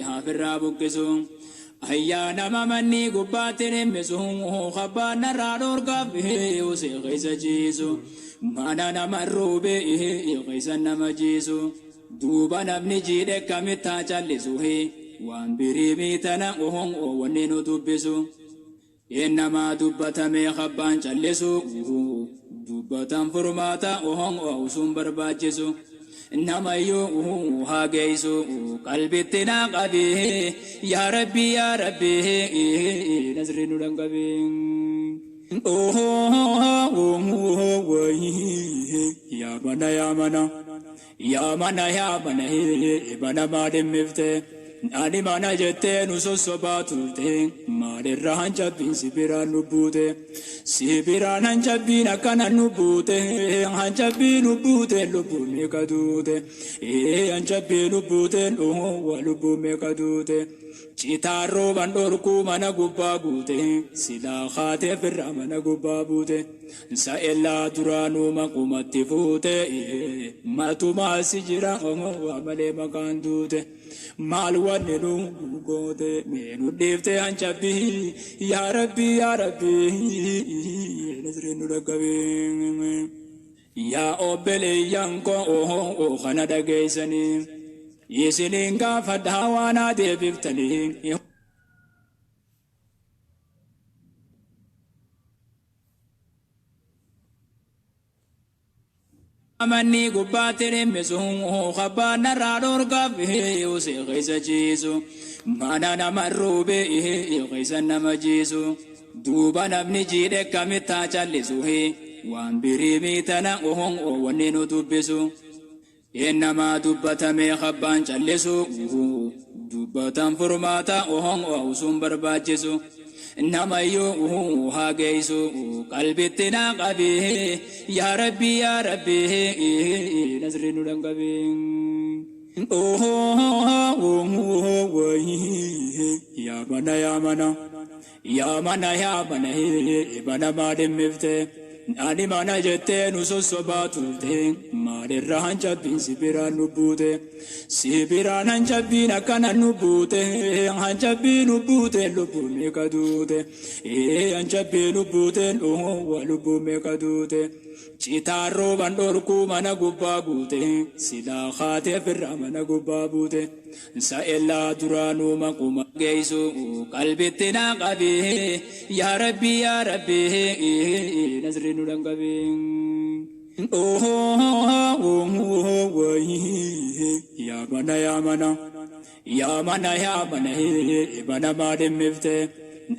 hafirraa buqqisu ayyaana mamanii gubbaatiin himmisu khabbaana irraa dhorkaaf usee keessa jiisu mana nama roobee keessa nama jiisu duuba namni jiidhe kamittaa callisu waan birii miitana wanni nu dubbisu innama dubbatame khabbaan callisu dubbatan furmaata usun barbaachisu إنما يو هاجيسو قلبي تناقبي يا ربي يا ربي نزرين لنقبي أوه يا منا يا منا يا منا يا منا منا ما دمفته أني منا جتة نصوص باتوته ما درهان جبين سبيران نبوته سبيران جبين كان نبوته هان جبين نبوته لبو مكدوته هان جبين نبوته لبو مكدوته چیتارو بندورکو منا گوبا بوته سلا خاطه فر منا گوبا بوته سائلا درانو مقومت فوته ما تو ما سجرا وعمل مکان دوته مالوان نو گوته مینو دیفته انچبی یا ربی نظرینو رکبی یا اوبلی یانکو خنا دگیسنی يسلين كافد هوانا دي بفتلين أمني قباتر مسوه خبانا رادور كافه يوسي غيس جيسو مانا نمرو به غيس نمجيسو دوبا نبني جيدك كمتا چلسوه وان بريميتنا ونينو تبسو إنما دبتمي خبان چلسو دبتم فرماتا وسن برباجسو إنما يو هاجيسو قلبي تناقبي يا ربي يا ربي نزرين لنقبي أوه يا منا يا منا يا منا يا منا منا ما دمفته أني منا جتة نصوص باتوته ما درهان جبين سبيران نبوته سبيران جبين كان نبوته هان جبين نبوته لبو مكدوته هان جبين نبوته لبو مكدوته چیتارو بندورکو منا گوبا بوته سلا خاطه فر منا گوبا بوته سائلا درانو مقوم گیسو قلبی تناقبی یا ربی نظرین لنقبی اوه یا منا یا منا یا منا یا منا منا ما دمفته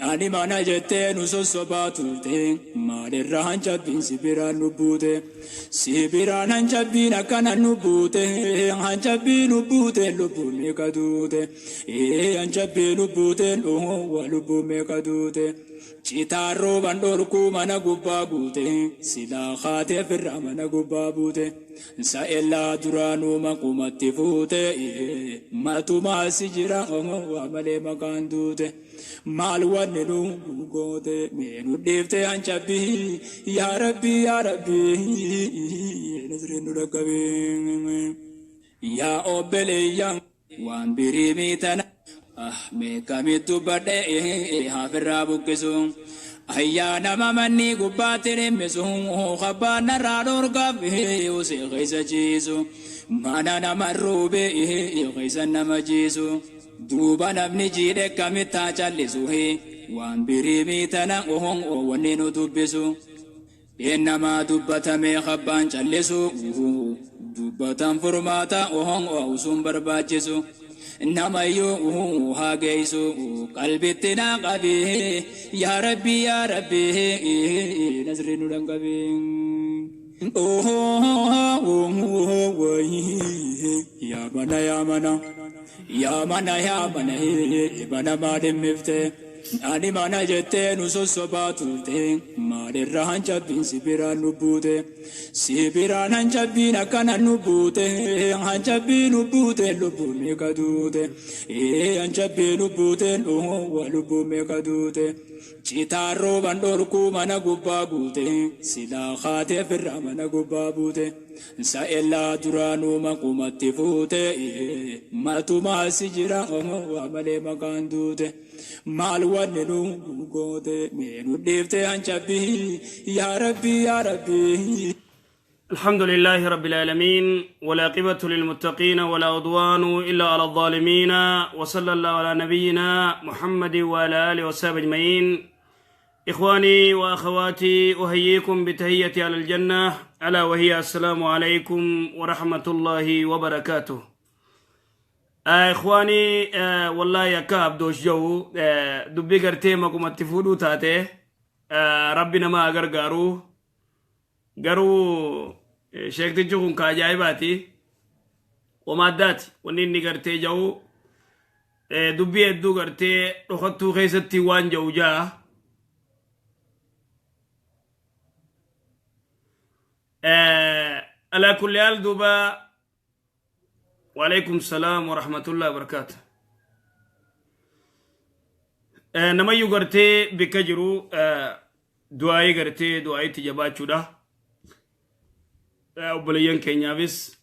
أني منا جتة نصوص باتوته ما درهان جبين سبيران نبوته سبيران جبين كان نبوته هان جبين نبوته لبو مكدوته هان جبين نبوته لبو مكدوته چیتارو بندورکو منا گوبا بوته سلا خاطه فر منا گوبا بوته سائلا درانو مقومت فوته ما تو ما سجرا وعمل مکان دوته مالوان نو گوته مینو دیفته انچبی یا ربی نظرینو رکبی یا اوبلی یم وان بری میتنا ميكاميتو بدأ هافرا بوكسو أيانا ممني قباتر مسو خبانا رادور كافه يوسي غيس جيسو مانا نمرو به غيس نمجيسو دوبا نبني جيدك كمتا چلسو وان بريميتنا ونينو تبسو إنما دبتمي خبان چلسو دبتم فرماتا وسن برباجسو إنما يو هاجيسو قلبي تناقبي يا ربي نزرين لنقبي أوه يا منا يا منا يا منا يا منا منا ما دمفته أني منا جتة نصوص باتوته ما درهان جبين سبيران نبوته سبيران جبين كان نبوته هان جبين نبوته لبو مكدوته هان جبين نبوته لبو مكدوته چیتارو بندورکو منا گوبا بوته سلا خاطه فر منا گوبا بوته سائلا درانو مقومت فوته ماتو ما سجرا وعملي مكان دوته مال وننو قوته مينو ديفته انشبه يا ربي يا ربي. الحمد لله رب العالمين والعاقبة للمتقين ولا عدوان إلا على الظالمين وصلى الله على نبينا محمد وعلى آله وصحبه أجمعين. إخواني وأخواتي أحييكم بتحية على الجنة ألا وهي السلام عليكم ورحمة الله وبركاته. إخواني والله يا كاب دوش جو دبي قرتي مكم التفودو تاتي ربنا ما أغرغارو قرو شيخ تجوكم كاجايباتي ومادات ونين قرتي جو دبي ادو قرتي رخطو خيستي وان جو جاه على كل حال دوبا. وعليكم السلام ورحمة الله وبركاته. نما يغرتي بكجرو دعاي غرتي دعاي تجباتشو ده وبليان كينيا بس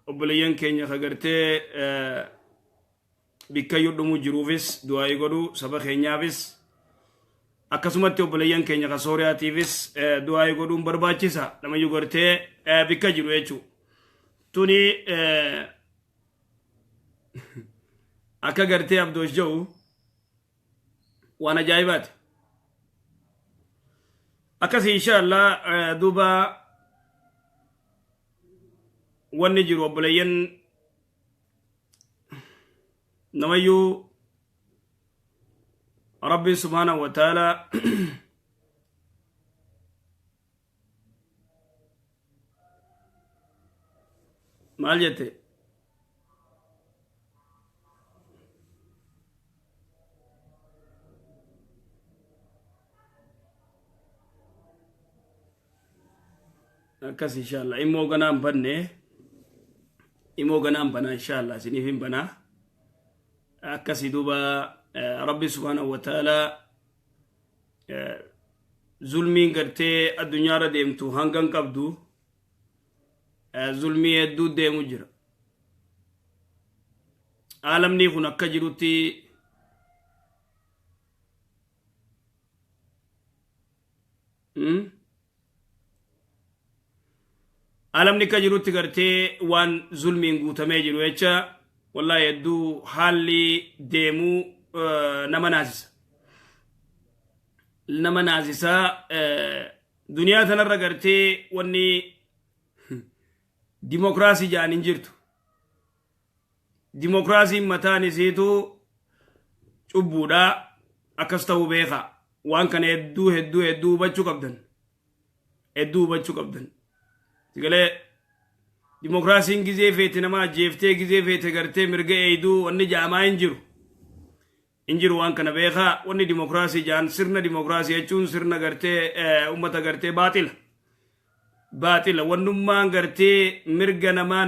وبليان كينيا خغرتي بكيو دمو جروفيس دعاي غدو سبا كينيا بس akkasumatti obboleeyyan keenya ka sooriyaatiifis du'aa godhuun barbaachisa nama yugartee bikka jiru jechuu tuni akka gartee abdoosh jedhu waan ajaa'ibaati. akkasii inshaallah duuba wanni jiru obboleeyyan namayyuu ربي سبحانه وتعالى maal jette akkas inshallah immoo ganaan banne immoo ganaan bana inshallah sinif hin bana akkasi duuba ربي سبحانه وتعالى ظلمين قرتي الدنيا رديمتو هنگن قبدو ظلمي يدو ديمو جرا عالمني هنا كجروتي عالمني كجروتي قرتي وان ظلمين قوتمي جرو يچا والله يدو حالي ديمو nama naasisa duniyaa tanarra gartee wanni dimokiraasii jaan hin jirtu. Dimokiraasiin mataan isiitu cubbuudha akkas ta'uu beeka waan kana hedduu hubachuu qabdan sigalee dimokiraasiin gizee feete nama ajjeeftee gizee feete gartee mirga eeyduu wanni jaamaa hin jiru injiru waan kana beeka wanni dimokiraasii jaan sirna dimokiraasii jechuun sirna gartee ummata gartee baaxila wannummaan gartee mirga namaa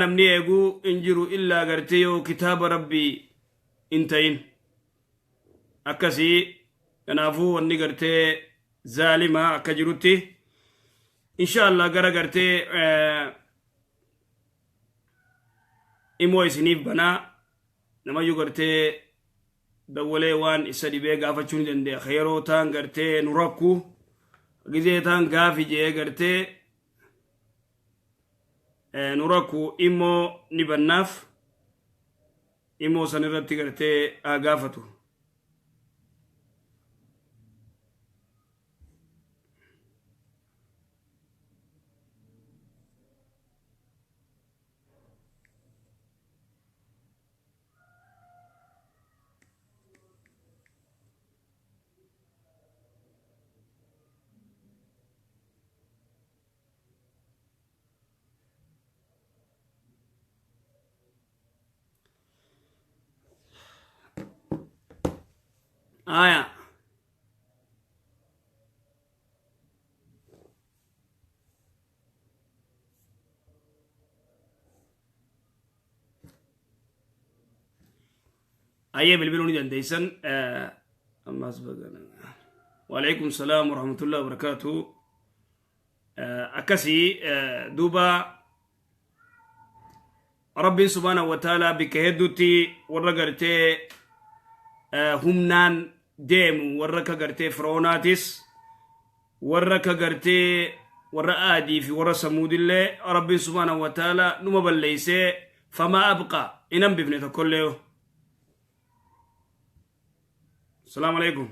namni eegu injiru illaa gartee yoo kitaaba rabbii in ta'in akkasii kanaafuu wanni gartee zaalima akka jirutti inshallah gara gartee immoo isiniif banaa namayyuu gartee dawwalee waan isa dhibee gaafachuu ni dandeenya yeroo taan gartee nu rakku gizee taan gaafi jee gartee nu rakku immoo ni bannaaf immoo san irratti gartee gaafatu. آیا آیه بالبلونی دندیسن اما از بگن وعليكم السلام ورحمة الله وبركاته. أكسي دوبا ربي سبحانه وتعالى بكهدوتي ورقرتي همنان ديم ورقا قرتي فروناتيس ورقا قرتي ورقادي في ورا سمود الله ربي سبحانه وتعالى نما بليسي فما أبقى إنم بفنة كله. السلام عليكم.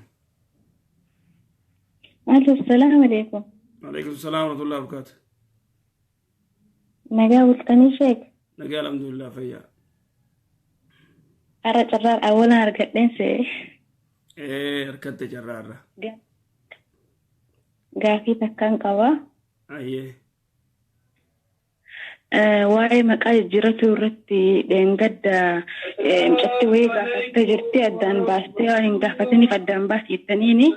السلام عليكم. وعليكم السلام ورحمة الله وبركاته. نجاوز كنيشك. نجا الحمد لله فيا. أرى جرار أولا ركضين سي. ركضت جرار. قافي تكان قوا. أيه. واي مقال جرتو رتي دنجد مشتي ويغا فتجرتي أدان باستي وإنغا فتني فدان باستي التنيني.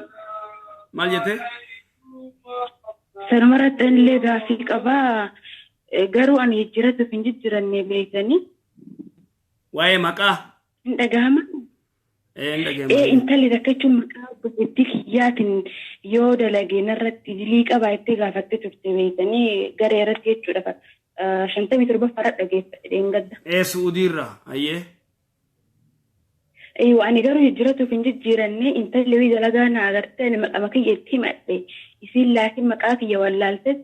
مال جته؟ سرمرت اللي قافي قبا قروا أن يجرتو في جراني بيتني. واي مقا؟ ndagahama intalli takkachuun maqaa obboleettii kiyyaatiin yoo dalageen irratti liiqa baay'ee gaafattee turte beektanii garee irratti jechuudha. 57 fara dhageessa dheengadda. Suudiirra ayyee. Ani garuu jijjiiratuuf hin jijjiiranne intalli wii dalagaa na agartee maqaa kiyya itti himadhe isiin laakiin maqaa kiyya wallaaltes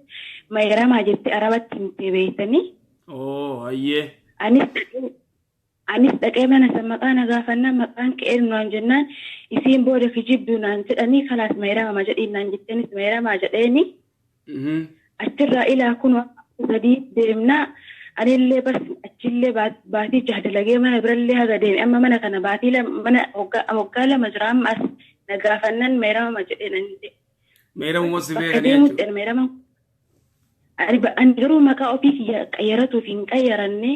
mayramaa jettee arabatti himtee beektanii. Ayyee. Anis dhaqee mana sammaqaa gaafannaa maqaan ka'een naan jennaan isiin booda kijibduu naan jedhanii kalaas mayramaa jedhiin naan jettenis mayramaa jedheeni. Achirraa ilaa kun sadii deemnaa anillee bas achillee baatii jahdalagee mana birallee haga deeme amma mana kana baatii mana waggaa lama jira amma as na gaafannaan mayramaa jedhee nan jedhe. Mayramaa si beekanii mayramaa. Ani garuu maqaa ofii kiyya qayyaratuuf hin qayyaranne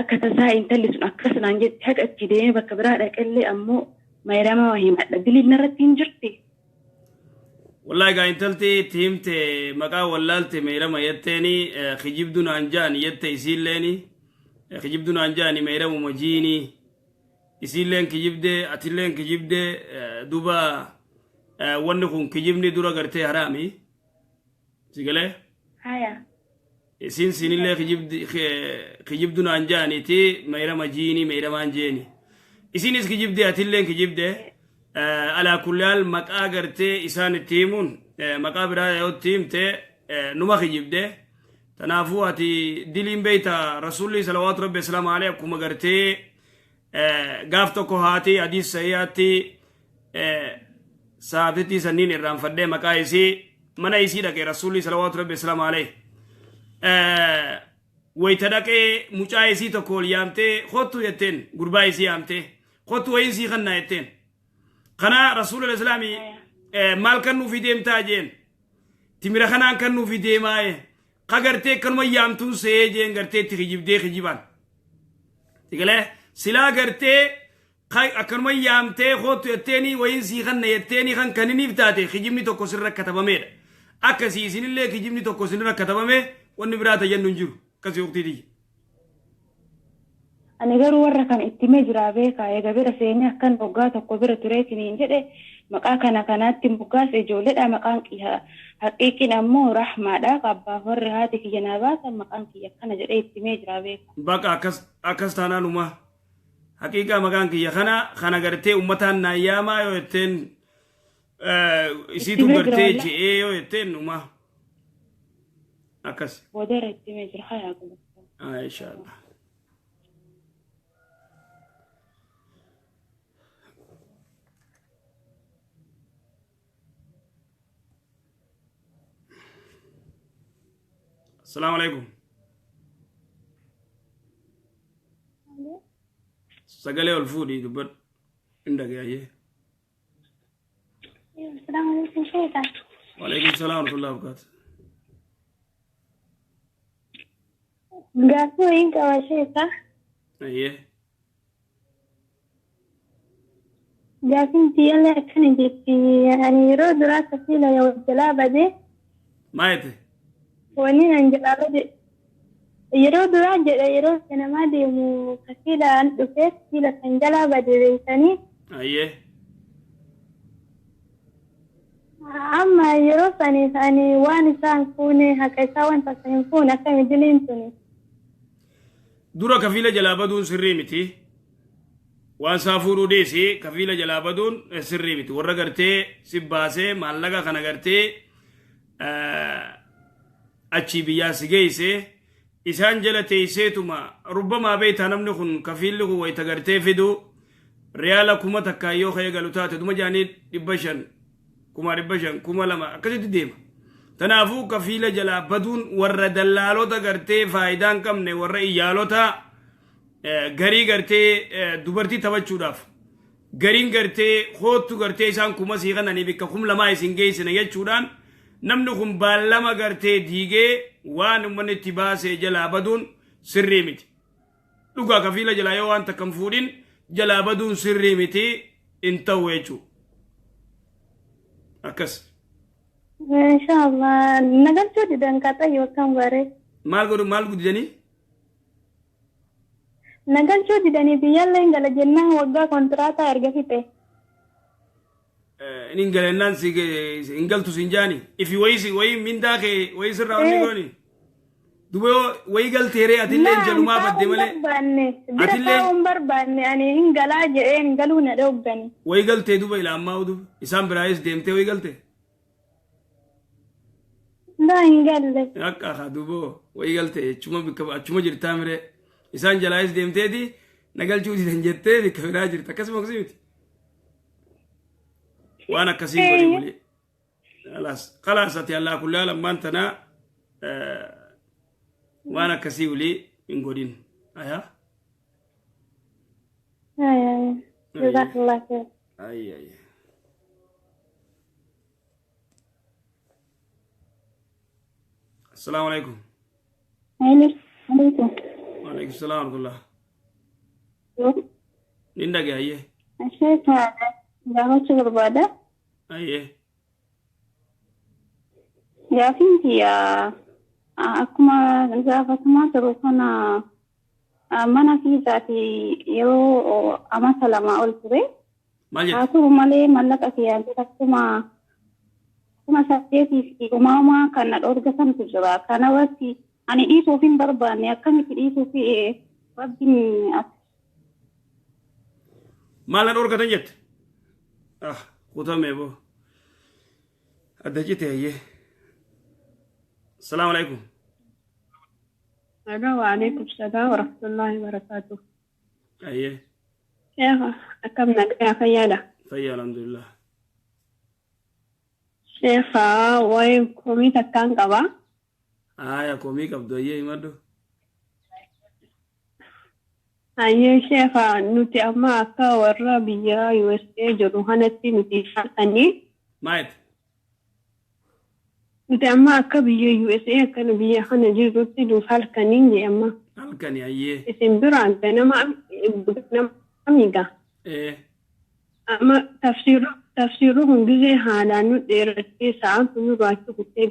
akka tasaa intalli sun akkas naan jette haqa achi deemee bakka biraa dhaqallee ammoo mayramaa himadha diliin irratti hin jirti. Wallahi gaa intalti itti himte maqaa wallaalte mayrama jetteeni kijibdu naan jaan jette isiilleeni kijibdu naan jaani mayramu majiini isiilleen kijibde atilleen kijibde duba wanni kun kijibni dura gartee haraami sigalee. Haya. Isin sinillee kijibdu naan jaaniti mayrama jiini mayramaan jeeni isinis kijibde atilleen kijibde. Ala kulal maqaa gartee isaan itti himuun maqaa biraa yoo itti himte numa kijibde tanaafuu ati diliin beeyta rasuulli salawaatu rabbi islaamu alayhi akkuma gartee gaaf tokko haati hadiis sahihaatti saabtitti sanniin irraanfadhee maqaa isii mana isii dhaqee rasuulli salawaatu rabbi islaamu alayhi wayta dhaqee mucaa isii tokko ol yaamtee kottu jetteen gurbaa isii yaamtee kottu wayin sii kannaa jetteen. Kana Rasulullah Islami maal kan nuuf deemtaa jeen timira kanaan kan nuuf deemaaye qagartee kanuma yaamtuun see jeen gartee itti kijibdee kijibaan tigalee silaa gartee akkanuma yaamtee kootu jetteeni wayin sii kanna jetteeni kan kaniniif taate kijibni tokko sirra katabameedha akkasii isinillee kijibni tokko sirra katabame wanni biraa tajannu hin jiru akkasii waqtiitii. Ani garuu warra kan itti mee jira beekaa eega bira seenee akkan hoggaa tokko bira tureetiniin jedhe maqaa kanaatti moggaase ijoolleedha maqaan kiyya haqiiqiin ammoo rahmaadha abbaaf warri haati kiyya naa baasan maqaan kiyya akkana jedhee itti mee jira beekaa. Baqa akkas taanaan uma haqiiqaa maqaan kiyya kana gartee ummataan naayyaamaa yoo jetteen isiitu gartee je'ee yoo jetteen uma akkas. Boodara itti mee jira hayaa kun. Inshaallah. السلام عليكم. سجلي والفودي دبر عندك يا هي. السلام عليكم شيخ. وعليكم السلام ورحمة الله وبركاته. قاسو إنك وشيخ. أيه. قاسين تيلا كان جيتي يعني يرود راسه فيلا يا الجلابة دي. ما يته. ونين الجلابة يرود راجع يرود أنا ما دي مو كثيرة عنده فيس كثيرة الجلابة دي بيتني. أيه. أما يروسني ثاني وان سان كوني هكذا وان تسينكون أكمل دلينتني dura kafiila jalaa baduun sirrii miti waan isaa fuudhuu dhiisi kafiila jalaa baduun sirrii miti warra gartee si baasee maallaqa kana gartee achii biyyaa si geeyse isaan jala teeyseetuma rubbamaa beeytaa namni kun kafiilli kun wayita gartee fidu riyaala kuma takkaayyoo ka'ee galu taate duma jaanii 500 kuma 500 kuma 2 akkasitti deema tanaafuu kafiila jalaa baduun warra dallaalota gartee faayidaan qabne warra iyyaalota garii gartee dubartii taphachuudhaaf gariin gartee hoottu gartee isaan kuma sii kananii bikka 2 isin geessina jechuudhaan namni kun baallama gartee diigee waan ummanni itti baasee jalaa baduun sirrii miti dhugaa kafiila jalaa yoo waan takkan fuudhin jalaa baduun sirrii miti in ta'u jechuu akkas إن شاء الله نقدر جودي دنكاتا يوكم غاري maal gudjanii نقدر جودي دني بيالا إنجلا جنة وقا كونتراتا أرجفيته inin galennaan si ingaltu sinjaani ifi wayi mindaa kee wayi sirraa onni gooni dubo wayi galteeree atillee jalumaa badde malee atillee barbaanne ani ingala jedhee ingaluu na dhoggani wayi galtee duba ila ammaa duba isaan biraayis deemtee wayi galtee لا ingalle akka haa dubo wayi galtee achuma jirtaa mire isaan jalaayis deemteeti nagalchuuti dan jettee bikka biraa jirta akkasuma akkasii miti وانا كسيب ولي خلاص اتي الله كلها لما انتنا وانا كسيب لي من قدين ايا جزاك الله خير اي السلام عليكم عليكم وعليكم السلام ورحمه الله نندق ايه الشيخ جاهز شغل بعده ايه يا فينتي يا أكما زافت ما تروحنا mana fiisaati yeroo amata lama ol ture. Maal jedhu? Haa ta'u malee mallaqa kiyyaatti akkuma saddeetiif uumamaa kan na dhoorgatantu jira. Kana irratti ani dhiisuuf hin barbaanne akkamitti dhiisuuf rabbiin maal na dhoorgatan jette? Kutamee boo. Adda jite hayyee. Salaamu alaikum. وعليكم السلام ورحمة الله وبركاته. أيه. شيخ أكم نقرأ خيالة. خيال الحمد لله. شيخ وين كومي تكان كبا؟ يا كومي كبدو أيه مادو. أيه شيخ نوتي أما أكا ورا بيا USA جروحنا تي نوتي شرطني. مايت. نوتي أما أكا بيا USA كان بيا خنا جروتي دو فالكنين أما. فالكني أيه. اسم بران بينما أميجا. إيه. أما تفسيرهم جزء هذا نوديرتي ساعات نرواتو كتير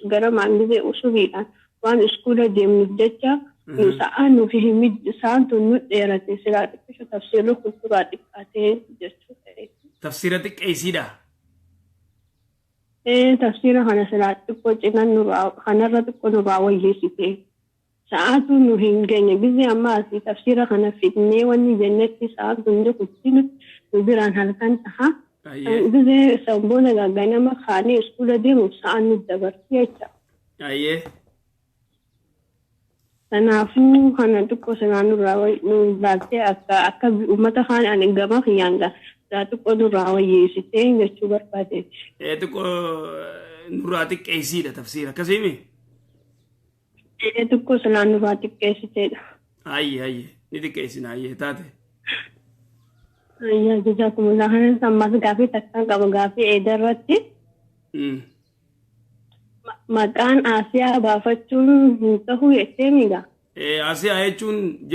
جرام عن جزء أسبوعيا وان إسكولا ديم ندجا ساعات نفهم ساعات نوديرتي سلاك كيف تفسيره كتير كاتين جستو. تفسيرتك أي سيدا؟ تفسيره هنا سلاك كوجينا نرا هنا رتكو نراوي يسيتي ساعات نفهم جنيه جزء أما سي تفسيره هنا فتنة واني جنة ساعات نجو كتير نبيران هالكان تها. جزء سببونا جانا ما خاني إسكولا دي مساعد الدبرتية. أيه. أنا فو هنا تكو سنانو راوي نباتي أكا أمتا خان أنا جما خيانجا تكو نراوي يسيتين جشوبر باتي. تكو نوراتك أي سيدا تفسيرها كسيمي؟ تكو سنانو راتك كيسيتين. أيه نديك أي سينا أيه تاتي. يا جزاكم الله خيرا سمعت غافي تكا غافي إدارتي مكان آسيا بافتون تهو يتميغا آسيا يجون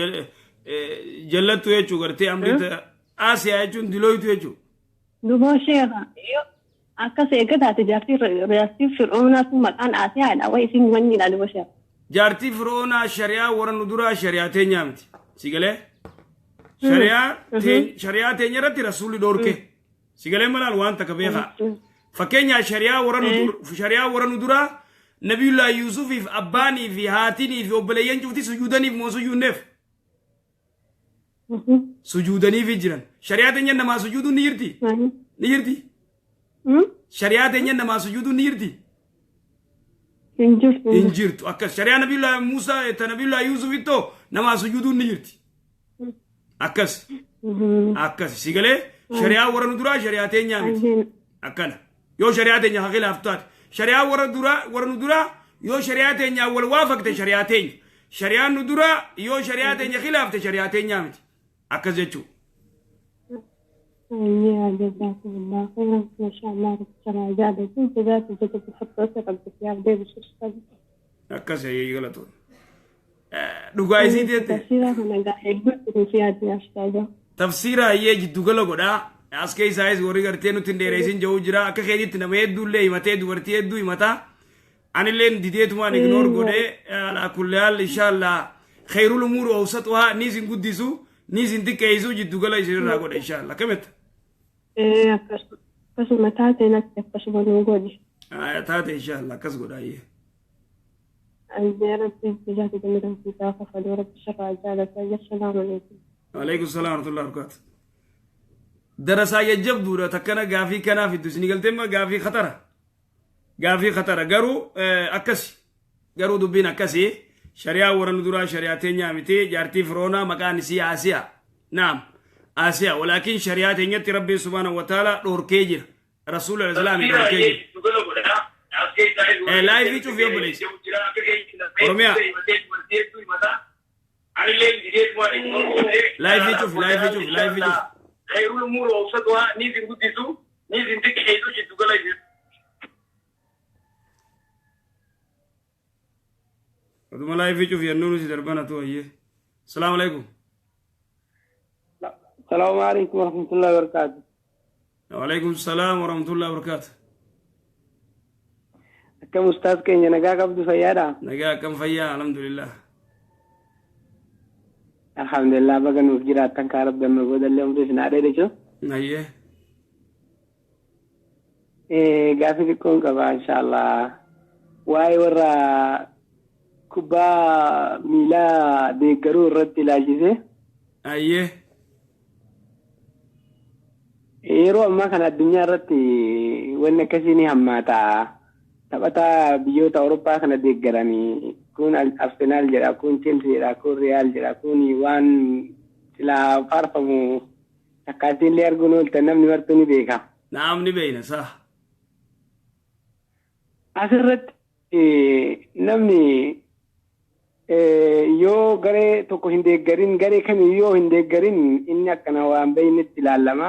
جلتو يجو غرتي أمريكا آسيا يجون دلويتو يجو دبو شيخا أكا سيكا تاتي جارتي رياستي فرعونا في مكان آسيا هذا ويسين مني لا دبو شيخ جارتي فرعونا شريعة ورن ندورا شريعتين نعمتي سيقلي شريعة تينيرتي رسول دوركي سيقلي ملال وانتا كبيخا فكينيا شريعة ورا ندرا نبي الله يوسف في أباني في هاتيني في أبليين شفتي سجودني في مو سجود نف سجودني في جيران شريعة تنين نما سجود نيرتي شريعة تنين نما سجود نيرتي إنجرت أكس شريعة نبي الله موسى نبي الله يوسف تو نما سجود نيرتي أكس سيقله شريعة ورا ندرا شريعة تنين أكنا يو شريعة تنين هقول أفتات شريعة ورا ندرا يو شريعة تنين والوافق شريعة تنين شريعة ندرا يو شريعة تنين خلاف شريعة تنين أكس جتشو جزاكم الله خيرا ما شاء الله ربنا جابت انت ذات جت تحط راسك على الكتاب ده بس أكس هي غلطون دعائي دي تفسيرها أنا قاعد قلت في هذه أشياء تفسيرها هي جدو غلو غدا أسكي سايز وري غرتي نو تنديريسين جو جرا أك خيدي تنمي دولي متى دورتي دو متى أنا لين ديت ما نيجنور غده على كل حال إن شاء الله خير الأمور أوسطها نيزين قديسو نيزين تكيسو جدو غلا يصير راغود إن شاء الله كمت كسو متى تنك كسو بنوغودي تاتي إن شاء الله كسو غدا يه الزيارة في جهة دميرهم في طاقة فدورة الشر عجالة السلام عليكم عليكم السلام ورحمة الله وبركاته درسا يجب دورة تكنا غافي كنا في الدسني قلت ما غافي خطر غرو أكسي غرو دبين أكسي شريعة ورن دورة شريعتين يامتي جارتي فرونا مكان سي آسيا نعم آسيا ولكن شريعتين ربي سبحانه وتعالى دور كيجر رسول الله صلى الله عليه وسلم لايف شوف يا بوليس أورميا لايف شوف خير الأمور أوسطها نيزين قديسو نيزين تكيسو شدو قلايف ودوما لايف شوف يا نونو سيدربانا تو هي السلام عليكم السلام عليكم ورحمة الله وبركاته وعليكم السلام ورحمة الله وبركاته كم أستاذ كينيا نجاك عبد فيادا نجاك كم فيا الحمد لله الحمد لله بقى نوجرات تنكارب دم الغد اليوم ريش نادي شو أيه قافي تكون كبا إن شاء الله واي ورا كوبا ميلا ديكرو رتي لاجيزه أيه يرو ما كان الدنيا رتي وين كسيني هماتا تبتا بيوتا أوروبا كان ديكراني كون أرسنال جرا كون تشيلسي جرا كون ريال جرا كون يوان لا فارفمو تكاتين لير قنول تنم نورتني بيكا نعم نبينا صح أسرت نمني yoo garee tokko hin deeggarin garee kami yoo hin deeggarin inni akkana waan beeynetti ilaalama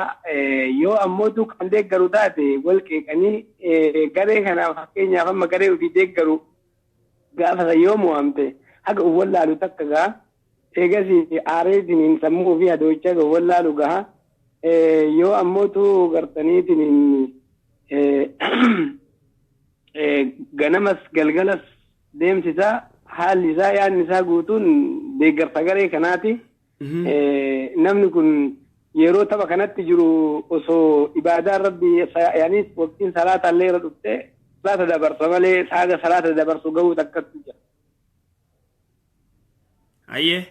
yoo ammoo kan deeggaru taate wal qeeqanii garee kanaaf fakkeenyaaf amma garee ofii deeggaru gaafa yoo mo'amte haga wallaalu takka gaa eegas aareetiin sammuu ofii adoocha ga wallaalu gaha yoo ammoo gartaniitiin ganamas galgalas deemsisaa hal isaa yaadni isaa guutuun deeggarsa garee kanaati namni kun yeroo tapha kanatti jiru osoo ibaadaa rabbi yaanis waqtiin salaata illee irra dhufte salaata dabarsa malee saaga salaata dabarsu gahuu takkatti jira. Ayyee.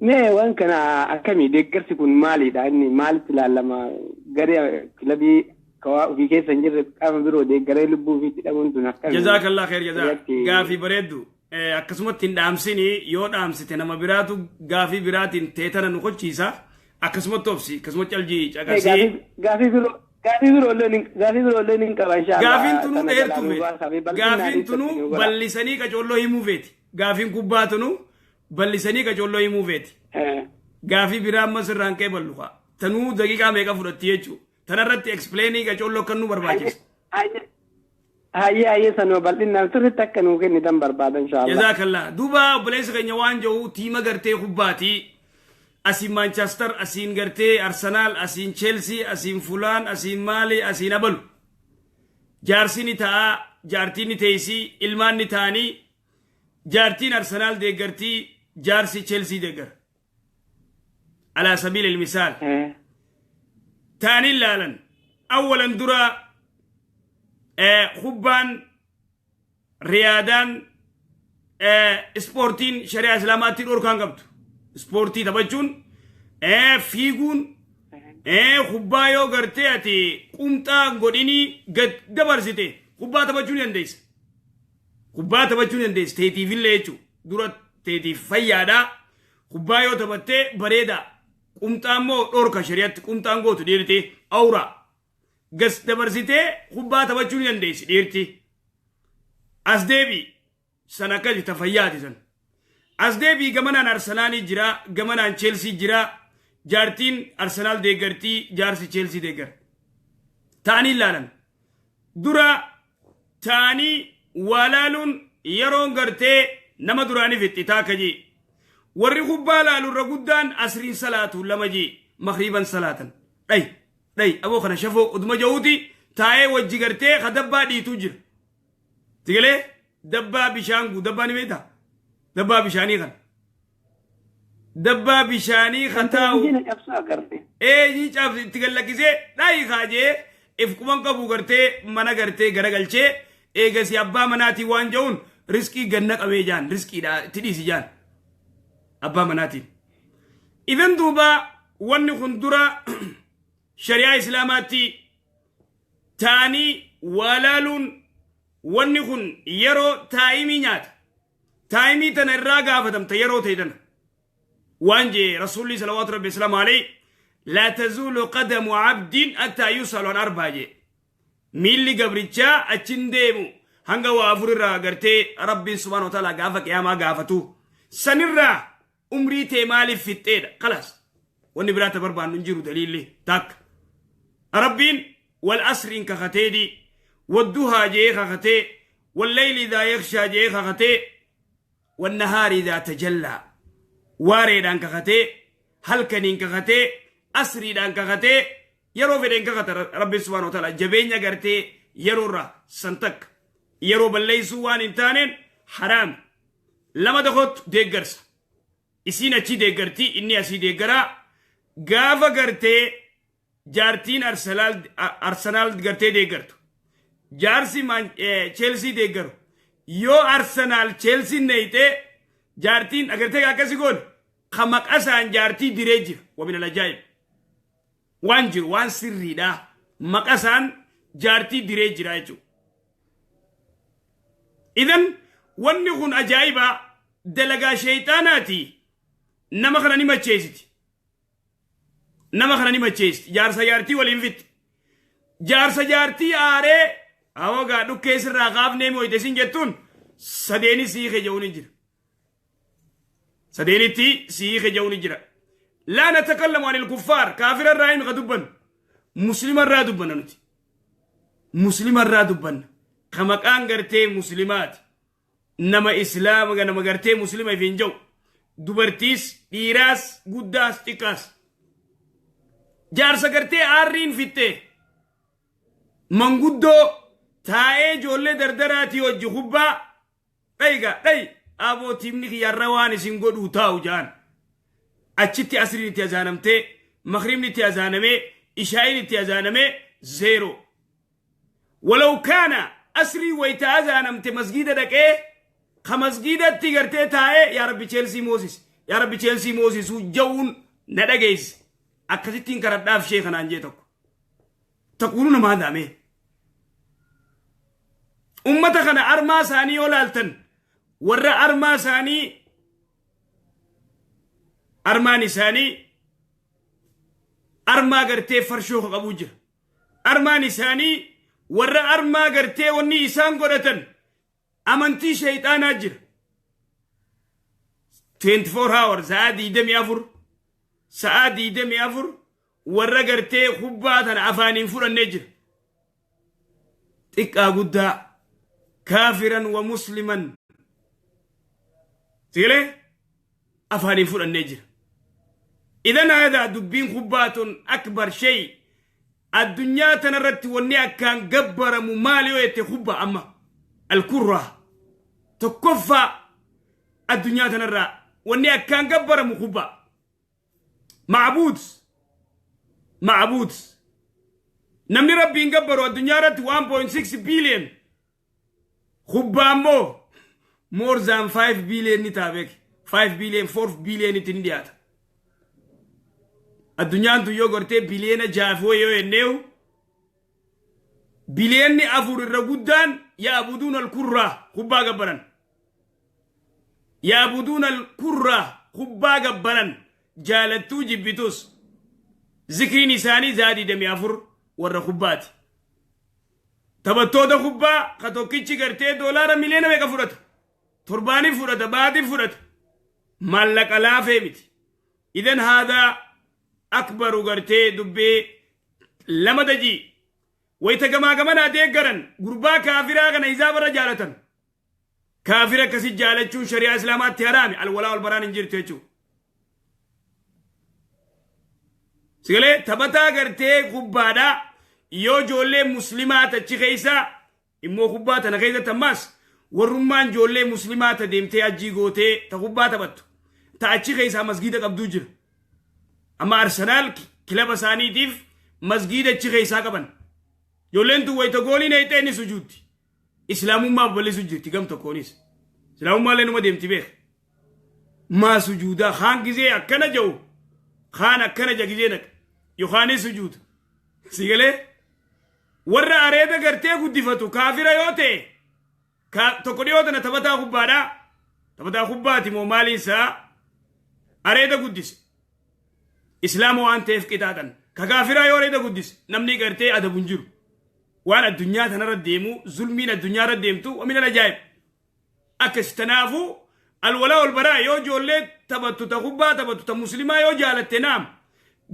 Mee waan kana akkamii deeggarsi kun maalidha inni maalitti ilaalama garee kilabii في كيس نجرب كام برو دي قري لبو في تدامون تنا جزاك الله خير جزاك غافي بريدو اكسمت تندامسيني يو دامسيتي نما براتو غافي براتين تيتنا نخوچيسا اكسمت توبسي كسمت الجي اكسي غافي برو لين كبا ان شاء الله غافين تنو ديرتو غافين تنو بلسني كجولو يموفيتي غافين كوباتنو بلسني كجولو يموفيتي غافي برام مسران كي بلوخا تنو دقيقه ميغا فرتي يچو تنرت explaining ka chollo kannu barbaachisu hayya sanu bal'inaan sirriitti akka nuu kennitan barbaada inshallah jazakallah duba obboleessa keenya waan jiru tiima gartee kubbaati asiin Manchester asiin gartee Arsenal asiin Chelsea asiin Fulaan asiin Maali asiin Abalu jaarsi ni ta'a jaartiin ni teessi ilmaan ni ta'anii jaartiin Arsenal deeggartii jaarsi Chelsea deeggar ala sabiil ilmisaal تاني لالن أولا درا خبان رياضان سبورتين شريعة إسلاماتي أوركان قبض سبورتي تبجون فيقون خبايو غرتي أتي قمتا غوديني قد دبرسيتي خبا تبجون ينديس خبا تبجون ينديس تيتي فيليجو درا تيتي فيادا خبايو تبتي بريدا قمتا مو أوركا شريعة قمتا غوتو ديرتي أورا قس دبرسيتي خبا تبجون ينديس ديرتي أسدبي سنكاج تفياتي سن أسدبي جمانا أرسنال جرا جمانا تشيلسي جرا جارتين أرسنال ديجرتي جارسي تشيلسي ديجر تاني لالن درا تاني ولالون يرون غرتي نما دراني في تاكجي وري خبالا للرغدان أسرين صلاة لما جي مغربا صلاة أي أبو خنا شافو أدم جودي تاي وجي غرتي خدبا دي تجر تقولي دبا بشانغو دبا نميتا دبا بشاني خن دبا بشاني خطاو ايه جي چاف تقول لك زي داي خاجي افكمان كبو غرتي منا غرتي غرغلچه ايه غسي ابا مناتي وان جون رزقي غنق اوي جان رزقي دا تديسي جان ابا مناتي اذن دوبا ون خندرا شريعه اسلاماتي تاني ولالون wanni kun yeroo taayimii nyaata taayimii tana irraa gaafatamta yeroo ta'edan waan jee rasuulli salawaatu rabbi islaamu alayhi laa tazuulu qadamu abdin attaa yusalu an arbaa jee miilli gabrichaa achin deemu hanga waa afur irraa gartee rabbiin subhaanahu wa ta'ala gaafa qiyaamaa gaafatu sanirraa umrii tee maaliif fixxeedha khalaas wanni biraata barbaannu hin jiru daliilli takka rabbiin wal asriin kakateedii والدها جي خختي والليل إذا يغشى جي خختي والنهار إذا تجلى واريدان كختي هلكنين كختي أسريدان كختي يرو فيدين كخت ربي سبحانه وتعالى جبين يغرتي يرو را سنتك يرو باللي سوان انتانين حرام لما دخوت ديگرس اسينا چي ديگرتي اني اسي ديگرا غافا غرتي جارتين أرسنال غرتي ديگرتو جارسي مان تشيلسي ديگرو يو أرسنال تشيلسي نيته جارتين اگر تك اكسي قول خمق اسان جارتي ديريجر ومن العجائب وانجر وان سري دا مقاسان جارتي ديريجر ايجو اذن ونخون عجائبا دلقا شيطاناتي نما خناني ما تشيستي نما خناني ما تشيست جارسا جارتي والانفت جارسا جارتي آره أوغا دو كيسر راقاف نيمو يتسين جتون سديني سيخي جوني جرا سديني تي سيخي جوني جرا لا نتكلم عن الكفار كافر الرائم غدبن مسلم الرادبن نتي مسلم الرادبن كما كان غرتي مسلمات نما إسلام نما غرتي مسلمة فين جو دوبرتيس ديراس قداس تكاس جارسا غرتي آرين فيته منغدو تاي جولة دردراتي وجه خبا اي ابو تيمني يروان سينغدو تاو جان اچتي اسري تي ازانمتي مغربني تي ازانمي اشاعي تي ازانمي زيرو ولو كان اسري ويتا ازانمتي مسجد دكه خمسجد تي غرتي تاي يا ربي تشيلسي موسيس يا ربي تشيلسي موسيس جون ندغيس اكثتين كرداف شيخنا انجيتك تقولون ماذا مي أمتك أنا أرما ثاني ولالتن ورا أرما ثاني أرماني ثاني أرما قرتي فرشوخ أبوجر أرماني ثاني ورا أرما قرتي وني إسان قرتن أمنتي شيطان أجر 24 hours ساعة دمي أفر ساعة دمي أفر ورا قرتي خباتنا أفاني فور النجر تكا قدا كافرا ومسلما تقولي أفاني فور النجر إذن هذا دبين خبات أكبر شيء الدنيا تنرت ونيا كان جبر ممالي ويتخبى أما الكرة تكفى الدنيا تنرى ونيا كان جبر مخبى معبود نمني ربي نقبروا الدنيا رت 1.6 بليون خبامو more than 5 بليون نتابك 5 بليون 4 بليون تنديات الدنيا انتو يو غرتي بليون جافو يو ينيو بليون أفور الرقودان يعبدون الكرة خبا قبران يعبدون الكرة خبا قبران جالتو جبتوس ذكري نساني زادي دمي أفور ورا خبات تبتو دا خبا خطو كيچي کرتے $1 مليون بيكا فرط ترباني فرط بادي فرط مالك ألافي مت إذن هذا أكبر کرتے دبي لما دجي ويتقما قمنا ديقرن قربا كافرا غن إزاب رجالة كافرا كسي جالتشون شريعة إسلامات تهرامي الولاء والبران انجير تيچو سيقولي تبتا کرتے خبادا يو جولي مسلمات اچي خيسا امو خباتا نخيسا تماس ورمان جولي مسلمات ديمتي اجي غوتي تخباتا باتو تا اچي خيسا مسجد قبدو جر اما ارسنال كلاب ساني ديف مسجد اچي خيسا قبن جولين تو ويتا قولي نيتيني سجودي اسلامو ما بولي سجودي قم تكونيس اسلامو ما لنو ما ديمتي بيخ ما سجودا خان كيزي اكنا جو خان اكنا جا كيزينك يو خاني سجود سيقولي warra areeda gartee guddifatu kaafira yoo ta'e tokko dhiyoota na taphataa kubbaadha taphataa kubbaati moo maaliin isaa areeda guddise islaama waan ta'eef qixaaxan ka kaafiraa yoo areeda guddise namni gartee adabu hin jiru waan addunyaa tanarra deemu zulmiin addunyaa irra deemtu wa min alajaa'ib akkas tanaafu alwalaa walbaraa yoo ijoollee taphattu ta kubbaa taphattu ta muslimaa yoo jaalatte naam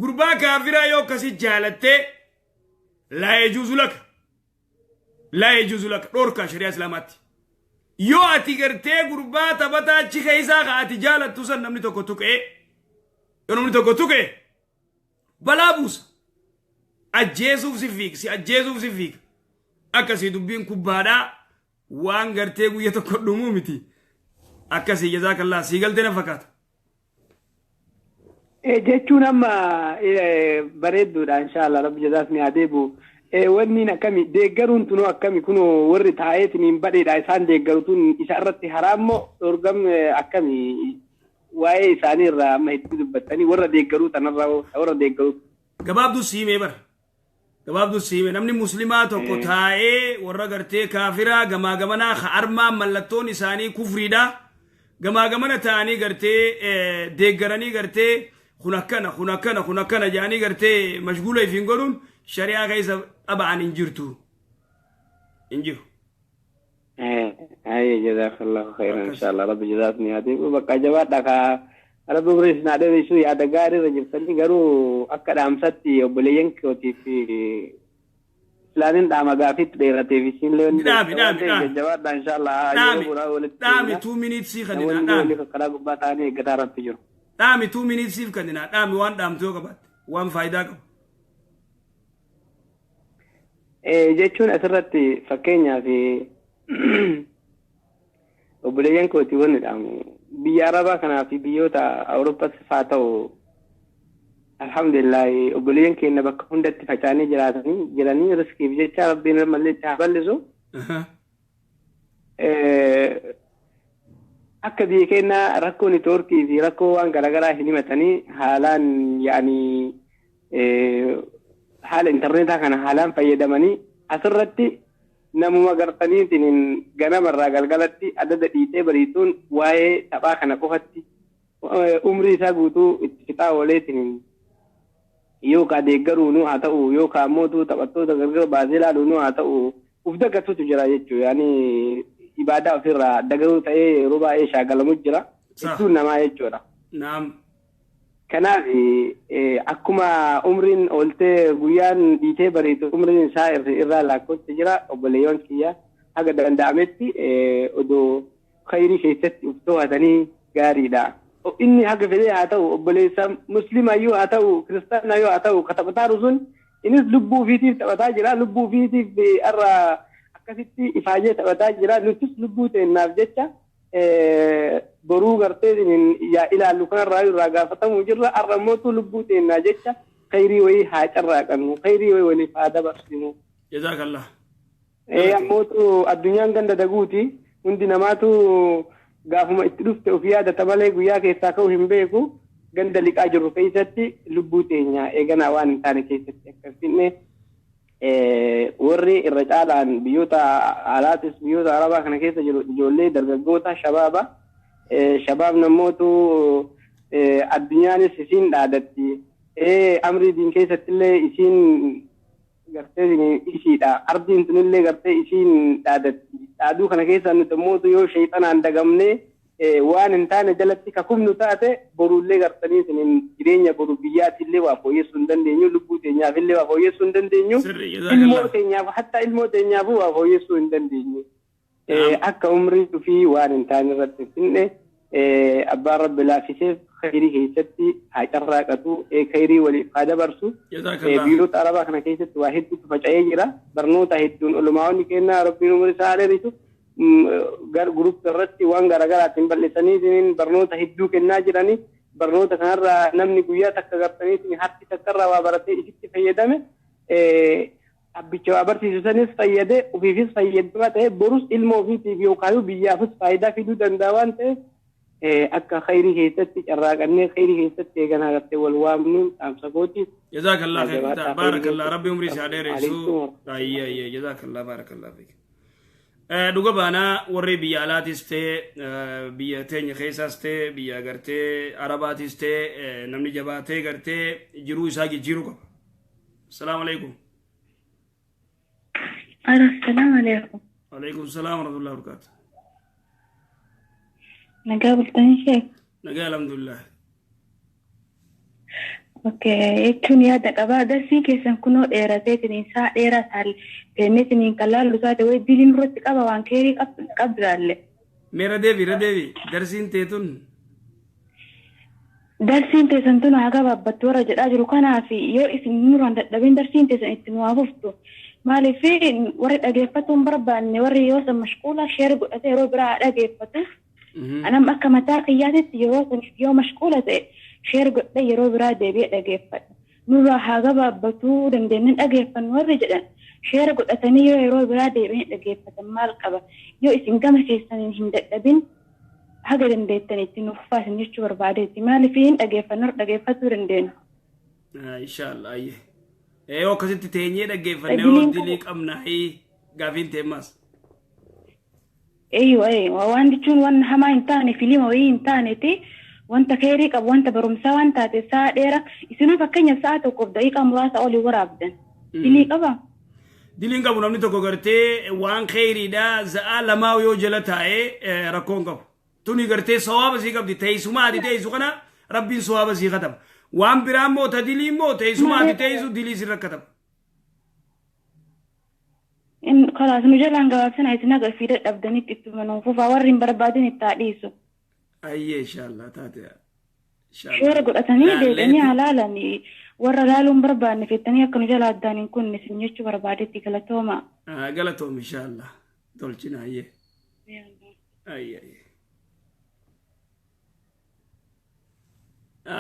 gurbaa kaafiraa yoo akkasi jaalatte لا يجوز لك لا يجوز لك دوركا شريعة اسلامات يو اتي غرتي غربا تبتا تشي خيسا غاتي جالت تسن نمني توكو توكي نمني توكو توكي بلا بوس اجيزو سيفيك سي اجيزو سيفيك اكاسي دبين كوبادا وان غرتي غو يتوكو دومو متي اكاسي جزاك الله سيغلتنا فقط jechuun amma bareedduudha insha Allah rabbi jazaasni adeebu wanni akkami deeggaruun tunu akkami kuno warri taa'eetiin badheedha isaan deeggarutun isa irratti haraammo dorgam akkami waa'ee isaanii irraa amma hedduu dubbattanii warra deeggaruu tanarraa warra deeggaruu gabaabdu siimee bar gabaabdu siimee namni muslimaa tokko taa'ee warra gartee kaafiraa gamaa gamanaa armaa mallattoon isaanii kufriidha gamaa gamana ta'anii gartee deeggaranii gartee خنكنا جاني قرتي مشغولة في نقولون شريعة كيسة طبعا انجرتو انجرو اي جزاك الله خيرا ان شاء الله رب جزاكني هذه وبقى جوابك رب بريس نادي شو يا دغاري رجب سني غرو اكد امساتي وبلين كوتي في فلانين داما غافيت ديرتي في سين لون دامي جواب ان شاء الله دامي 2 minutes خلينا دامي كلام باتاني قدرت تجرو دامي 2 minutes سيف كنا دامي وان دام تو كبات وان فايدة كب jechuun asirratti fakkeenyaaf obboleeyyan kooti wanniidha biyya arabaa kanaa fi biyyoota awurooppaas faa ta'u alhamdulillah obboleeyyan keenya bakka hundatti facaanii jiranii riskiif jecha rabbiin mallee itti haa bal'isu akka biyya keenya rakkoo niitoorkii fi rakkoo waan garaagaraa hin himatanii haalaan yaani haala interneetaa kana haalaan fayyadamanii asirratti namuma gartaniitiin ganamarraa galgalatti adda dhiitee bariituun waa'ee taphaa kana qofatti umrii isaa guutuu itti fixaa ooleetiin yookaan deeggaruunuu haa ta'u yookaan ammoo taphattoota gargar baasee ilaaluunuu haa ta'u uf daggatuutu jira jechuudha yaani ibaadaa ofirraa dagaruu ta'ee yeroo baay'ee shaagalamu jira ittuun namaa jechuudha. Kanaaf akkuma umriin oltee guyyaan dhiitee bariitu umriin isaa irraa lakkoofte jira obboleeyyan kiyya haga danda'ametti odoo khayrii keessatti uf to'atanii gaariidha. Inni haga fedhee haa ta'u obboleessa musliimayyuu haa ta'u kiristaanayyuu haa ta'u taphataa sun innis lubbuu ofiitiif taphataa jira lubbuu ofiitiif irra akkasitti ifaajee taphataa jira nutis lubbuu ta'ennaaf jecha boruu gartee yaa ilaallu kanarraa irraa gaafatamu jirra arramootu lubbuu teennaa jecha خيري وي هاجرا كنو خيري وي ولي فادا برسينو جزاك الله ammoo addunyaan ganda daguuti hundi namaatu gaafuma itti dhufte ofii yaadata malee guyyaa keessaa ka'u hin beeku ganda liqaa jirru keessatti lubbuu teenya eeganaa waan hin taane keessatti akkasiinne warri irra caalaan biyyoota alaatis biyyoota arabaa kana keessa jiru ijoollee dargaggoota shabaab namootu addunyaanis isiin dhaadatti amrii diin keessatti illee isiin gartee isiidha ardiin tunillee gartee isiin dhaaduu kana keessa nuti mootu yoo shayxanaan dagamne waan hin taane jalatti kakubnu taate borullee gartanii sinin jireenya boru biyyaatillee waa fooyyessuu hin dandeenyu lubbuu teenyaafillee waa fooyyessuu hin dandeenyu ilmoo teenyaaf hatta ilmoo teenyaaf waa fooyyessuu hin dandeenyu akka umrii fi waan hin taane irratti finne abbaan rabbi laafiseef khayrii keessatti haacarraa qatu khayrii waliif haa dabarsu biyyoota arabaa kana keessatti waa hedduutu faca'ee jira barnoota hedduun olumaawonni kennaa rabbiin umurii isaa dheerisu guruup irratti waan garaagaraatiin bal'isanii barnoota hedduu kennaa jiranii barnoota kanarraa namni guyyaa takka gartanii harki takkarraa waa baratee isitti fayyadame abbicha waa barsiisu sanis fayyade ofiifis fayyadamaa ta'e borus ilmoo ofiitiif yookaan biyyaafis faayidaa fiduu danda'a waan ta'eef akka khayrii keessatti carraaqannee khayrii keessatti eeganaa gartee wal waamnuun dhaamsa gootiif. Jazaakallah khayr baarakallah rabbi umrii isaa dheeressu ayye jazaakallah baarakallah fiik. Dhuga baanaa warri biyya alaatis ta'e biyya teenya keessaas ta'e biyya gartee arabaatis ta'e namni jabaatee gartee jiruu isaa jijjiiruu qaba. Assalaamu alaikum. Assalaamu alaikum. Alaikum salaam wa rahmatullahi wa barakatuh. Nagaa bultanii sheek. Nagaa alhamdulillah. Jechuun yaada qabaa darsii keessan kunoo dheeratee isaa dheeraa taal teennee qalaallu taate way diliin irratti qaba waan keerii qabdaalle. Meera deebi darsiin teetun. Darsiin teessan tun haa gabaabbattu warra jedhaa jiru kanaaf yoo isin nuraan dadhabin darsiin teessan itti nu haafuftu. Maaliif warri dhageeffatuun barbaanne warri yoo san mashquula sheer godhate yeroo biraa dhageeffatu. Anam akka mataa qiyyaatitti yoo mashquula ta'e sheer godhe yeroo biraa deebi'ee dhageeffadha. Nurraa haa gabaabbatuu dandeenye dhageeffannu warri jedhan sheer godhatanii yeroo biraa deebi'ee dhageeffatan maal qaba yoo isin gama keessaniin hin dadhabin haga dandeettanitti nuuf faasin jechuu barbaadeetti maaliif hin dhageeffatuu dandeenyu. Inshallah yoo akkasitti teenyee dhaggeeffannee yoo dilii qabnaa gaafiin teemmaas. Waan jechuun waan hamaa hin taane filima wayii hin taaneeti wanta khayrii qabu wanta barumsaa waan taate sa'a dheeraa isinuu fakkeenya sa'a tokkoof daqiiqaa muraasa olii waraabdan dilii qaba. Diliin qabu namni tokko gartee waan khayriidha sa'a lamaa yoo jala taa'ee rakkoon qabu. Tuni gartee sawaaba sii qabdi teessumaati teessu kana rabbiin sawaaba sii kataba. Waan biraan moo ta dilii moo teessumaati teessu dilii sii rakkataba. Kalaas nu jalaan gabaabsana isin agarsiisuu dadhabdanitti itti manuufufaa warri hin barbaadin itti haadhiisu. Ayyee inshallah taate. Sheera godhatanii deebi'anii halaalanii warra laaluun barbaanne fettanii akka nu jala addaan hin kunne isin jechuu barbaadetti galatooma. Galatooma inshallah tolchina ayyee. Ayyee.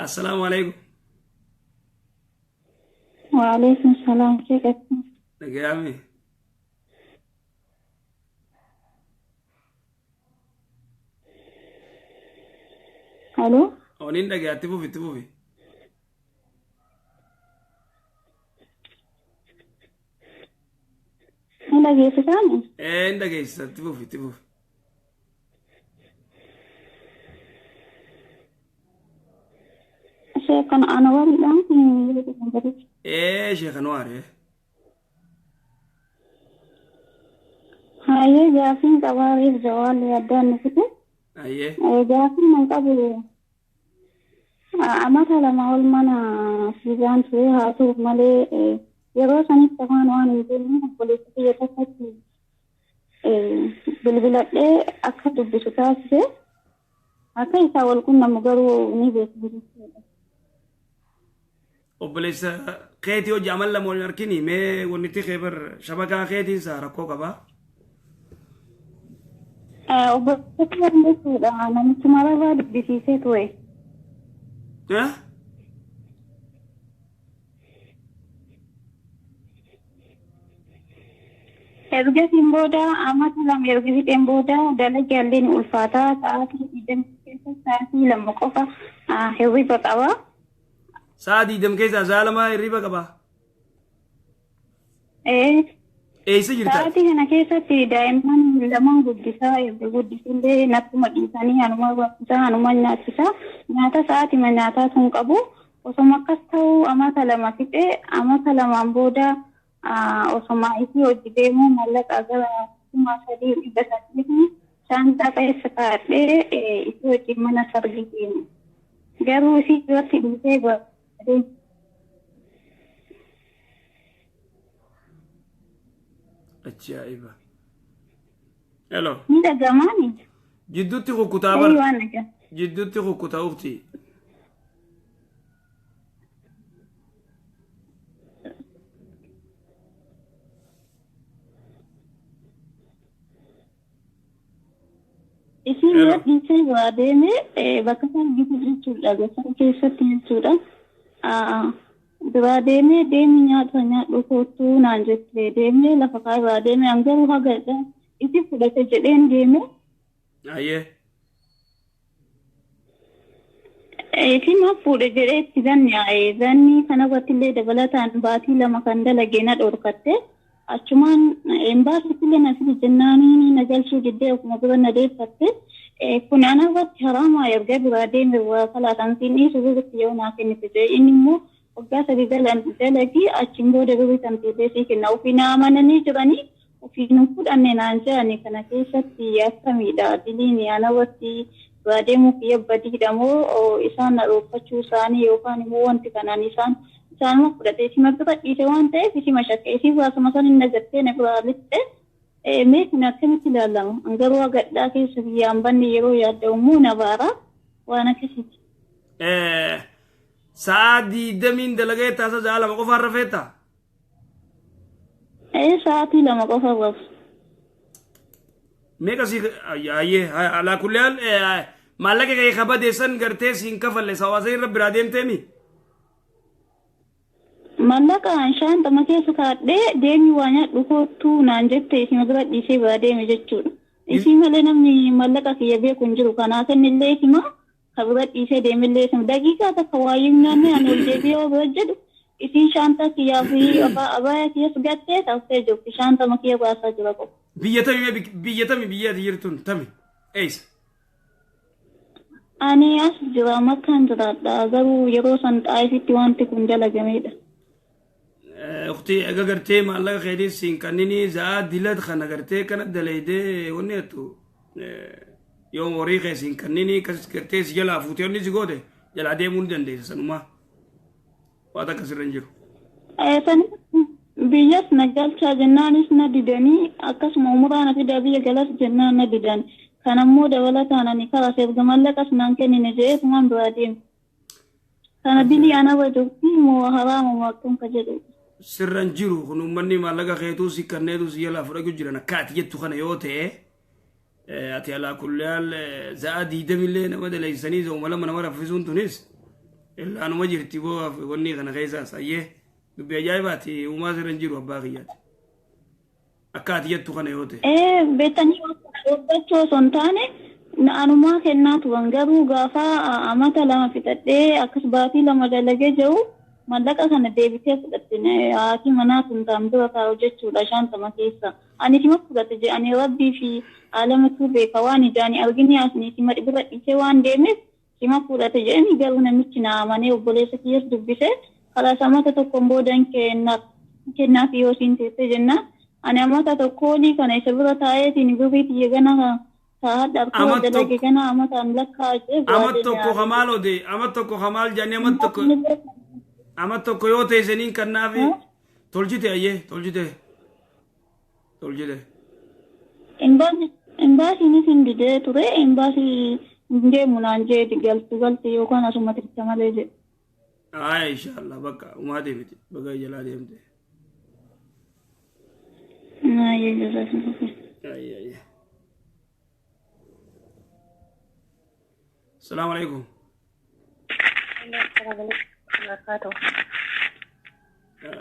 Assalaamu alaikum. Wa alaikum salaam sheekatti. Nagaame. Halo? Onin dhagee itti fufi. Hin dhageessisaani? Hin dhageessisa itti fufi. Sheekan Anwaridhaan Sheekan Anwaar. Hayyee gaafiin qabaariif jawaalli addaan nufite. Ayyee. Gaafiin nan qabu amata lama ol mana fiizaan ture haa ta'u malee yeroo sanitti afaan waan hin jirre obboleessi biyya tokkotti bilbiladhee akka dubbisu taasise akka isaa wal quunnamu garuu ni beeku. Obboleessa keetii hojii amala mool harkini mee wanti keebar shabakaa keetiin isaa rakkoo qabaa? Obboleessa keetuudha namichi mararraa dubbisiisee ture. Ergasiin booda amata lama ergasiitiin booda dalagaalleen ulfaataa sa'aatii 20 keessa sa'aatii 2 qofa hirriba qaba. Sa'aatii 20 keessa sa'a 2 hirriba qaba. Eessa jirta? Sa'aatii kana keessatti daa'imman lamaan guddisaa erga guddisullee nattuma dhiisanii hanuma barsiisaa hanuma nyaachisaa nyaata sa'aatii nyaataa sun qabu osoma akkas ta'uu amata lama fixee amata lamaan booda osoma isii hojii deemuu mallaqa gara 3,300 shaantaa keessa kaa'adhee isii hojii mana sargii deemu. Garuu isii duratti dhiisee godhee. Ajaa'iba. Hello. Ni dhagamaani? Jidduutti kukkutaa bara. Jidduutti kukkutaa ufti. Isin yoo dhiisee waa deeme bakka sargiitu jechuudha. Gosa keessatti jechuudha. Biraa deemee deemi nyaata nyaadhu kootuu naan jettee deemee lafa kaa biraa deemee hangaruu hagadha itti fudhate jedheen deeme. Ayyee. Isin fuudhe jedhee itti zanni kanarratti illee dabalataan baatii lama kan dalagee na dhorkatte achumaan embaasiitti illee na fide jennaanii na galchuu diddee akkuma bira na deeffatte kun anarratti haraamaa erga biraa deeme waa kalaataan siinii subiratti yoo naa kennite jee inni immoo waggaa sadii dalagii achiin booda birrii tamteessee kenna ofiin amananii jiranii ofiin fudhanne naan jedhani kana keessatti akkamiidha diliin anarratti biraa deemuuf yabbadiidha moo isaan na dhoofachuu isaanii yookaan immoo wanti kanaan isaanuma fudhatee isima bira dhiise waan ta'eef isima shakkee isii baasuma san hin nagattee na biraa lixxe mee kun akkamitti ilaalama hangaruu agadhaa keessa biyyaan banne yeroo yaadda immoo na baara waan akkasiiti. Sa'aatii 20 dalagee taasa sa'a 2 qofa rafeetta? Sa'aatii 2 qofa raf. Meeqa si ayyee alaa kulli haal maallaqa kee kabadeessan gartee siin kafalle hawaasa irra biraa deemteemi? Mallaqaan shaantama keessa kaadhee deemi waa nyaadhu kootuu naan jette isima bira dhiisee biraa deeme jechuudha. Isii malee namni mallaqa kiyya beeku hin jiru kanaaf innillee isima kabira dhiisee deemillee isima daqiiqaa takka waayyuu nyaanne ani ol deebi'ee yoo bira jedhu isii shaantaa kiyyaa fi abaayaa kiyyas gattee taasisee jirti shaantama kiyya baasaa jira qofa. Biyya tami biyya ati jirtuun tami eessa? Ani as jira makkaan jiraadha garuu yeroo san xaayifitti wanti kun dalagameedha. Ukhti aga gartee maallaqa keetiin siin kannini za'a dilad kana gartee kana dalaydee wanni jettu yoom horii keessiin kannini kas gartee si jalaa fuutee wanni si goote jalaa deemuu ni dandeessa sanumaa waan akkas irra hin jiru. Biyyas na galchaa jennaanis na didanii akkasuma umuraan fida biyya galas jennaan na didan kanammoo dabalataan ani karaa seerga mallaqas naan kennine jedhee tumaan biraa deemu. Kana bilii ana wajjin moo haraama akkam ka jedhu. Sirran jiru kun uummanni maallaqa keetuu si kanneetu si jalaa fudhachuu jiran akka ati jettu kana yoo ta'e ati alaa kulliyaal za'a 20 illee nama daleessanii zooma lama nama raffisuun tunis illaanuma jirti boo wanni kana keessaas ayyee dubbii ajaa'ibaati uumaa sirran jiru abbaa kiyyaati akka ati jettu kana yoo ta'e. Beektanii hojjechuu osoo hin taane anumaa kennaa turan garuu gaafa amata lama fixadhee akkas baatii lama dalagee jiru mallaqa kana deebitee fudhatte haati manaa kun taa'amdura taa'u jechuudha shaantama keessa. Ani sima fudhate jedhanii rabbii fi aalamatu beeka waan ijaanii argini asni sima dhibira dhiisee waan deemeef sima fudhate jedhanii garuu namichi na amanee obboleessa kiyyas dubbisee kalaas amata tokkoon boodan kennaaf yoo siin teesse jennaan ani amata tokkoonii kana isa bira taa'eetiin birrii xiyye gana taa'adha akkuma dalage gana amataan lakkaa jee. Amat tokko hamaal ode amat tokko hamaal jennee amat tokko yoo ta'e isiniin kannaaf tolchite ayyee tolchite. Embaasiinis hin didee ture embaasii hin deemu naan jee galti yookaan asuma tirta malee jedhe. Inshallah bakka umaa deemte bakka jalaa deemte. Assalamu alaikum.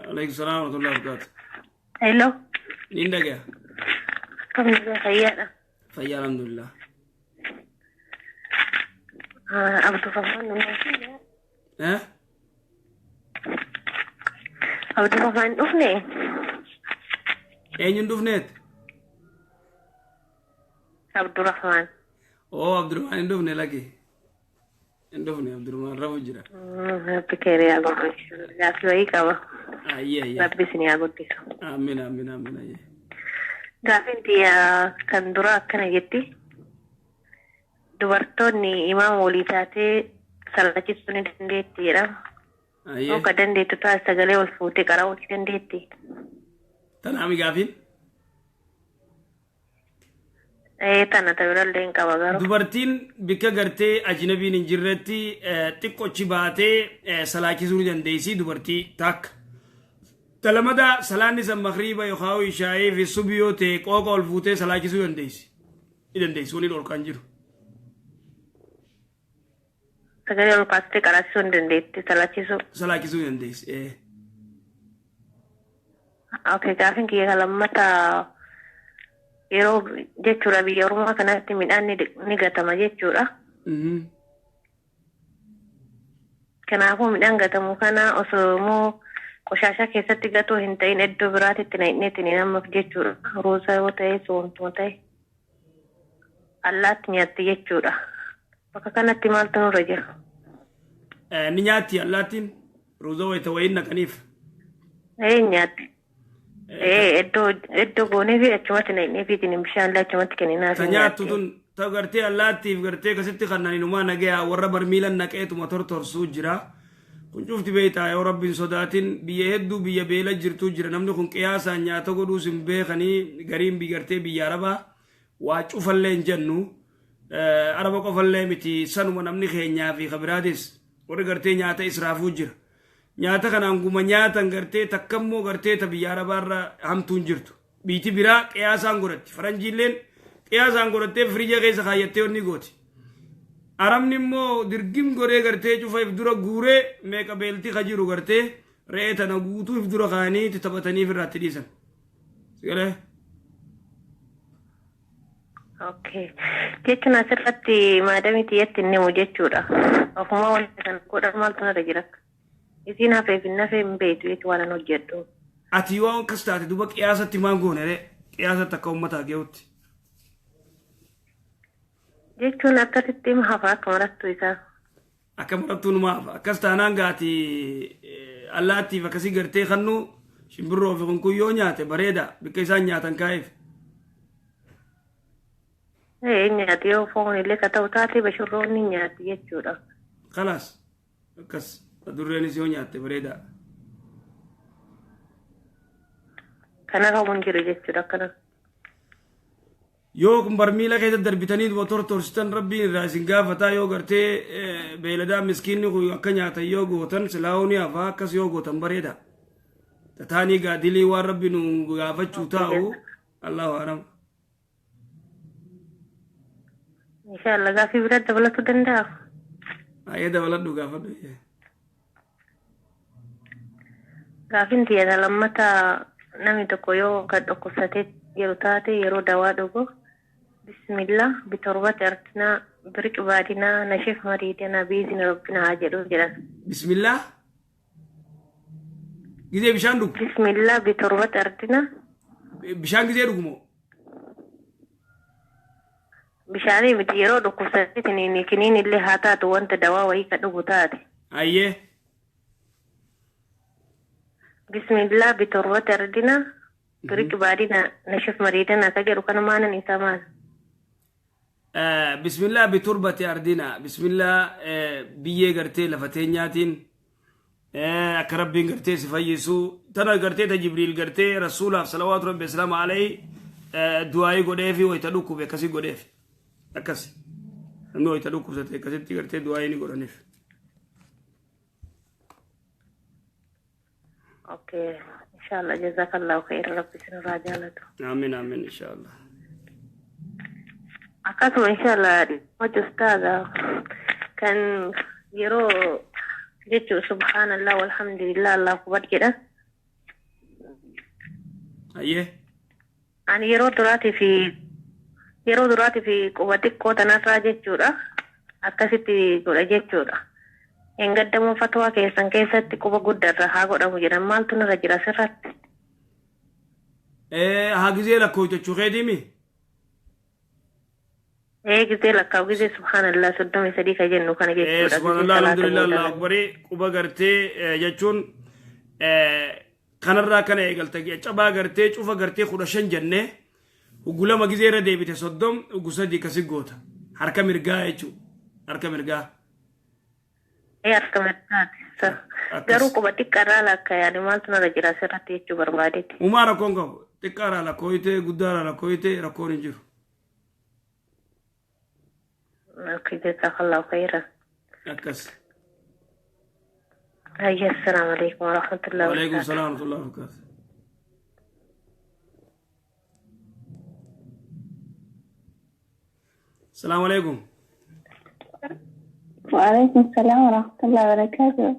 Alaikum salam wa rahmatullahi wa barakatuh. Hello. نندقى كم نجا خيانا فيا الحمد لله عبد الرحمن ها عبد الرحمن أفني أين يندفنت عبد الرحمن عبد الرحمن يندفني لكي يندفني عبد الرحمن رفو جرا بكير يا الله لا سوي كوا أيه ربي سني أقول آمين آمين آمين أيه gaafiin kan dura akkana jetti dubartoonni imaama walii taatee salaachisuu ni dandeettiidha. Yoo ka dandeettu taas sagalee ol fuutee qara'uu ni dandeetti. Tanaami gaafiin? Tana ta'uudhaallee hin qaba garuu. Dubartiin bikka gartee ajnabiin hin jirretti xiqqochi baatee salaachisuu ni dandeessi dubartii takka. Talamada salaanni san maghriba yookaan ishaa'ee fi subiyoo ta'e qooqa ol fuutee salaachisuu dandeessi. Ni dandeessi waliin ol kan jiru. Sagalee ol kaastee qaraasisuu hin dandeetti salaachisuu. Salaachisuu dandeessi. Okay, gaafiin kiyya lammata yeroo jechuudha biyya Oromoo kanatti midhaan ni gatama jechuudha. Kanaafuu midhaan gatamu kana osoo immoo qoshashaa keessatti gatoo hin ta'in iddoo biraatitti na'inneetti ni namaaf jechuudha. Ruusa yoo ta'e soomtuu ta'e allaatti nyaatti jechuudha. Bakka kanatti maaltu nurra jira? Ni nyaatti allaattiin ruuza wayita wayiin naqaniif. Nyaatti. Iddoo goonee fi achumatti na'inee fi bishaan illee achumatti kenninaa fi nyaattu tun ta gartee allaattiif gartee akkasitti kannaniinumaa nagaya warra barmiilan naqeetuma tortorsuu jira. Kun cufti beektaa yoo rabbiin sodaatin biyya hedduu biyya beela jirtu jira namni kun qiyaasaan nyaata godhuus hin beekanii gariin bigartee biyya arabaa waa cufallee hin jennu araba qofallee miti sanuma namni keenyaa fi kabiraatis warri gartee nyaata israafuu jira nyaata kanaan guma nyaatan gartee takkammoo gartee ta biyya arabaarra hamtuun jirtu biiti biraa qiyaasaan godhatti faranjiilleen qiyaasaan godhattee firija keessa kaayyattee onni gooti. Arabni immoo dirgim godhee gartee cufa if dura guuree meeqa beeltii ka jiru gartee re'ee tana guutuu if dura kaanii taphataniif irratti dhiisan. Sigalee? Okay. Jechuun asirratti maadamii xiyyatti inni himu jechuudha. Ofuma wanta kan godhan maaltu nara jira. Isiin hafeef hin hafee hin beektu jechuun waan an hojjedhu. Ati yoo akkas taate duba qiyaasatti maan goone qiyaasatti akka uummataa geewutti. Jechuun akkasitti hafa akka marattu isaa. Akka marattu numa hafa. Akkas taanaan gaati allaattiif akkasii gartee kannu shimbirroo fi kunkuyyoo nyaate bareeda bikka isaan nyaatan kaa'eef. Nyaati yoo foon illee ka ta'u taate bashirroonni nyaati jechuudha. Kalaas akkas adurreenis yoo nyaatte bareeda. Kana qabuun jiru jechuudha akkana. Yoo kun barmiila keessa darbitanii duba tortorsitan rabbiin irraa isin gaafataa yoo gartee beeladaa miskiinni kun akka nyaatan yoo gootan silaa'uu ni hafaa akkas yoo gootan bareeda. Tataanii gaadilii waan rabbi nu gaafachuu taa'u Allahu a'lam. Inshallah gaafii bira dabalatu danda'a. Ayee dabaladhu gaafadhu. Gaafiin tiyya lammata namni tokko yoo kan dhukkubsatee yeroo taate yeroo dawaa dhugu. Bismillah bitorbati artina birik baadina nashif mariidina biizni rabbina haa jedhu jedhan. Bismillah? Gizee bishaan dhugu? Bismillah bitorbati artina. Bishaan gizee dhugumoo? Bishaanii miti yeroo dhukkubsatee kiniin illee haa taatu wanta dawaa wayii ka dhugu taate. Ayyee. Bismillah bitorbati artina. Birik baadina nashif mariidina ka jedhu kana maanan isaa maal? بسم الله بتربة أرضنا بسم الله بيه قرتي لفتينياتين أكربين قرتي سفيسو تنا قرتي تجبريل قرتي رسول الله صلوات ربي السلام عليه دعائي قدافي ويتدوكو بكسي قدافي أكسي أنه يتدوكو ستي كسي قرتي دعائي نقرانيف. أوكي إن شاء الله جزاك الله خير ربي سنراجعلته. آمين آمين إن شاء الله. Akkasuma inshallah wajji ustaaza kan yeroo jechuun subhaanallah walhamdulillah allah akbar jedha. Ayyee. Ani yeroo duraati fi quba xiqqoo tanarraa jechuudha. Akkasitti godha jechuudha. Engaddamoo fatwaa keessan keessatti quba guddarra haa godhamu jedhan maaltu nurra jira sirratti? Haa gizee lakkoo jechuu keetiimi? Gizee lakkaa'u gizee subhaanallah 33 ka jennu kana jechuudha. Subhaanallah alhamdulillah Allah akbarii quba gartee jechuun kanarraa kana eegalte cabaa gartee cufa gartee 15 jennee ugulama gizee irra deebite 30 ugusadii kasi goota harka mirgaa jechuudha. Harka mirgaa. Harka mirgaati. Garuu quba xiqqaarraa lakkaa'anii maaltu nurra jira sirratti jechuu barbaadeeti. Uumaa rakkoon qabu xiqqaarraa lakkooyite guddaarraa lakkooyite rakkoon hin jiru. Jazakallahu khairan. Akkas. Assalamu alaikum wa rahmatullahi wa barakatuh. Wa alaikum salam wa rahmatullahi wa barakatuh. Assalamu alaikum. وعليكم السلام ورحمة الله وبركاته.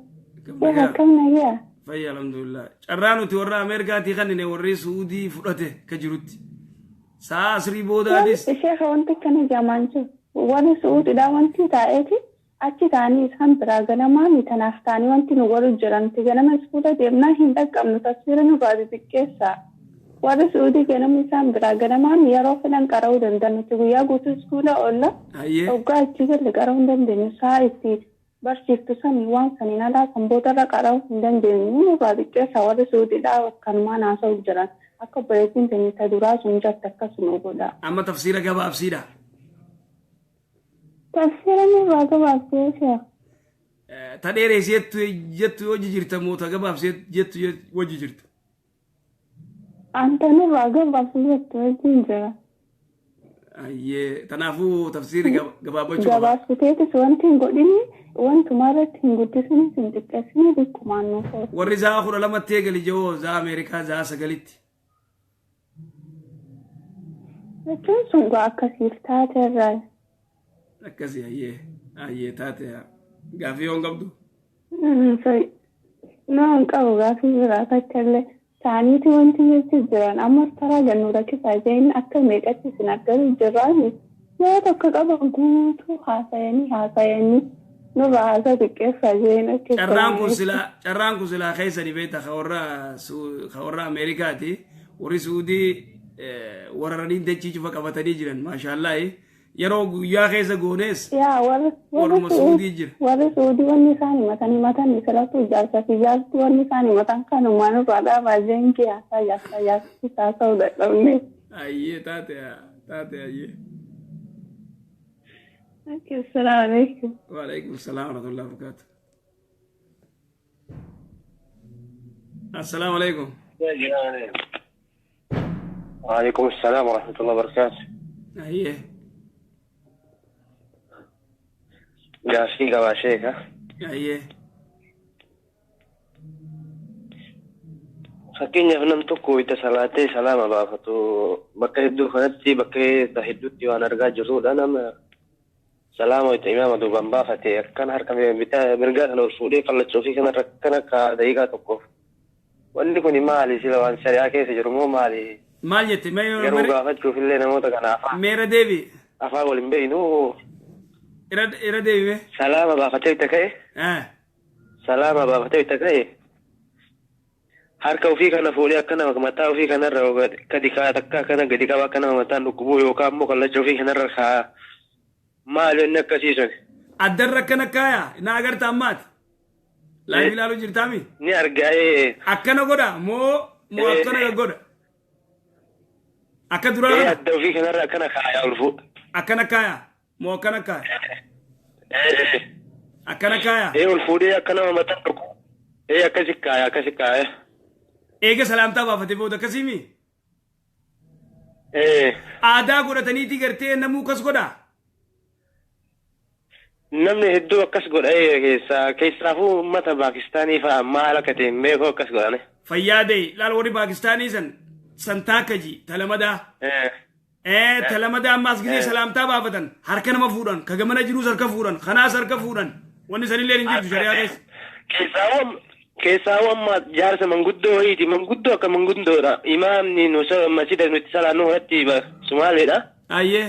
كيف كنا يا؟ فيا الحمد لله. شرانو تورا أمريكا تيخاني وري سعودي فرته كجروتي. ساس ريبودا ديس. الشيخ وانت كنا جامانشو. وانا سعودي دا وانتي تاعتي. أتي تاني سام براغنا ما متنافتاني وانتي نورو جرانتي جنا مسكوتا ديرنا هندك أم تصوير نبادي بكيسا. وانا سعودي جنا مسام براغنا ما ميارو فلان كراو دندن تقوليا قوتو سكولا أولا. أيه. وقا أتيجا لكراو دندن سايتي. barsiiftu sanii waan saniin alaa sanboota irra qara'u hin dandeenyu nurraa xiqqeessa warri suudiidhaa kanumaan haasa'u jiran akka bareetiin teenyita duraa sun jirti akkasuma godha. Amma tafsiira gabaabsiidha. Tafsiira nurraa gabaabsee ta dheerees jettu hojii jirta moo ta gabaabsee jettu hojii jirta? Anta nurraa gabaabsee jettu hojiin jira. Ayyee tanaafuu tafsiiri gabaabachuu gabaabsiteetis wanti hin godhini wantuma irratti hin guddisinis hin xiqqeessini bikkumaan nuuf oolu. warri zaa 12 eegali jawoo zaa Ameerikaa zaa 9tti. Jechuun sun akkasiif taate irraa. Akkasii ayyee taate gaafii yoon qabdu. Noon qabu gaafii biraa takkaallee. Saaniiti wanti jechi jiran ammas taraa gannuu rakkisaa jeen akka meeqatti isin argamu jirraani yoo tokko qaban guutuu haasayanii nurra haasaa xiqqeessaa jeen akka carraan kun silaa keessanii beekta warra Ameerikaati warri Suudii warranii dachii cufa qabatanii jiran maashaallahi yeroo guyyaa keessa goonees warruma Suudii jira. Warri Suudii wanni isaan himatan isalatu ijaarsa fi ijaarsi wanni isaan himatan kanumaan irraa dhaabaa jeenkii haasaa ta'uu dadhabne. Ayyee taate ayyee. Assalaamu alaikum. Wa alaikum salaam wa rahmatullahi wa barakatuh. Assalaamu alaikum. Wa alaikum salaam wa rahmatullahi wa barakatuh. Ayyee. Gaafii qabaa sheeka. Ayyee. Fakkeenyaaf nam tokko itti salaatee salaama baafatu bakka hedduu kanatti bakka hedduutti waan argaa jirrudha nama salaama itti imaama duubaan baafate akkan harka mirgaa kana ol fuudhee qallachuu fi kanarra kan akka daqiiqaa tokkoof. Wanni kun maali sila waan shari'aa keessa jiru moo maali? Maal jette? Yeroo gaafachuuf illee namoota kana meera deebi. Afaan waliin beeynu. Ira deebi. Salaama baafatee itti ka'e. Salaama baafatee itti ka'e. Harka ofii kana fuudhee akkana mataa ofii kanarra gadi kaa'aa takka akkana gadi qaba akkana mataan dhukkubuu yookaan immoo qallacha ofii kanarra kaa'aa. Maali inni akkasiisan? Addarra akkana kaaya na agarta ammaati. Laafi ilaaluu jirtaami? Ni argaa. Akkana godha moo akkana godha? Akka duraa godha? Adda ofii kanarra akkana kaaya ol fuudha. Akkana kaaya moo akkana kaaya? Akkana kaaya? Ol fuudhee akkana mataan dhukkubu. Akkasi kaaya. Eega salaamtaa baafatee booda akkasiimi? Aadaa godhataniiti gartee namuu kas godha? Namni hedduu akkas godha keessaafuu uummata Paakistaanii fa'a maal akka ta'e beeku akkas godhane. Fayyaadee laal warri Paakistaanii san taakaji talamadaa. Talamadaa ammaas gisee salaamtaa baafatan harka nama fuudhan kagamana jiruus harka fuudhan kanaas harka fuudhan wanni sanillee hin jirtu shari'aa keessa. Keessaawwan keessaa amma jaarsa manguddoo wayiiti manguddoo akka manguddoodha imaamni nu masjida nuti salaannu irratti Somaaleedha. Ayyee.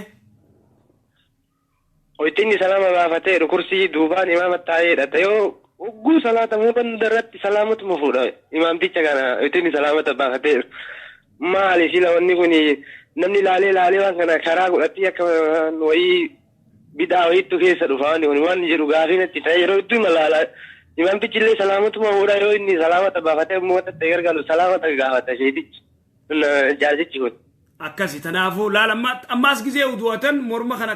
Hoytinni salaama baafatee kursii duubaan imaama taa'eedha ta'ee ugguu salaata muuban irratti salaamatu fuudha imaamticha kana hoytinni salaamata baafatee maali sila wanni kun namni laalee waan kana karaa godhatti akka wayii bidaa wayiitu keessa dhufa waan jedhu gaafiinatti ta'e yeroo itti malaala imaamtichi illee salaamatuma fuudha yoo inni salaamata baafatee uummata ta'e gargaaru salaamata gaafata sheetichi jaarsichi kun. Akkasi tanaafuu laala ammaas gizee uduwatan morma kana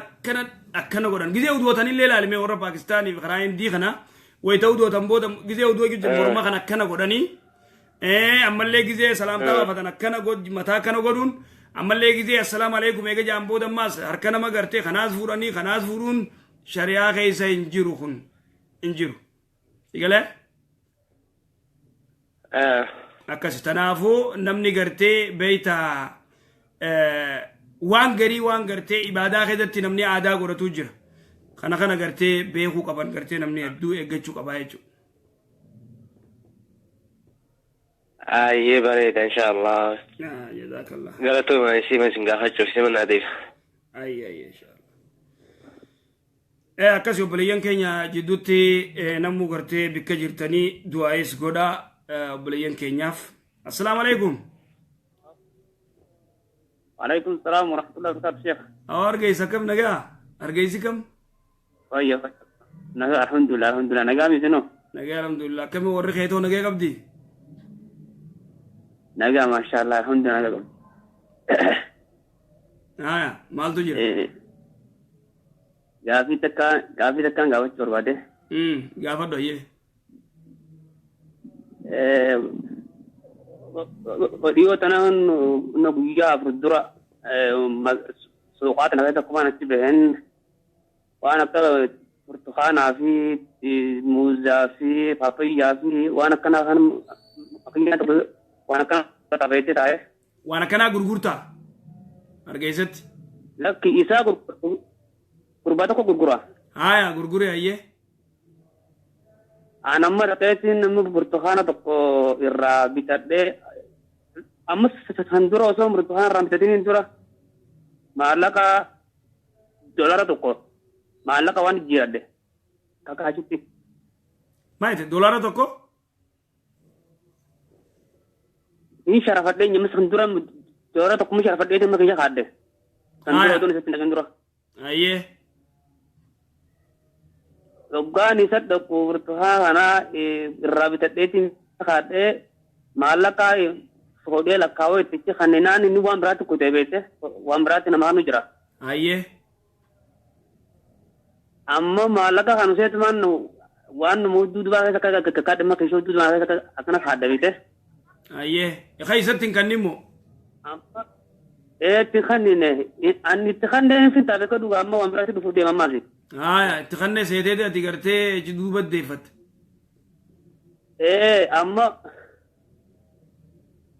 akkana godhan gizee uduwatan illee laalimee warra Paakistaanii fi karaa Hindii kana wayita uduwatan booda gizee uduwa giddu morma kana akkana godhanii ammallee gizee salaamtaa baafatan akkana mataa akkana godhuun ammallee gizee assalaamu alaikum eega jaan booda ammaas harka nama gartee kanaas fuudhanii kanaas fuudhuun shari'aa keessa hin jiru kun hin jiru. Igalee? Akkasi tanaafuu namni gartee beeytaa waan gartee ibaadaa keessatti namni aadaa godhatu jira. Kana gartee beekuu qaban gartee namni hedduu eeggachuu qabaa jechuudha. Ayyee bareeda inshaallah. Jazakallah. Galatuma isima isin gaafachuuf isima naadeef. Ayyee inshaallah. Akkasii obboleeyyan keenya jidduutti namni gartee bikka jirtanii du'aayis godhaa obboleeyyan keenyaaf. Assalaamu alaikum. وعليكم السلام ورحمة الله وبركاته شيخ. أرجعي سكم نجا أرجعي سكم. طيب نجا الحمد لله نجا ميسنو. نجا الحمد لله كم ورخيتو نجا قبدي. نجا ما شاء الله الحمد لله نجا. مال تجير. قافي تكان قاوي شورباده. قافة دويه. وديو تناهن نبيجا فردرا سوقات نجا تكمان تبهن وأنا كلا برتقانا في موزا في بابيا في وأنا كنا هم أكيد تبغى وأنا كنا تبغى تاعي وأنا كنا غرغرتا أرجعت لا كيسا غرباتك غرغرا هاي غرغرة أيه أنا ما رأيتين نمو برتقانا تكو إرا بيتادة أمس سندورا أصلا برتقانا رام بيتادين إندورا مالكا دولار تكو مالكا وان جيرده كاكا هجتي ما يت دولار تكو إن شرفت لي نمس سندورا دولار تكو مش شرفت لي تما كيجا خاده سندورا دون سبنا سندورا أيه Ogani sad ko bertuha ana rabitat detin khade malaka sode la kawe tichi khanena ni wan brat ko debete wan brat na manu jira ayye amma malaka khanu set man wan mudud ba ka ka de makisho dud ba ka akana khade bete ayye ya khaysatin kanimo amma tikhanine an tikhanne fi tabaka du amma wan brat du fode mamasi تخني سيدي تقرتي جدوبة ديفت أما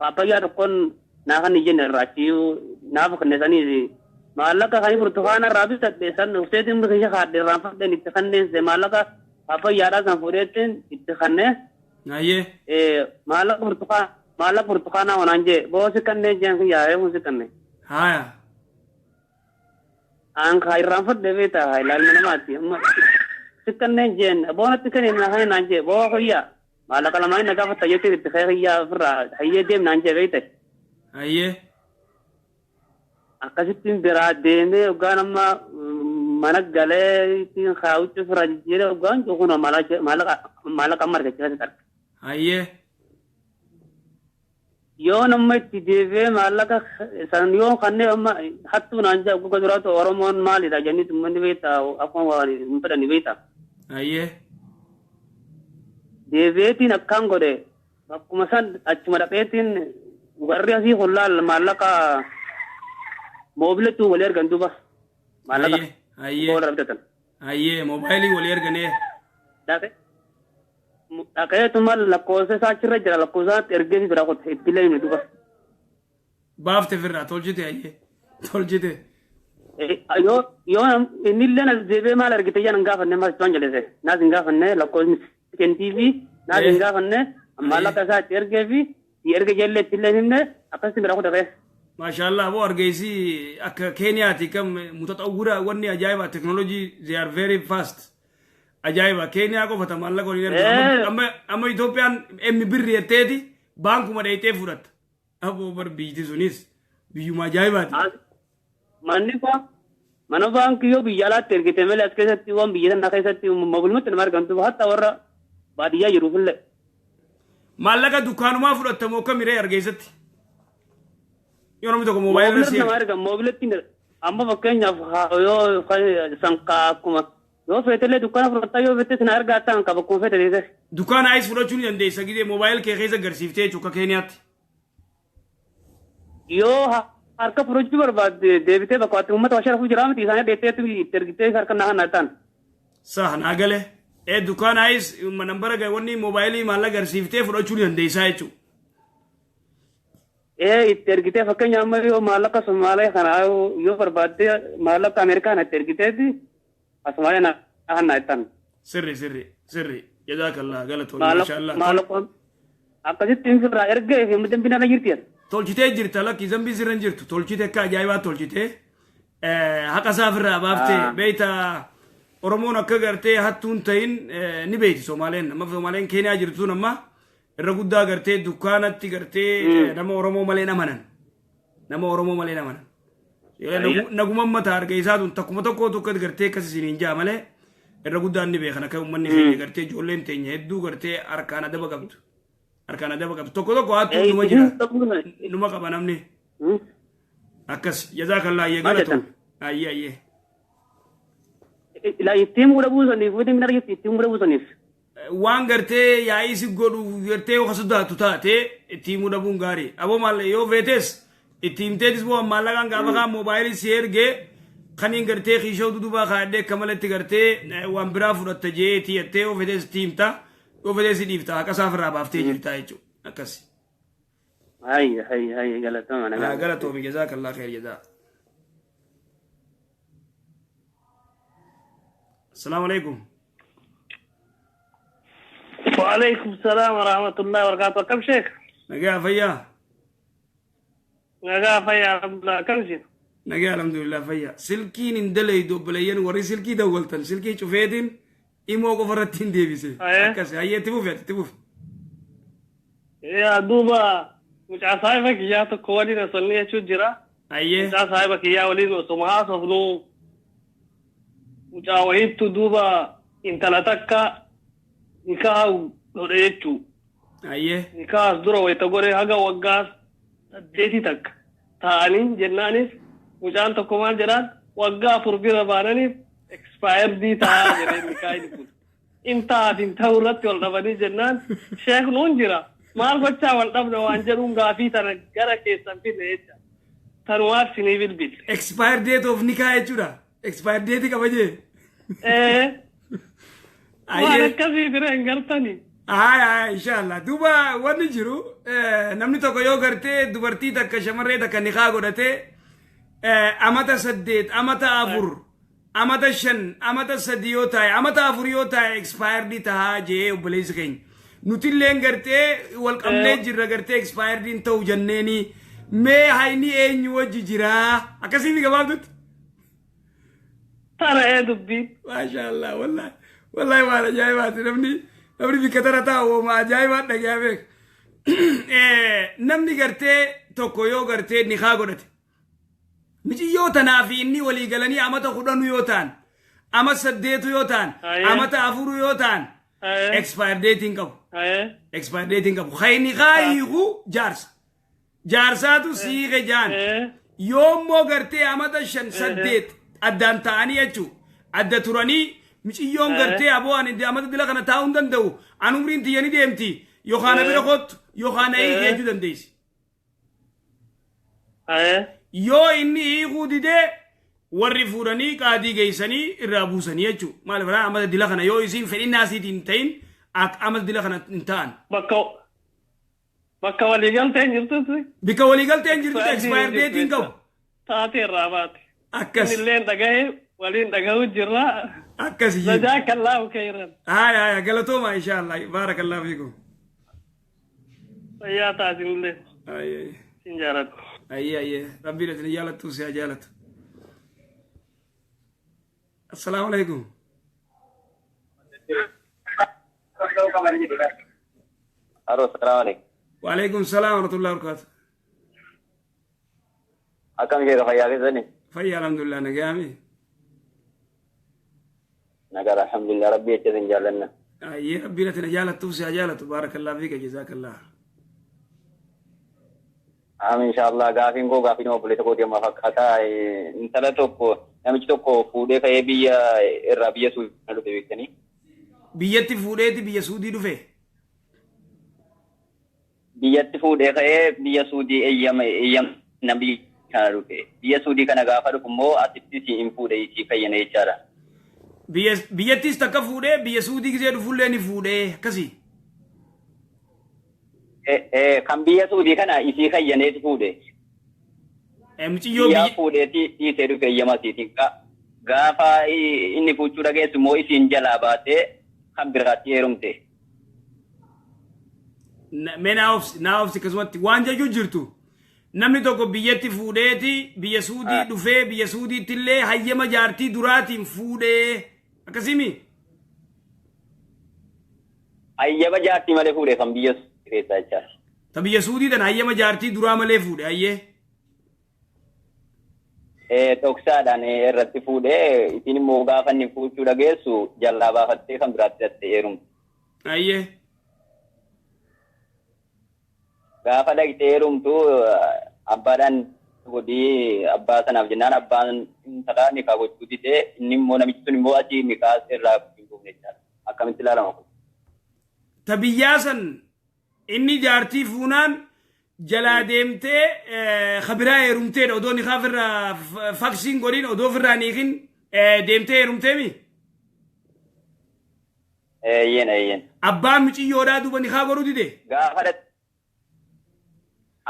apa ya kon nakan ijen ratio nafak nesani malaka kai burtuhana rabi tak desan usetin bekerja khade rampak dan itkanne se malaka apa ya ra sanfuretin itkanne aye malak burtuhana onanje bos kanne jang ya mus kanne ha ang khai rampak deveta hai lal manamati amma sikkanne jen bonat kanne na hai nanje bo khoya malaka lamai naga fa tayete itkhaya fra haye dem nanje veite aye akasitin beradene uganama manak gale tin khawtu frajire ugan jokuno malaka marke chata aye yo namme tideve malaka sanyo khanne amma hattu nanja uga durato oromon mali da janit mundi veta akon wani umpada ni veta aye devetin akkangode akkumasan achmada petin ugarri asi khollal malaka موبيل تو ولير غندوبا مالك ايه موبايلي ولير غني داك تمال لكوسه ساچره جرا لكوسا ترغي برا كو تبيلي ندوبا باف تفرا تولجتي ايه تولجتي ايو يو انيلنا زيبه مال رغتي نغا فن ما تونجلسه ناز نغا فن لكوس كن تي في ناز نغا فن maallaqa isaa itti ergee fi erga jallee itti illee himne akkasitti bira kudhate. Masha Allah bo argeesi akka Keniyaati kam mutatawwira wanni ajaa'iba technology they are very fast. Ajaa'iba Keniyaa qofata maallaqa waliin erga amma Itoophiyaan emmi birri jetteeti baankuma dheeytee fudhatta. Aboo bar biyyiti sunis biyyuma ajaa'ibaati. Mana baankii yoo biyya alaatti ergite malee as keessatti waan biyya sana keessatti mobilumatti nama argamtu hatta warra baadiyyaa jiruufillee. Maallaqa dukkaanumaa fudhattamoo kamiree argeessatti? Yoo namni tokko moobaayilii irra nama argamu moobilatti amma fakkeenyaaf yoo sanqaa akkuma yoo feetelee dukkaana fudhattaa yoo feete sana argaa ta'an qaba akkuma feete deese. Dukkaana ayis fudhachuu ni dandeessa gidee moobaayil kee keessa agarsiiftee jechuudha akka Keeniyaatti. Yoo harka fudhachuu barbaadde deebitee bakka waatti uummata washara fuu jiraa miti isaanii deetteetu itti ergitee harka naa ta'an. Saa naa galee dukkaana ayis nambara wanni moobaayilii maallaqa agarsiiftee fudhachuu ni dandeessaa jechuudha. Itti ergitee fakkeenya amma yoo maallaqa Somaalee kana yoo barbaadde maallaqa Ameerikaan itti ergiteeti asumaalee naa ta'an. Sirri jazaakallah galatoomaa maashaallah. Maallaqa akkasitti infirraa ergee fi dambina na jirti. Tolchitee jirta lakki zambii sirran jirtu tolchitee akka ajaa'ibaa tolchitee haqa saafirraa baaftee beeyta Oromoon akka gartee hattuun ta'in ni beeyti Somaaleen amma Somaaleen Keeniyaa jirtuun amma irra guddaa gartee dukkaanatti gartee nama Oromoo malee namanan naguma mata arga isaatun takkuma tokko tokko gartee akkas isiniin jaa malee irra guddaan ni beekan akka uummanni keenya gartee ijoolleen teenya hedduu gartee harkaan adaba qabdu. Harkaan adaba qabdu tokko hattuun numa jira numa qaba namni akkas jazaakallah ayyee galatu ayyee. Ittiin muda buusaniif wanti mina argisiis ittiin muda buusaniif. Waan gartee yaa'ii si godhu gartee yoo sodaatu taate ittiin muda buun gaarii aboo maal yoo feetes ittiin himteetis boo maallaqaan gaafa kaan moobaayilii si ergee kaniin gartee xiishoo dudubaa kaadhee akka malatti gartee waan biraa fudhatta jee tiyattee yoo feetes itti himta yoo feetes si dhiifta akka saafirraa baaftee jirta jechuudha akkasi. Hayya galatoomaa. Galatoomi jazaakallah khair jazaa. السلام عليكم. وعليكم السلام ورحمة الله وبركاته. كم شيخ؟ نجا فيا. الحمد لله. كم شيخ؟ نجا الحمد لله فيا. سلكين اندلي دوبليين وري سلكي دولتن سلكي شوفيدين إيمو كفرتين ديبيسي. أكاسي هيا تبوف. يا دوبا مش عصايبك يا تكواني نصلي شو جرا. أيه. مش عصايبك يا وليد وسمها صفنو. وجاوهيت دوبا انت لا تكا نكاح وديتو ايه نكاح درو ويتغوري هاغا وغاس ديتي تك ثاني جنانيس وجان تكومان جرات وغا فربيرا باناني اكسباير دي تا جري نكاح دي انت ورت ولا بني جنان شيخ نونجرا مال بچا ولدم وانجرون غافي تر غرا كيسن في نيتا تنوار سني بالبيت اكسباير ديت اوف نكاح جورا اكسباير ديت का बजे आइए कभी फिर अंगरतनी हाँ इंशाल्लाह दुबा वनी जिरू नमनी तो कोई करते दुबर्ती तक शमरे तक निकाह गोड़ते amata saddeet amata afur amata shan amata sadi yoo taa'e amata afur yoo taa'e expired tahaa jee obboleessi keenya nuti illee gartee wal qabnee jirra gartee expired ta'u jenneeni mee hayni eenyu wajji jiraa akkasiin gabaabdutti. Tara dubbi. Masha Allah wallahi waan ajaa'ibaati namni bikkatara taa'u ma ajaa'ibaat dhagee beek namni gartee tokko yoo gartee nikaa godhate. Miji yoo tanaa fi inni walii galanii amata 10 yoo ta'an amata 8 yoo ta'an amata 4 yoo ta'an expire dating qabu expire dating qabu khayni khayhu jaarsaatu siiqe jaan yoommoo gartee amata 5 addaan ta'anii jechuu adda turanii miciyyoon gartee aboo ani amata dila kana taa'uu hin danda'u an umriin tiyyanii deemti yookaan bira kottu yookaan ayii jechuu dandeessi. Yoo inni hiikuu didee warri fuudhanii qaadii geessanii irraa buusanii jechuudha. Maaliif amata dila kana yoo isiin fedhinnaa isiitiin hin ta'in amata dila kana hin ta'an. Bakka waliigalteen jirtutti. Bikka waliigalteen jirtutti expire dating qabu. Taatee irraa baate. Akkas. Illeen dhagahee waliin dhagahuu jirra. Akkas. Jazaakallahu khairan. Haa galatooma inshaallah baarakallahu fiikum. فيا تاسين له أي سنجارات أي ربي لتني جالت وسيا جالت. السلام عليكم. أرو السلام عليكم. وعليكم السلام ورحمة الله وبركاته. أكم كده خيالي زني. فيا الحمد لله نجامي. نقول الحمد لله ربي يجزين جالنا. أي ربي لتني جالت وسيا جالت بارك الله فيك جزاك الله. إن شاء الله قافين كو قافين وبلي تقول يوم فكرتا إنت لا تكو نمشي تكو فودي كيبيا الربيع سوي نلو تبيكني. biyyatti fuudheeti biyya suudii dhufe biyyatti fuudhee ka'ee biyya suudii eeyyam namni kana dhufe biyya suudii kana gaafa dhufu immoo asitti si hin fuudhe isii fayyana jechaadha. biyyattis takka fuudhee biyya suudii gisee dhufullee ni fuudhee akkasii. Kan biyya suudii kana isii fayyaneeti fuudhe. Muciyyoo biyya fuudheeti dhiisee dhufe eeyyama isiitiin gaafa inni fuudhuu dhageessu immoo isiin jalaa baatee kan biraatti heerumte. Mee naa obsi akkasumatti waan jechuun jirtu namni tokko biyyatti fuudheeti biyya suudii dhufee biyya suudiitti illee hayyama jaartii duraatiin fuudhee akkasimi. Hayyama jaartii malee fuudhee kan biyya suudii keessaa jechaadha. Ta biyya suudii tana hayyama jaartii duraa malee fuudhe hayyee. Dhoksaadhaan irratti fuudhee isin immoo gaafa inni fuudhuu dhageessu jalaa baafattee kan biraatti dhattee heerumte. Ayyee. Gaafa dhaqxee heerumtu abbaadhaan godhii abbaa sanaaf jennaan abbaan intalaa nikaa gochuu didee inni immoo namichi sun immoo achii nikaa irraa hin fuufne jechaadha. Akkamitti ilaalama kun? Ta biyyaa san inni jaartii fuunaan jalaa deemtee khabiraa heerumteedha odoo nikaa firraa faksiin godhin odoo firraa niikin deemtee heerumteemi. Eeyyen. Abbaan muciyyoodhaa duuba nikaa godhuu dide. Gaafa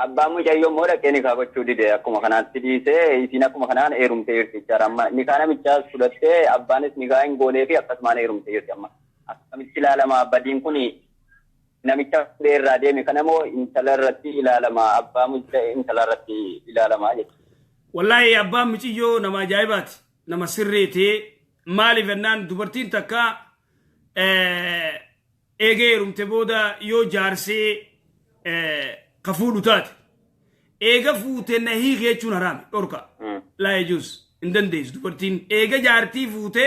abbaan mucayyoo immoo dhaqee nikaa gochuu dide akkuma kanaatti dhiisee isiin akkuma kanaan heerumtee jirti jechaadha. Amma nikaa namichaas fudhattee abbaanis nikaa hin goonee fi akkasumaan heerumtee jirti amma. Akkamitti ilaalama badiin kuni namicha fuudhee irraa deeme kana moo intala irratti ilaalama abbaa mucaa intala irratti ilaalama jechuudha. Wallaahi abbaan muciyyoo nama ajaa'ibaati nama sirreetee maaliif jennaan dubartiin takka eegee heerumte booda yoo jaarsee ka fuudhu taate eega fuute na hiike jechuun haraami dhorka laa yajuus hin dandeessu dubartiin eega jaartii fuute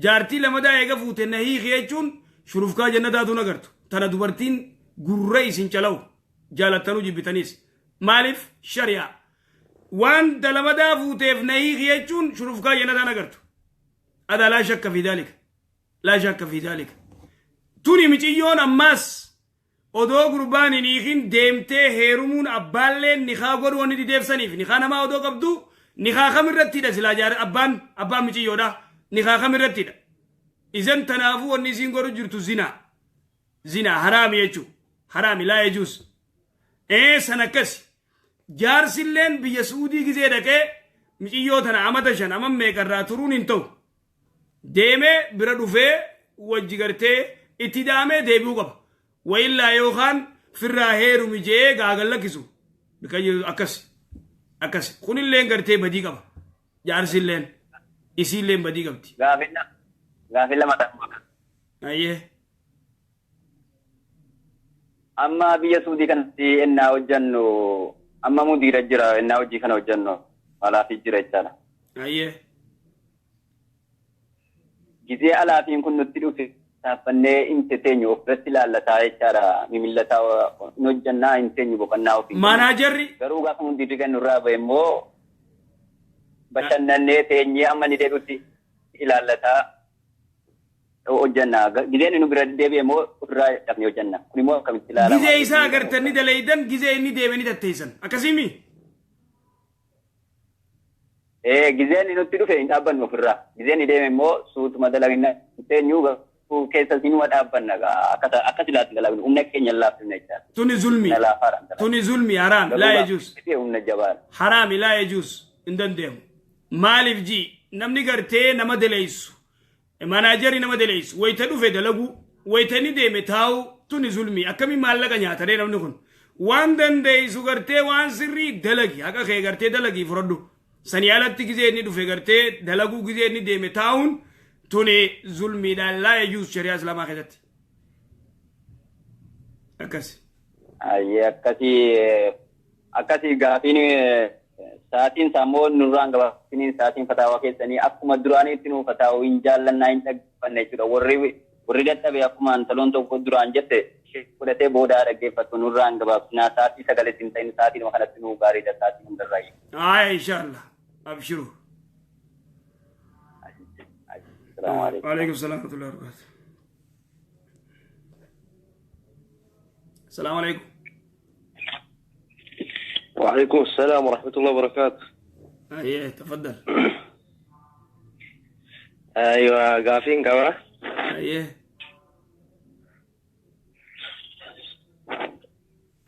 jaartii lamadaa eega fuute na hiike jechuun shurufkaa jannataatu agartu. Tana dubartiin gurra isin calawu jaalattanuu jibbitanis maaliif shari'aa waan dalamadaa fuuteef na hiiki jechuun shurufkaa jannataan agartu adaa laa shakka fi daalika tuni miciyyoon ammaas odoo gurbaan hin hiikin deemtee heerumuun abbaalleen nikaa godhu wanni dideebsaniif nikaa namaa odoo qabdu nikaa kamirrattidha silaa jaara abbaan miciyyoodha nikaa kamirrattidha isan tanaafuu wanni isiin godhu jirtu zina haraami jechuun haraami laa yajuus sanakkas jaarsilleen biyya suudii gisee dhaqee miciyyoo tana amata shan ama meeqarraa turuun hin ta'u deemee bira dhufee wajji gartee itti daamee deebi'uu qaba wayillaa yookaan firraa heerumi jee gaagal lakkisu akkas kunilleen gartee badii qaba jaarsilleen isiilleen badii qabdi. Gaafilla mataa. Ayyee. Amma biyya suudii kanatti ennaa hojjannu amma mudiira jira ennaa hojii kana hojjannu alaafi jira jechaadha. Ayyee. Gizee alaafiin kun nutti dhufe taaffannee inte teenyu ofirratti ilaallataa jechaadha mimillataa hin hojjannaa hin teenyu boqonnaa ofii. Maanaajarri. Garuu gaafa mudiirri kan nurraa bahe immoo bashannannee teenyee amma ni deebi'utti ilaallataa. hojjanna gizeen nu bira deebi'e moo irraa dhabne hojjanna kun immoo akkamitti ilaalama gizee isaa agartanii dalaydan gizee inni deebanii tatteessan akkasimi gizeen nutti dhufe hin dhaabbannu ofirraa gizeen deeme immoo suutuma dalagina teenyuu keessa sinuma dhaabbanna akkas ilaatti dalagnu humna keenya laafsifne jechaadha tuni zulmi haraam laa yajuus humna jabaan haraam laa yajuus hin dandeemu maaliif ji namni gartee nama dalaysu manajeri nama deleis wayta dhufe dalagu wayta ni deeme taa'u tuni zulmi akkami maallaqa nyaatare namni kun وان دندي سوغرتي وان سري دلقي هكا خي غرتي دلقي فردو سنيالتي كزي ني دفي غرتي دلقو كزي ني ديمي تاون توني ظلمي لا يجوز شريعة اسلام اخذت اكاسي اي اكاسي غافيني ساعتين سامون نوران غافيني ساعتين فتاوى كيساني اكما دراني تنو فتاوى انجال لنا انتك فنجر ورّيدت بي اكما انتلون تو دران جت ودته بودا رگه فتو نوران غافنا ساعتي سغل سنتين ساعتين وخلت نو غاري ساعتين من الرأي ان شاء الله ابشروا. السلام عليكم. وعليكم السلام ورحمة الله وبركاته. السلام عليكم. وعليكم السلام ورحمة الله وبركاته. ايه تفضل. ايوه قافين كوا. ايه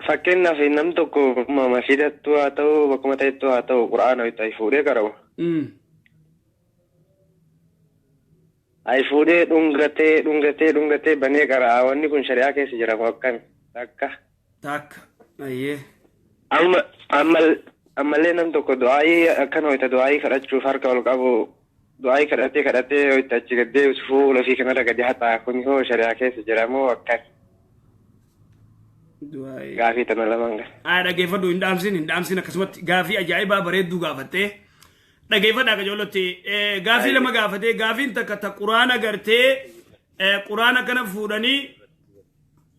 فكرنا في نمتكو ما مشيدتو اتو بكمتيتو اتو قرآن ويتايفوري كرو. ay fuudhee dhungatee banee qaraa wanni kun shari'aa keessa jira akkami takka ayyee ammallee nam tokko du'aayii akkana wayita du'aayii kadhachuuf harka ol qabu du'aayii kadhatee wayita achi gaddeebisu fuula fi kanarra gadi haxaa kun hoo shari'aa keessa jira moo akkas gaafii tana lamaan dhaggeeffadhu hin dhaamsin akkasumatti gaafii ajaa'ibaa bareedduu gaafattee dhaggeeffadhaa qajoollotti gaafii lama gaafatee gaafiin takka ta quraana gartee quraana kana fuudhanii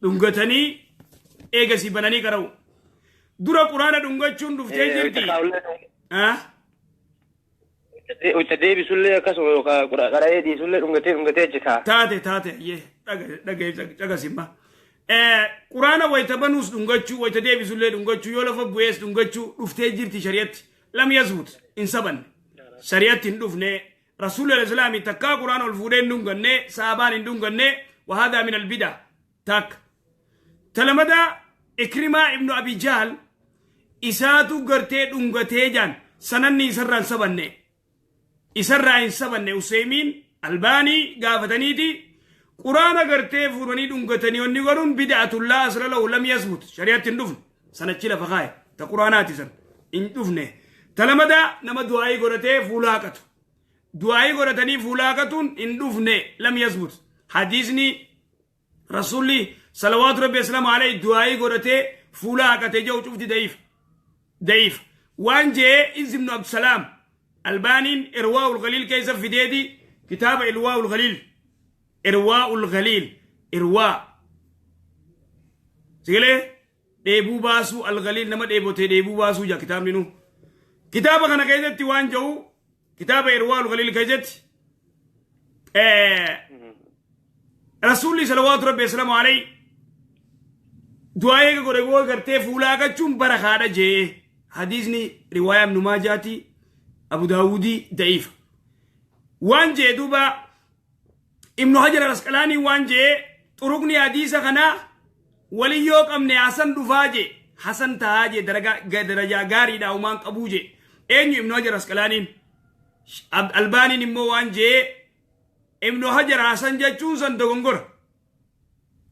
dhungatanii eegasii bananii qara'u dura quraana dhungachuun dhuftee jirti wayita deebisullee akkasuma yookaan qara'ee dhiisullee dhungatee jitaa taate yee dhagasimma quraana wayita banuus dhungachuu wayita deebisullee dhungachuu yoo lafa bu'ees dhungachuu dhuftee jirti shari'atti lam yazbut in sabanne شريعة ندفنه رسول الإسلام تكا قرآن الفودين دنغنه صحابان دنغنه وهذا من البدع تك تلمدا إكرمة ابن أبي جهل إساتو غرتي دنغتي جان سنني سرّان سبنه إسرّان سبنه أسيمين ألباني غافتني دي قرآن غرتي فورني دنغتني ونغرون بدعة الله أسر له لم يثبت شريعة ندفن سنتشيل فخاي تقرآناتي سن إن دفنه تلمدا نما دعائي غرتي فولاكتو دعائي غرتني فولاكتون إن دفنه لم يثبت حديثني رسولي صلوات ربي السلام عليه دعائي غرتي فولاكتي جو شفت ضعيف وان جاء إذ بن عبد السلام البانين إرواء الغليل كيف في ديدي كتاب إرواء الغليل إرواء سيقول ديبو باسو الغليل نما ديبو تي ديبو باسو جا كتاب منو كتاب كان كيزت وان جو كتاب إرواء الغليل كيزت رسول صلوات ربي السلام عليه دعائي غريبو غرتي فولاكا چون برخادا جي حديثني رواية ابن ماجاتي أبو داودي ضعيف وان جي دوبا ابن حجر العسقلاني وان جي طرقني حديثة خنا ولي يوك أمني حسن دفاجي حسن تهاجي درجة غاري دا ومان قبوجي اينيو ابن حجر العسقلاني الباني نمو وان جي ابن حجر حسن جاچون سن دغنغر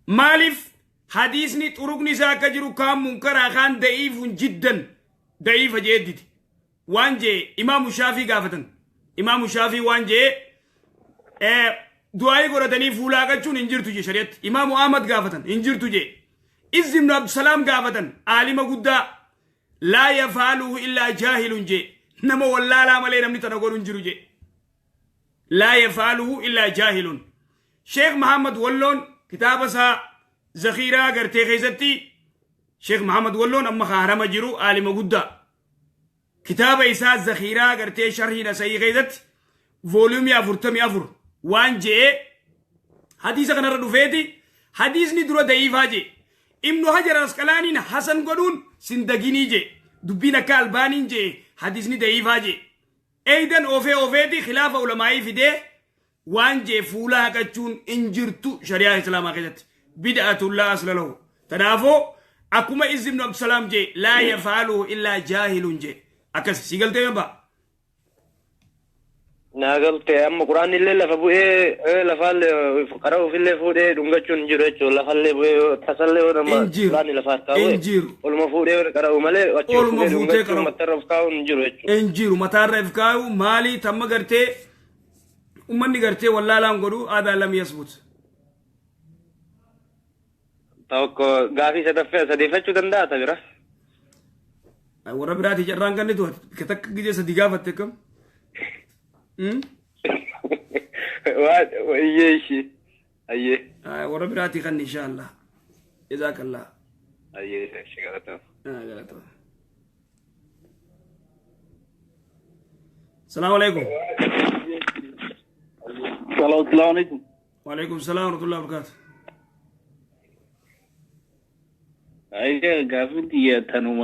مالف حديثني طرقني ساكا جرو كام منكر خان ضعيف جدا ضعيف جديد وان جي امام الشافعي غافتن امام الشافعي وان جي دعاي غرتني فولاكا چون انجرتو جي شريعت امام احمد غافتن انجرتو جي إذ بن عبد السلام غافتن عالم قد لا يفعله إلا جاهل جي نما والله لا ملي نمني تنقر انجرو جي لا يفعله إلا جاهل شيخ محمد ولون كتاب سا ذخيرة غرتي خيزتي شيخ محمد ولون أما خارم جرو عالم قد كتاب إسا ذخيرة غرتي شرحي نسي خيزت فوليوم يافرتم يافر وان جي حديث كان ردو فيتي حديث ندرو ضعيفا جي ابن حجر العسقلاني حسن قدون سندگيني جي دبينا كالبانين جي حديث ضعيفا جي ايدن اوفيتي خلاف علماء في ده وان جي فولا كچون انجرتو شريعة اسلام كجت بدعة الله اصل له تنافو اكما إذ ابن عبد السلام جي لا يفعله الا جاهل جي اكس سيغلتي ينبا ناقلت أما قرآن اللي لفبوه لفال قرأوا في اللي فوده دونجتشون جريتشو لفال بوه تسلي ونما قرآن لفاتاوه إنجير والمفوده قرأوا ملي والمفوده دونجتشون مترف كاون جريتشو إنجير متعرف كاو مالي تم قرتي ومني قرتي والله لا نقولوا هذا لم يثبت توكو غافي سدفتشو دندا تبرا ورا براتي جران كان تو كتك جي سديغافتك كم ويشي أيه ورا براتي خن إن شاء الله جزاك الله أيه شكرا غلطة السلام عليكم السلام عليكم وعليكم السلام ورحمة الله وبركاته أيه غافنتي تنو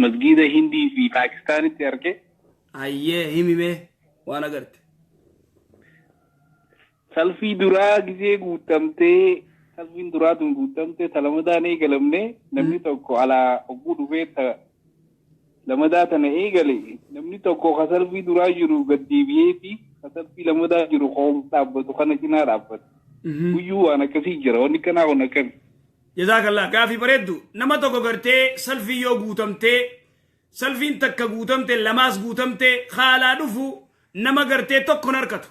مسجد هندي في باكستان تياركي أيه همي به وانا قرت سلفي درا جزء قوتمته سلفي درا دون قوتمته سلامداني كلامني نمني توكو على أقول بيت لمداتنا إيه قالي نمني توكو خسلفي درا جرو قدي بيتي خسلفي لمدا جرو قوم تابت وخنا كنا رابط ويو أنا كثير واني كنا ونكن جزاك الله كافي بريدو نما توكو قرتي سلفي يو قوتمته سلفين تكا قوتمته لماس قوتمته خالا دفو نما قرتي توكو نركتو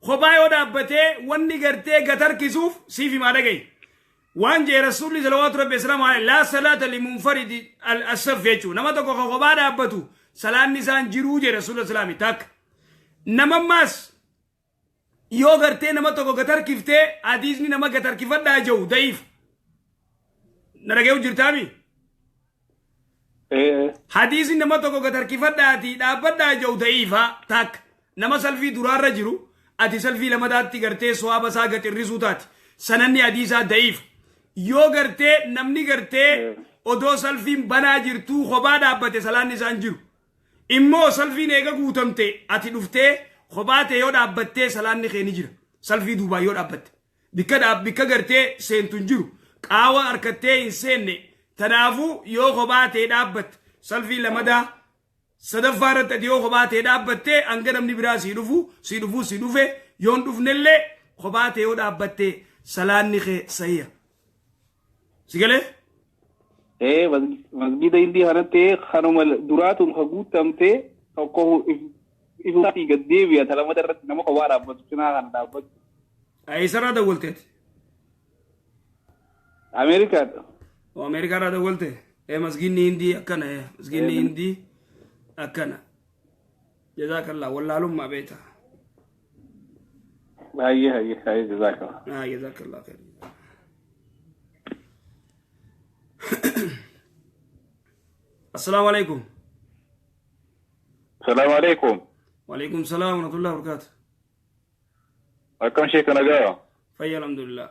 خبايو دابته واني قرتي قتر كسوف سيفي ما دقي وانجي رسول الله صلوات ربي السلام عليه لا صلاة لمنفرد الصف يجو نما توكو خبا دابتو صلاة نسان جروجي رسول الله سلامي تاك نما ماس يو قرتي نما توكو قتر كفته عديزني نما قتر كفت دا جو ضعيف نرقيو جرتامي حديث نما توكو قتر كفت داتي دابت دا جو ضعيفا تاك نما سلفي درار رجرو ati salfii lama daatti gartee soaba isaa gaxirrisuu taati sananni hadiisaa da'iif yoo gartee namni gartee odoo salfiin banaa jirtuu kophaa dhaabbate salaanni isaan jiru immoo salfiin eega guutamte ati dhuftee kophaa ta'e yoo dhaabbattee salaanni keeni jira salfii duubaa yoo dhaabbatte bikka gartee seentun jiru qaawa harkattee hin seenne tanaafuu yoo kophaa ta'e dhaabbatte salfii lamadaa sadaffaarratti ati yoo kophaa ta'e dhaabbattee hanga namni biraa sii dhufe yoon dhufnellee kophaa ta'e yoo dhaabbattee salaanni kee sayya si galee masjida hindi hanate kanuma duraatun ka guutamte tokko ifaatii gaddeebi'a talamada irratti nama kophaa dhaabbatu cinaa kana dhaabbatu eessarraa dawwalteeti ameerikaadha ameerikaarraa dawwalte masginni hindii akkana masginni hindii أكنا جزاك الله والله لما بيتها هاي جزاك الله جزاك الله خير السلام عليكم السلام عليكم وعليكم السلام ورحمة الله وبركاته أكم شيء كنا جاوا فيا الحمد لله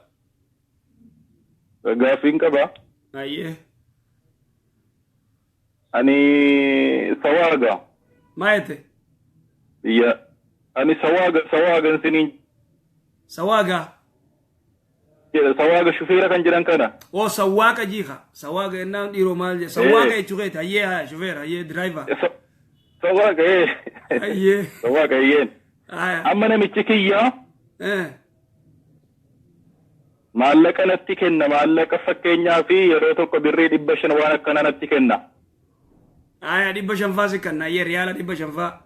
غافين كبا أيه أني سواقة ما يته يا أني سواقة سنين سواقة سواقة شوفيرة كان جران كنا أو سواقة جيها سواقة إنهم ديرو مال سواقة يشوفيت هي شوفير هي درايفر سواقة هي سواقة هي أما أنا متكية معلق أنا تكنا معلق فكينا في يروتو كبيرة دبشنا وأنا كنا نتكنا دبا شنفا سكنا يا ريال دبا شنفا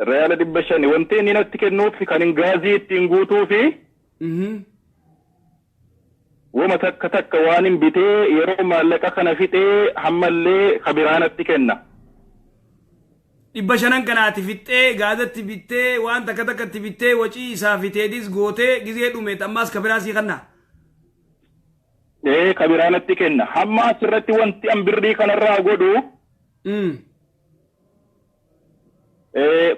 ريال دبا شني وانتين نتكنوت في كان غازي تنغوتو في وما تك وان بيتي يرو معلق خنا فيتي حمل خبيران تكنا دبا شنن كناتي فيتي غازت بيتي وان تك تبيتي وجي سافيتي ديس غوتي غزي دوميت اماس خبيراسي خنا كبيرانتي كنا حما سرتي وانتي أمبري كان الراغودو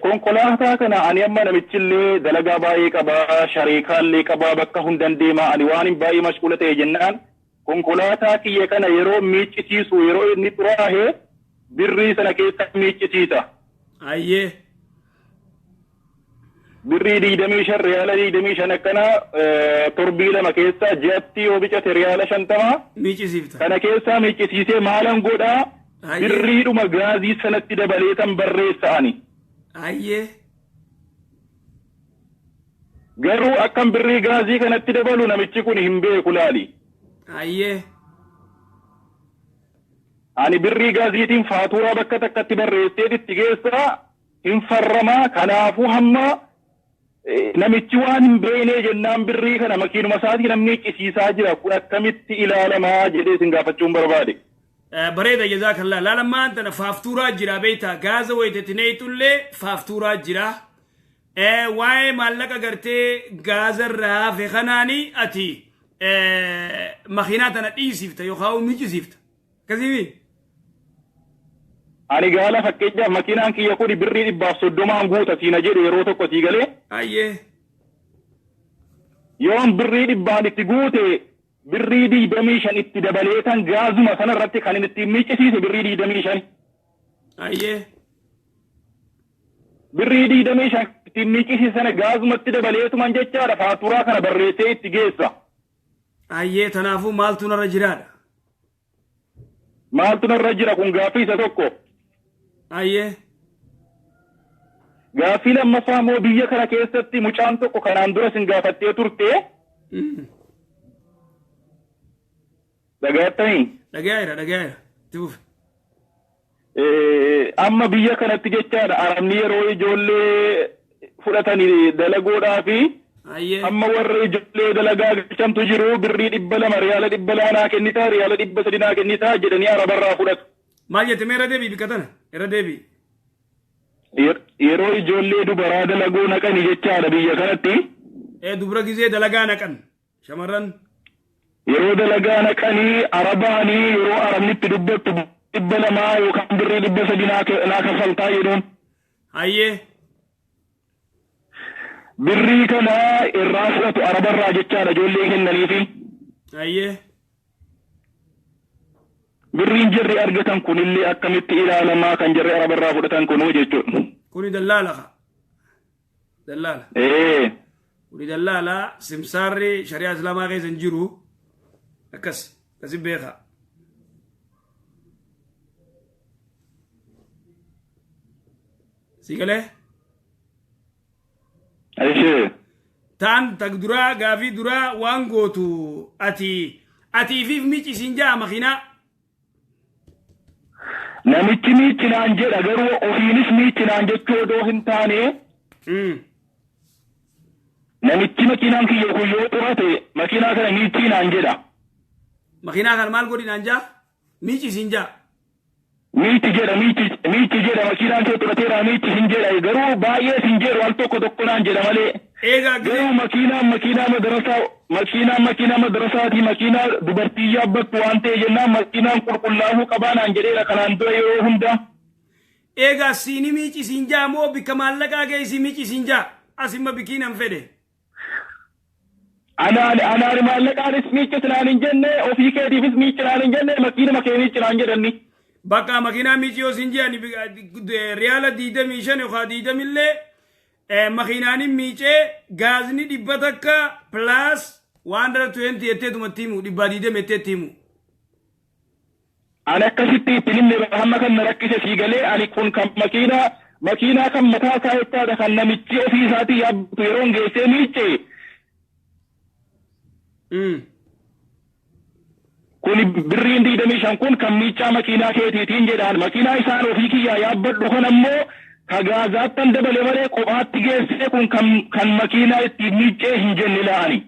كون كلها كنا أني أما نمتشلي دلقا باي كبا شريكا اللي كبا بكا هندن ديما أنيوان باي مشكولة جنان كون كلها كي كنا يرو ميتشيس ويرو نتراه بري سنكيسا ميتشيسا أيه بري دي دميشن ريالا دي دميشن كنا تربيلا مكيسا جاتي وبيجا ريالا شنتما ميجي سيفتا كنا كيسا ميجي سيسي مالن غودا بري دو مغازي سنتي دبليتن بريساني أيه garuu akkam birrii gaazii kanatti dabalu namichi kun hin beeku laali. Ayyee. Ani birrii gaaziitiin faaturaa bakka takkatti barreessee itti geessaa hin farramaa kanaafuu hamma namichi waan hin beekne jennaan birrii kana makiinuma isaatii namni qisiisaa jira kun akkamitti ilaalamaa jedhee sin gaafachuun barbaade. Bareeda jazakallah laalamaan tana faaftuuraa jira beektaa gaaza wayitatineytullee faaftuuraa jira. Waa'ee maallaqa gartee gaazarraa hafe kanaanii ati makiinaa tana dhiisifta yookaan michisiifta. Akkasii ani gaala fakkeenyaaf makiinaan kiyya kun birrii 130 guuta siina jedhu yeroo tokko sii galee. Ayyee. Yoon birrii 100 itti guute birrii 25 itti dabaleetan gaazuma sanarratti kan inni ittiin miiccisiise birrii 25. Ayyee. Birrii 25 ittiin miiccisiise sana gaazumatti dabaleetuman jechaadha faaturaa kana barreessee itti geessa. Ayyee tanaafuu maaltu narra jiraadha? Maaltu narra jira kun gaaffii isa tokko. Ayyee. Gaaffii lammaffaa immoo biyya kana keessatti mucaan tokko kanaan dura sin gaafattee turte. Dhagaattanii? Dhagaa'eera. Tuuf. Amma biyya kanatti jechaadha arabni yeroo ijoollee fudhatanii dalagoodhaa fi amma warra ijoollee dalagaa galchantu jiru birrii 200 riyaala 200 naa kennitaa riyaala 300 naa kennitaa jedhanii arabarraa fudhatu. Maal jette mee irra deebii bikka tana irra deebii. Yeroo ijoollee dubaraa dalagoo naqani jechaadha biyya kanatti. Dubra gizee dalagaa naqan shamarran. Yeroo dalagaa naqanii arabaanii yeroo arabnitti dubbattu 200 yookaan birrii 300 naa kaffaltaa jedhuun. Ayyee. Birrii kana irraa fudhatu arabarraa jechaadha ijoollee kennaniifi. Ayyee. Birriin jirri argatan kunillee akkamitti ilaalamaa kan jirri arabarraa fudhatan kunuu jechuudha. Kuni dallaala. Dallaala. Kuni dallaala simsaarri shari'aa islaamaa keessa hin jiru akkasi beeka. Sigalee? Aishee. Taan tak duraa gaafii duraa waan gootu atiifiif miicisiin jaa makiinaa. Namichi miichinaan jedha garuu ofiinis miichinaan jechuu odoo hin taane. Namichi makiinaan kiyya kun yoo xurate makiinaa kana miichinaan jedha. Makiinaa kana maal godhinaan jaa? Miicisiin jaa. Miichi jedha makiinaan kee xurateera miicisiin jedha garuu baay'ee sin jedhu al tokko naan jedha malee. Garuu makiinaa madarasaatii makiinaa dubartii yaabbattu waan ta'e jennaan makiinaan qulqullaa'uu qabaanaan jedheera kanaan dura yeroo hunda. Eegaa siini miicisiin jaa moo bikka maallaqaa geessi miicisiin jaa asimma bikiinan fedhe. Anaan maallaqaanis miicinaan hin jenne ofii keetiifis miicinaan hin jenne makiinuma kee miicinaan jedhanni. Bakka makiinaa miici yoo sin jedhani riyaala 25 yookaan 20 illee makiinaanin miicee gaazni 100 takka plus 120 jetteetumatti himu 120 jetteetti himu. Ani akkasitti ittiin illee hamma kan na rakkise sii galee ani kun kan makiinaa kan mataa isaa jechaadha kan namichi ofii isaatii yaabbatu yeroo geessee miicee. Kun birriin 25 kun kan miicaa makiinaa keetiitiin jedhaan makiinaa isaan ofii kiyyaa yaabbadhu kan ammoo ka gaazaattan dabale malee kophaatti geessee kun kan makiinaa ittiin miicee hin jenne la'ani.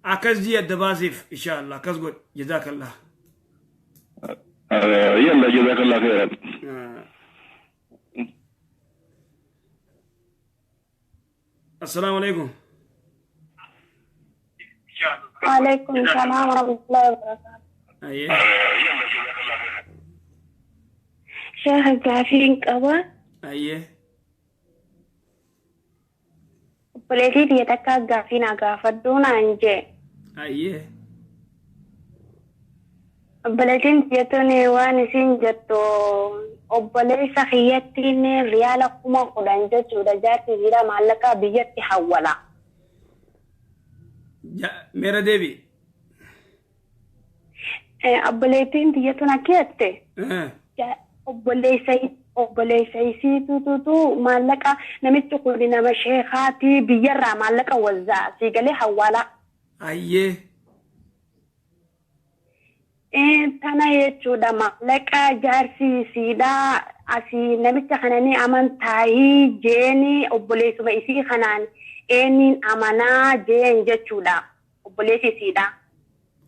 Akkas jii adda baasiif inshaallah akkas godhe jazaakallah. Yalla jazaakallah khairan. Assalaamu alaikum. وعليكم السلام ورحمة الله وبركاته. أيه. شيخ كافين قبا. أيه. بلدي ديتك كافين أقافدون أنجي. أيه. بلدين ديتوني وانسين جتو. وبلدي سخيتين ريالا كما قدان جتو دجاتي جيرا معلقا بيجتي حولا. मेरा देवी अब्बलेतीन दिया तो ना क्या थे अब्बले सही obboleessa isiitutu maallaqa namichi kun nama sheekaati biyyarraa maallaqa wazzaa siigalee hawwaala. Ayyee. Tana jechuudha maallaqa jaarsiisiidhaa asii namicha kananii amantaayii jeeni obboleessuma isii kanaan eenyin amanaa jeen jechuudha obboleessisiidhaa.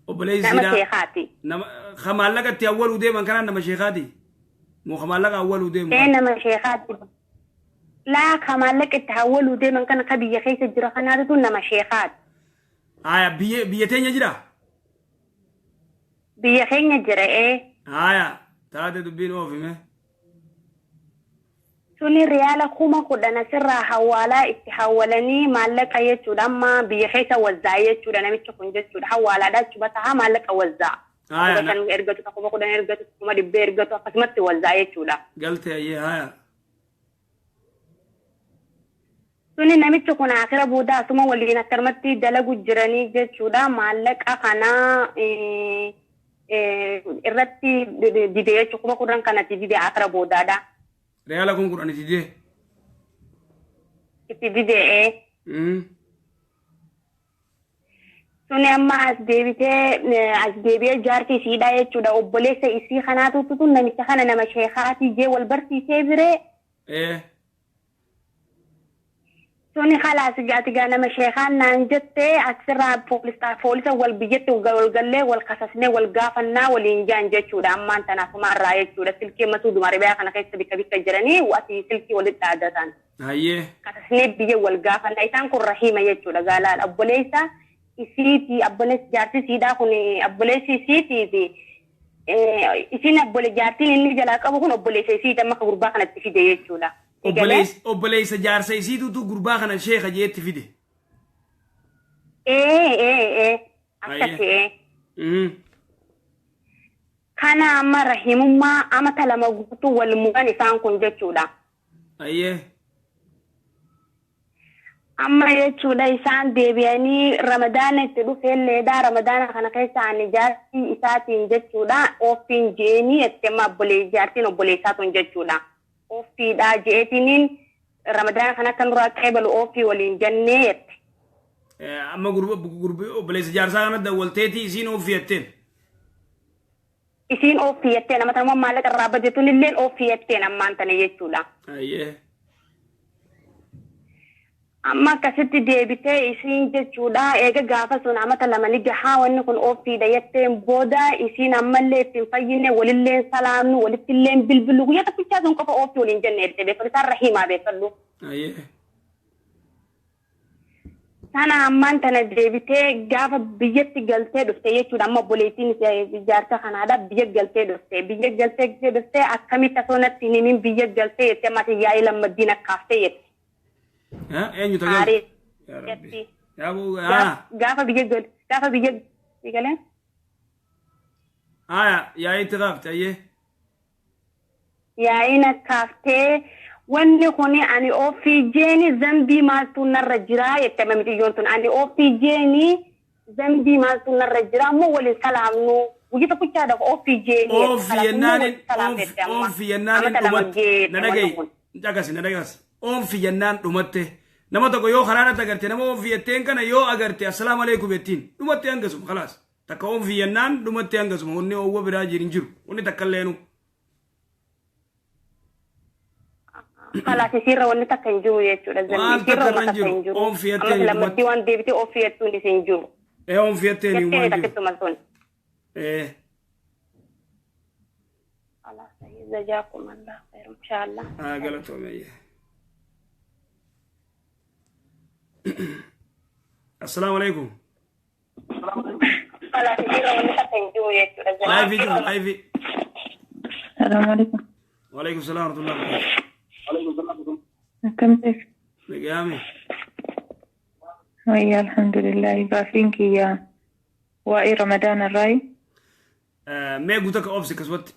Obboleessisiidhaa. Nama sheekaati. Nama maallaqatti awwaluu deeman kanaan nama sheekaati. Moo maallaqa awwaluu deemu. Nama sheekaati. Laa ka maallaqa itti awwaluu deeman kana ka biyya keessa jira kanaatu nama sheekaati. Aya biyya teenya jira. Biyya keenya jira Aya taate dubbiin oofime. Suni riyaala 10,000 asirraa hawaalaa itti hawalanii maallaqa jechuudha amma biyya keessa wazzaa jechuudha namicha kun jechuudha hawaalaadha jechuudha ta'a maallaqa wazzaa. Aya kan ergatu 10,000 ergatu 100 ergatu akkasumatti wazzaa jechuudha. Galte ayyee aya. Suni namicha kun akira booda asuma waliin akkarmatti dalagu jiranii jechuudha maallaqa kanaa irratti didee jechuudha 10,000 kanatti didee akira boodaadha. Reala kun kudhan itti didee. Itti didee. Suni amma as deebi'ee jaartii isiidha jechuudha obboleessa isii kanaatu namicha kana nama sheekaati jee wal barsiisee biree. Suni khalaas gaatigaa nama sheekaan naan jettee asirraa poolisa wal biyyatti wal gallee wal kasasnee wal gaafannaa waliin jaan jechuudha ammaan tanaafuma irraa jechuudha silkii matuu dumaribaa kana keessa bikka jiranii wati silkii walitti dhaadatan. Ayyee. Kasasnee biyya wal gaafannaa isaan kun rahiima jechuudha gaalaadha obboleessa isiiti obboleessi jaartisiidhaa kun obboleessi isiitiifi isin jaartiin inni jalaa qabu kun obboleessa isiiti amma ka gurbaa kanatti fide jechuudha. Obboleessa jaarsa isiitutu gurbaa kana sheeka jeetti fide. Akkasii. Kana amma rahimummaa amata lama guutuu wal mugan isaan kun jechuudha. Ayyee. Amma jechuudha isaan deebi'anii ramadaana itti dhufeelleedha ramadaana kana keessa ani jaartii isaatiin jechuudha ofiin jeenii itti amma jaartiin obboleessaatuun jechuudha. Ofiidhaa jeetiniin ramadaana kana kan duraa qeebalu ofii waliin jennee jette. Amma obboleessa jaarsaa kana dawwalteeti isiin ofii jetteen. Isiin ofii jetteen amma tanuma maallaqa irraa bajetuun illee ofii jetteen ammaan tana jechuudha. Ayyee. Amma akkasitti deebitee isiin jechuudha eega gaafa sun amata lama ni gahaa wanni kun ofiidha jetteen booda isiin ammallee ittiin fayyine walilleen salaamnu walittilleen bilbilu guyyaa tokkichaa sun qofa ofii waliin jenne jedhee beekalu isaan rahiimaa beekallu. Sana ammaan tana deebitee gaafa biyyatti galtee dhufte jechuudha amma obboleettiin jaarsa kanaadha biyya galtee dhufte akkamitti asonatti himin biyya galtee jettee ammaati yaa'ii lammaddiin akkaaftee jette. Eenyu tagal? Gaafa biyya galee. Yaa'ii itti kaaftee ayyee. Yaa'iin akkaaftee wanni kuni ani ofii jeeni zambii maaltu narra jiraa jette mamidiyyoon tun ani ofii jeeni zambii maaltu narra jiraa ammoo waliin salaamnu guyyaa tokkichaadhaaf ofii jeeni. Ofii yennaan dhumatte na dhagahi. Ofii yennaan dhumatte nama tokko yoo karaarratti agarte nama ofii jetteen kana yoo agarte assalaamu alaikum jettiin dhumatte hangasuma khalaas takka ofii yennaan dhumatte hangasuma wanni owwa biraa jiru hin jiru wanni takkailleenu. Khalaas isirra wanni takka hin jiru jechuudha zambii isirra wanni takka hin jiru. Ofii jetteen amma lammaddii waan deebitee ofii jettuun isin jiru. Ofii jetteen hin waan jiru. Takkituma sun. Khalaas jazaakum Allah khair inshallah. Galatoomee. Assalamu alaikum. Live. Assalamu alaikum. Wa alaikum salam wa rahmatullah. كم كيف؟ لقيامي. ويا الحمد لله بافينك يا واي رمضان الراي. ما قلتك أوبس كسوت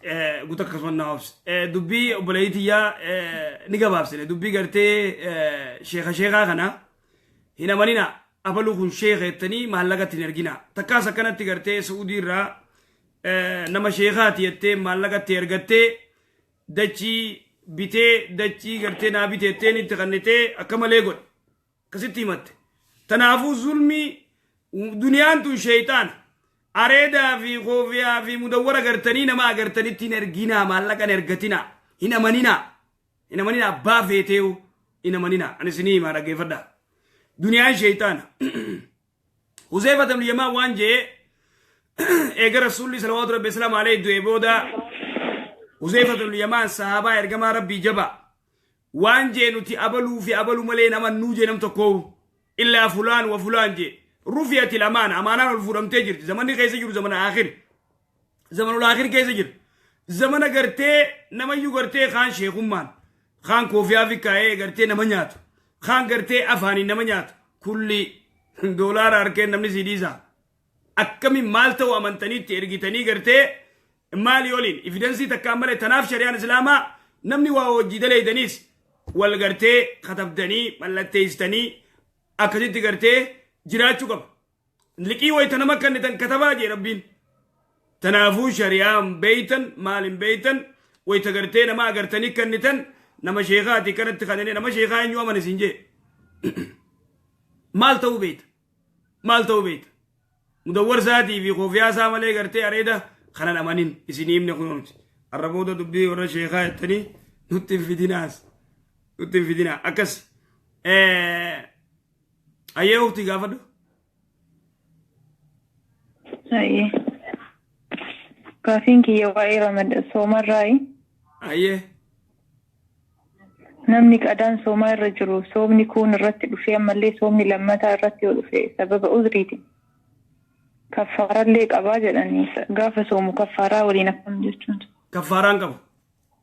قلتك كسوت ناوبس دبي وبلايتي يا نيجا بابسني دبي قرتي شيخة خنا هنا مانينا أبلو خن شيخة تاني محلقة تنرجينا تكاسا كانت تقرتي سعودي را نما شيخات يتي محلقة ترجتي دشي bitee dachii gartee naa biteetteen itti kannitee akka malee godhe akkasitti himatte tanaafuu zulmii duniyaan tun sheeyxaan areedaa fi koofiyaa fi mudawwara gartanii nama agartanitti hin erginaa maallaqan ergatinaa hin amaninaa abbaa feeteewu hin amaninaa ani isinii himaa dhaggeeffadhaa duniyaan sheeyxaana Huzaifa ibn Yaman waan jee eega rasuulli salawaatu rabbi salaamu alayhi du'ee booda Huzaifa ibn Yaman sahabaa ergamaa rabbii jaba waan jee nuti abaluu fi abaluu malee nama nuu jee nam tokko illaa fulaan wa fulaan jee رفيت الأمانة أمانة الفورم تجر زمن كيس يجر زمن آخر زمن الآخر كيس يجر زمن قرتي نما يو قرتي خان شيخ مان خان كوفيا في كاي قرتي نمنيات خان قرتي أفاني نمنيات كل دولار أركين نمني سيديزا أكمل مال تو أمانتني تيرجيتني قرتي مال يولين إفيدنسي تكمل تناف شريان إسلاما نمني واو جدلي دنيس والقرتي خطب دني ملتيستني أكدت قرتي jiraachuu qaba liqii wayta nama kennitan katabaa jee rabbiin tanaafuu shari'aan beeytan maalin beeytan wayta gartee nama agartanii kennitan nama sheekaati kanatti kanine nama sheekaa eenyu aman isin jee maal ta'uu beeyta mudawwar saatii fi koofiyaa isaa malee gartee areeda kanan amanin isin himne kunuunti arra booda dubbii warra sheekaa jettanii nutti hin fidinaa akkas ayyee waqtii gaafadhu. Ayyee. Gaafiin kiyya waa'ee Ramadan soomarraayi. Ayyee. Namni qadaan soomaa irra jiru soomni kun irratti dhufee ammallee soomni lammataa irratti yoo dhufe sababa uzriiti. Kaffaarallee qabaa jedhanii gaafa soomu kaffaaraa waliin akkam jechuun. Kaffaaraan qabu.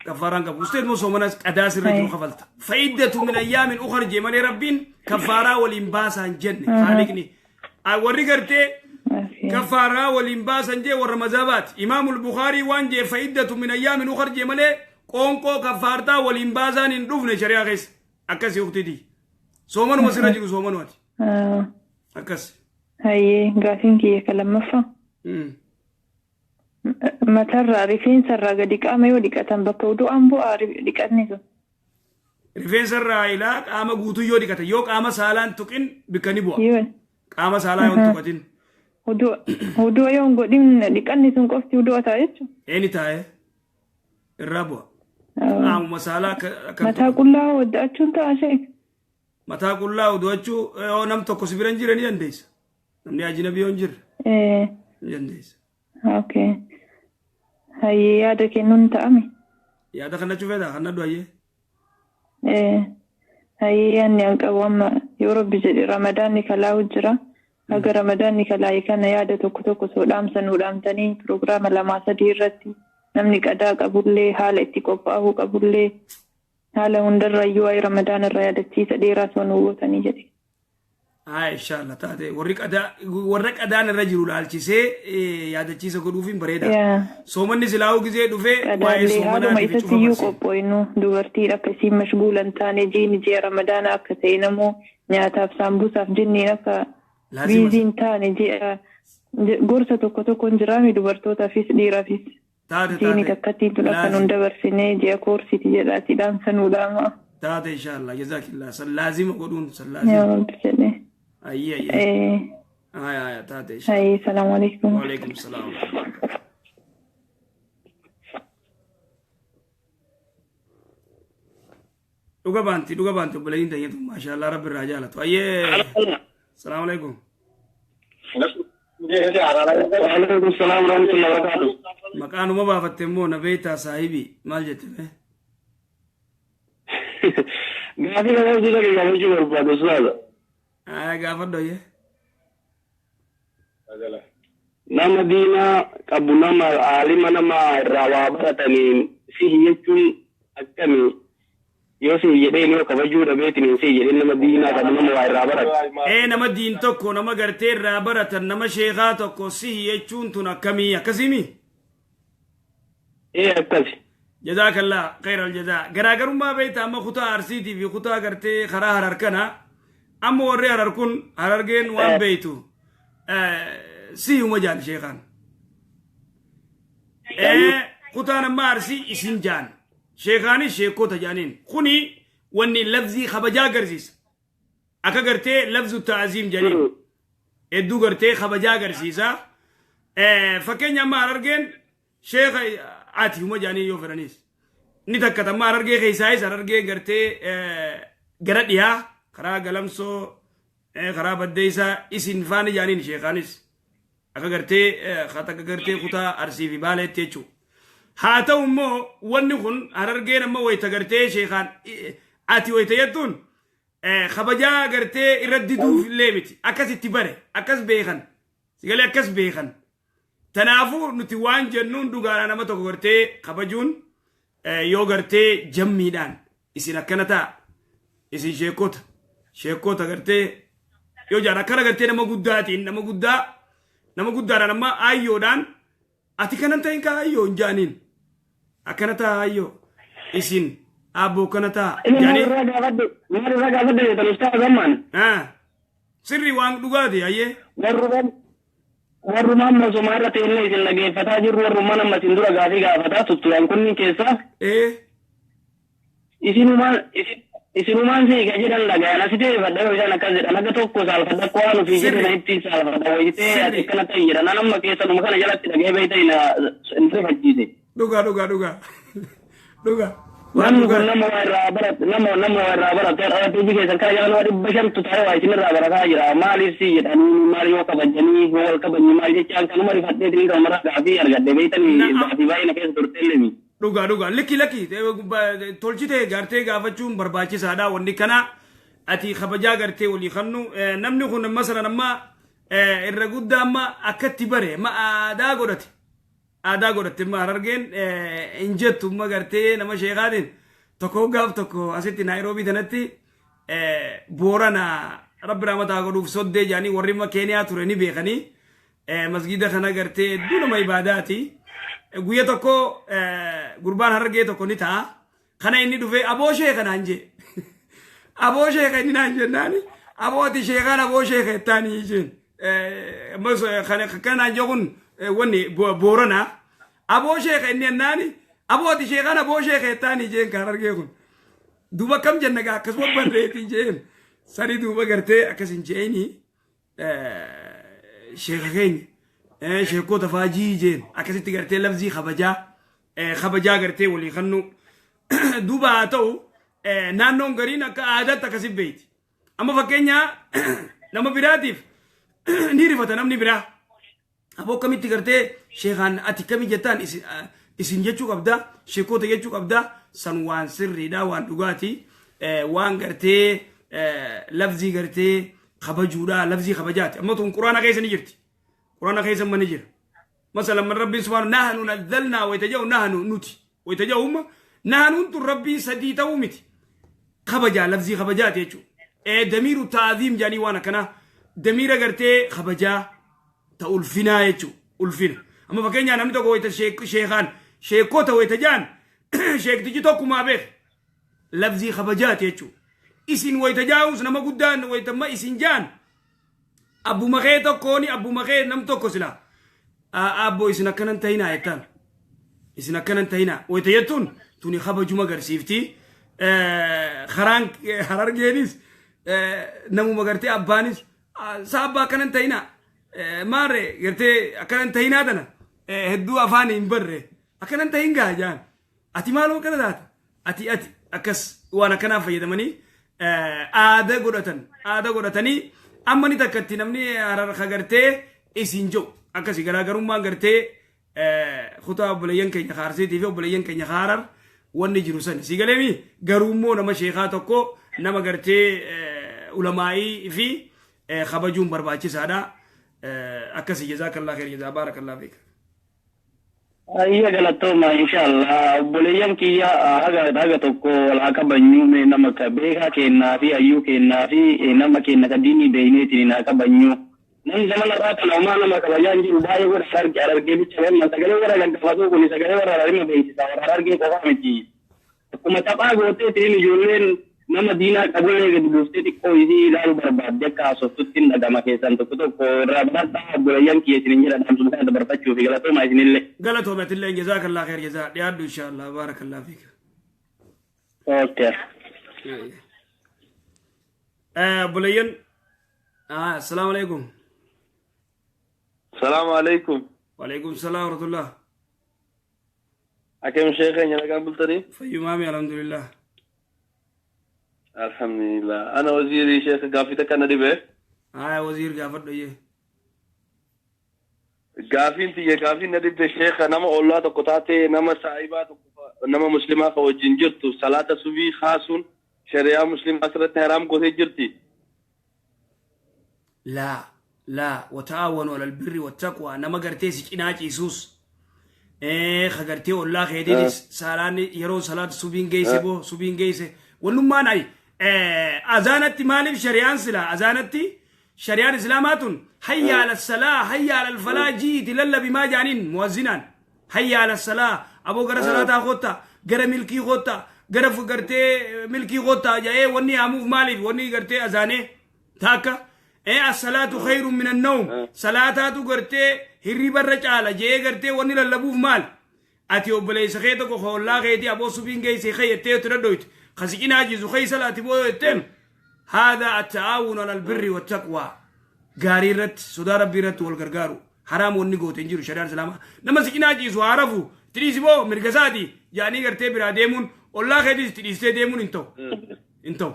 كفاران كفو استاذ مو سومناس قداس الرجل خفلت فائدة من أيام أخرى جمال ربين كفارة والإنباس عن جنة خالقني أوري قرتي كفارة والإنباس عن جي والرمزابات إمام البخاري وانجي فائدة من أيام أخرى جمال قونكو كفارتا والإنباس عن رفن شريعة غيس أكاسي أختي دي سومن وسيرا جيكو سومن واتي أكاسي هاي قافين كي يكلم مفا متر ريفين سر قد قام يوديك أتم بكودو أمبو عارف ديك أتنيسو ريفين سر إلى قام قوتو يوديك أتم يوك قام سالان تكين بكني بوا قام سالان يوم تكتين هدو يوم قديم ديك أتنيسو كفتي هدو أتايتشو إني تاي الرابوا قام مسالا متى كلها ودأتشو تاشيك متى كلها ودأتشو أو نم تكو سبيرن جيرني جنديس نمني أجنبي ينجر جنديس اوكي هاي يادا كنون تأمي يادا خنا تشوفي دا خنا دوائي هاي يعني أقوام يورب بجري رمضان نكلا وجرا أجا رمضان نكلا يكنا يادا توكو سودام سنودام تاني بروغرام لما سديرتي نمني كدا قبولي حال اتقوباه قبولي حال هندر رأيو رمضان الرياضة تي سديرا سنوو تاني جدي إن شاء الله تاتي ورك أدان الرجل الالتسي يا دتشيس كروفين بريدا سومن نسلاو كذي دوفه واي سومن ما يسيو كوبوينو دوورتي ركسي مشغول أنتاني جي رمضان أكتينمو نياتا سامبوسا جني نكا بيزين تاني جي غورسة توكو كونجرامي دوورتوتا فيس ديرا فيس جيني تكتي تلقنون دورسيني جي كورسي تجلاتي دان سنوداما تاتي إن شاء الله جزاك الله سلازم قدون سلازم يا رب سلام أي تاتي أي السلام عليكم وعليكم السلام دوغا بانتي بلين تيجي ما شاء الله رب الرجال أي السلام عليكم وعليكم السلام ورحمة الله وبركاته مكانو ما بافتمو نبيتا صاحبي مال جتبه قاعد أنا أقول لك يا رجل بعد الصلاة قاعد دويه نما دينا كابونا ما عالم أنا ما روابط تاني فيه يكون أكمل يوسف يدين يو كبجور بيتني سيجي نما دينا كابونا ما روابط نما دين توكو نما قرتير رابرة نما شيخاتوكو سيه يكون تنا كمية كزيمي أكاسي جزاك الله خير الجزاء غراغر ما بيت اما خطا ارسيتي في خطا غرتي خرا هركنا اما وري هركون هرغين وان بيتو سي مجال شيخان خطا ما ارسي اسنجان شيخاني شيكو تجانين خوني واني لفظي خبجا قرسيس أكا قرتي لفظ التعظيم جانين إدو قرتي خبجا قرسيسا فكين ما أرجين شيخ آتي هما جاني يو فرانيس نتاكتا ما أرجي خيسايس أرجي قرتي قرأتيها خرا قلمسو خرا بديسا إسين فاني جانين شيخانيس أكا قرتي خاتا قرتي خطا أرسي في بالي تيچو هاتا أمو ونخن أرجين أما ويتقرتي شيخان آتي ويتيتون خبجا قرتي إرددو في الليمتي أكاس اتباري أكاس بيخن سيقالي أكاس بيخن تنافو نتوان جنون دوغانا نما توقو قرتي خبجون يو قرتي جميدان إسينا كانتا إسي شيكوتا قرتي يو جانا كانا قرتي نما قداتي نما قدانا نما آيو دان أتي كانتا إنكا آيو انجانين أكانتا آيو إسين أبو كانتا يعني مر رجع بدي الأستاذ زمان سري وان دوغاتي أيه warru mamma somara tenne isin dhageeffataa jirru warru mana masin dura gaafii gaafataa tutturan kunni keessa isinumaan siiqa jedhan dhagayan asite fadha yoo isaan akkas jedhan akka tokko saalfadha akka waan ofii jedhana itti saalfadha wayitee ati akkana ta'e jedhan nama keessa numa kana jalatti dhagee beeyta ina rifachiise dhuga namni kun nama irraa barate rabbii keessan kana jalan waa dhibba shantu ta'e waa isin irraa barataa jira maaliif si jedhanii maal yoo kabajanii yoo wal kabajni maal jechaan kanuma rifadheetiin kan mara gaafii argadde beeytanii gaafii baay'ina keessa turteellemi dhuga likki tolchite gartee gaafachuun barbaachisaadha wanni kana ati kabajaa gartee walii kannu namni kun masalan amma irra guddaa amma akkatti bare ma aadaa godhate ma argeen injettu ma gartee nama sheekaatiin tokko gaaf tokko asitti Naayiroobii tanatti boorana rabbi rahmataa godhuuf soddee jaanii warri ma Keeniyaa ture ni beekanii masgida kana gartee hedduu nama ibaadaati guyya tokko gurbaan hargee tokko ni ta'a kana inni dhufee aboo sheeka naan jee aboo sheeka inni naan jennaani abooti sheekaan aboo sheeka ettaanii jeen kana naan jechuun wanni boorana aboo sheeka inni ennaani abooti sheekaan aboo sheeka ettaanii jeen kan hargee kun duuba kam jenna gaa akkasuma barreetii jeen sanii duuba gartee akkasin jeeni sheeka keenya sheekota faajii jeen akkasitti gartee lafzii kabajaa gartee walii kannu duuba haa ta'u naannoon gariin akka aadaatti akkasi beeyti amma fakkeenya nama biraatiif ni rifata namni biraa aboo kamitti gartee sheekaan ati kami jettaan isin jechuu qabda sheekota jechuu qabda san waan sirriidha waan dhugaati waan gartee lafzii gartee kabajuudha lafzii kabajaati amma tun quraana keessa ni jirti قرآن خيسا منجر مثلا من ربي سبحانه نحن نزلنا ويتجاو نحن نوتي ويتجاو هم نحن انتو ربي سديتا ومتي خبجا لفظي خبجات يجو دمير التعظيم جاني وانا كنا دمير اگرتي خبجا تأولفنا يجو أولفنا اما فكين جانا متوكو ويتا شيخان شيكوتا ويتجان شيك تجيتوكو ما بيخ لفظي خبجات يجو اسين ويتجاوز نما قدان ويتما اسين جان أبو مخيط كوني أبو مخيط نم توكو سلا أبو إسنا كنن تهينا يتان إسنا كنن تهينا ويتيتون توني خبا جمع غرسيفتي خرار جينيس نمو مغرتي أبانيس سابا كنن تهينا ماري غرتي كنن تهينا دانا هدو أفاني مبرر كنن تهينغا جان أتي مالو كنا دات أتي أكس وانا كنا فيدمني آدا قرأتني أماني تكتي نمني هرر خغرتي إسينجو أكاسي غراغرما غرتي خطا بليان كي خارسي تيفي بليان كي خارر وني جروسن سيغلمي غرومو نما شيخاتكو نما غرتي علماء في خبجون برباچي سادا أكاسي جزاك الله خير جزا بارك الله فيك iya galatoma inshallah boliyan kiya haga tokko wala ka banyu me nama ka beka kenna fi ayu kenna fi nama kenna ka dini beyneti na ka banyu nan zaman la ta na ma nama ka bayan ji baye ko sar jarar ge bi chawen na sagale wara ganta faso ko ni sagale wara rima beyti sa wara ge ko fa meti kuma ta ba go te tini jolen nama dina ka bole ge dufte ti ko idi lalu barbad de ka so tutin daga ma ke san to ko rabata boliyan kiya tin ngira dam sun ka barbachu fi galatoma isinille غلط وبيت الله جزاك الله خير جزاء يا إن شاء الله بارك الله فيك اوكي بلين السلام عليكم. السلام عليكم. وعليكم السلام ورحمة الله. أكيم شيخ أنا قبل تري. في مامي الحمد لله. الحمد لله. أنا وزيري شيخ قافيتك أنا دبي. وزير قافت ليه. قافين تيجي قافين ندب الشيخ نما الله تقطعتي نما سايبات نما مسلمة وجنجرت صلاة سبي خاصون شريعة مسلم أسرة حرام كوثي جرتي. لا وتعاونوا على البر والتقوى نما قرتي سكيناك يسوس خقرتي الله خيدي سالاني يرو صلاة سبين جيسي بو سبين جيسي ونما ناي أذانتي مالي شريعة سلا أذانتي شريعة إسلامات حي على الصلاة حي على الفلاح جيت للا بما جانين موزنان حي على الصلاة أبو قرأ صلاة خوتا قرأ ملكي خوتا قرأ فقرتي ملكي خوتا جاء وني عموف مالي وني قرتي أذاني تاكا الصلاة خير من النوم صلاة قرتي هري برجالة جاء قرتي وني للبوف مال أتيو بلي سخيتك وخو الله خيتي أبو سبين جيسي خيتي تردويت خسكين عاجز وخي صلاة بو يتم هذا التعاون على البر والتقوى غاريرت سودا ربي رت والغرغارو حرام ونيغو تنجيرو شريعه الاسلام نما سكيناجي سو عرفوا تريسبو مرغزادي يعني غرتي براديمون والله خدي تريسته ديمون انتو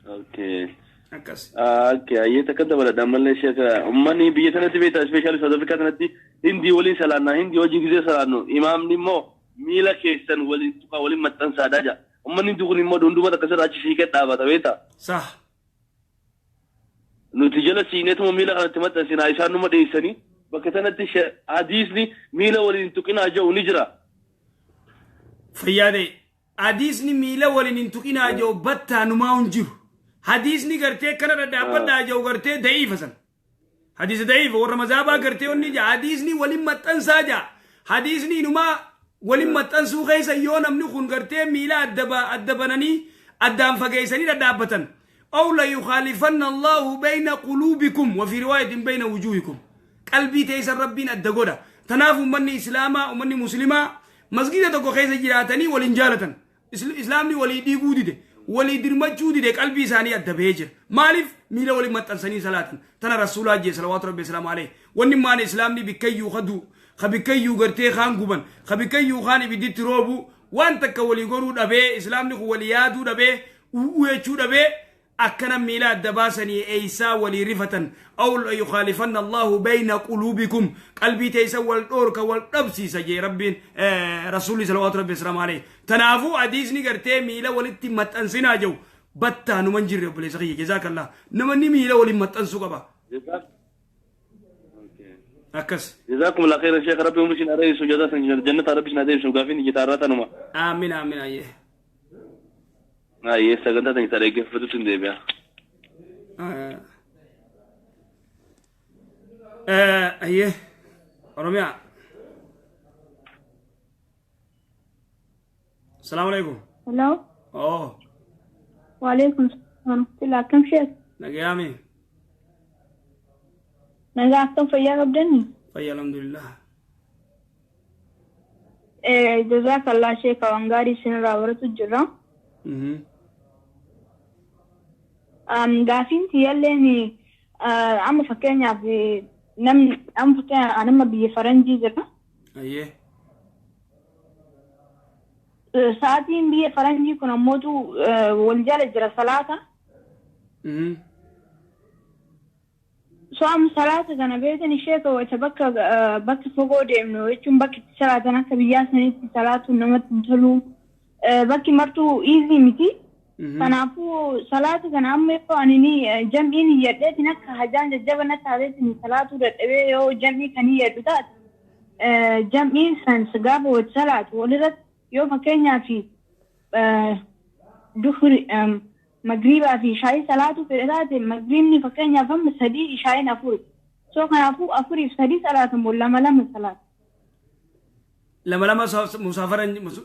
اوكي اكس اوكي اي تكدب ولا دمل شيخ امني بيتنا تبيت سبيشال ساوث افريكا تنتي هندي ولي سلانا هندي وجي غزي سلانو امام نيمو ميلا كيسن ولي تقا ولي متن ساداجا امني دغني مو دوندو بتا كسر اجي فيك دابا تبيتا صح نتيجة سينة ميلا أنا تمت سينا عيشان نما ديسني بكتنا تش حديثني ميلا ولين تكنا جو نجرا فيادي حديثني ميلا ولين تكنا جو بتا نما ونجر حديثني قرتي كنا دابا جو قرتي ضعيف أصلا حديث ضعيف ورمزابا قرتي ونجا حديثني ولين متن ساجا حديثني نما ولين متن سو خيسا يونا منخون قرتي ميلا أدبنني أدام فقيسني دابتن أو لا يخالفن الله بين قلوبكم وفي رواية بين وجوهكم قلبي تيسر ربنا الدقودة تنافوا مني إسلاما ومني مسلما مسجدة تقو خيسة جراتني والإنجالة إسلامني ولي ديقودي دي ولي درمجودي دي قلبي ساني الدبهجر مالف ميلا ولي متنساني صلاة تنا رسول الله صلوات ربي السلام عليه ونمان إسلامني بكي يخدو خبكي يغرتي خان قبن خبكي يخاني بدي تروبو وانتك ولي قرو دبه إسلامني وليادو دبه ويچو دبه أكنا ميلاد دباسني إيسا ولي رفة أو يخالفن الله بين قلوبكم قلبي تيسا والأورك والأبسي سجي ربين رسولي صلوات ربي السلام عليه تنافو عديسني قرتي ميلا ولتي متأنسنا جو بطا نمنجر رب لسخي جزاك الله نمني ميلا ولي متأنسو قبا أكس جزاكم الله خير الشيخ ربي ومشين أريس وجزاك جنة ربي شنادير شوقافين جتارات نما آمين آمين أيه أيه سجنتا تنسى فتو تندي بيا أيه رميع السلام عليكم. هلو. أوه. وعليكم السلام ورحمة الله. كم شيخ؟ نقيامي. نقاعدتم فيا قبلني. فيا الحمد لله. جزاك الله شيخ وانغاري سنرا ورتو جرا. قافين تياليني عم فكرني في عم فكرني أنا ما بيفرنجي جرا. أيه. ساعتين بيفرنجي كنا موتو والجال جرا صلاة. سوام صلاة كنا بيتني شيخ وتبكى بكى فوقه إنه يتم بكى صلاة أنا كبياس نيت صلاة ونمت تلو بكى مرتو إيزي متي فنافو صلاة كنا عمي فانيني جمعيني يدتي نك هجان جبنا تاريتني صلاة ودتبي يو جمعي كني يدتات جمعي سان سجاب وصلاة ولدت يوم كينيا في دخول مغربا في شاي صلاة في ذات مغربني فكينيا فم سدي شاي نفور سو كان أفوري سدي صلاة ولا ملام صلاة لما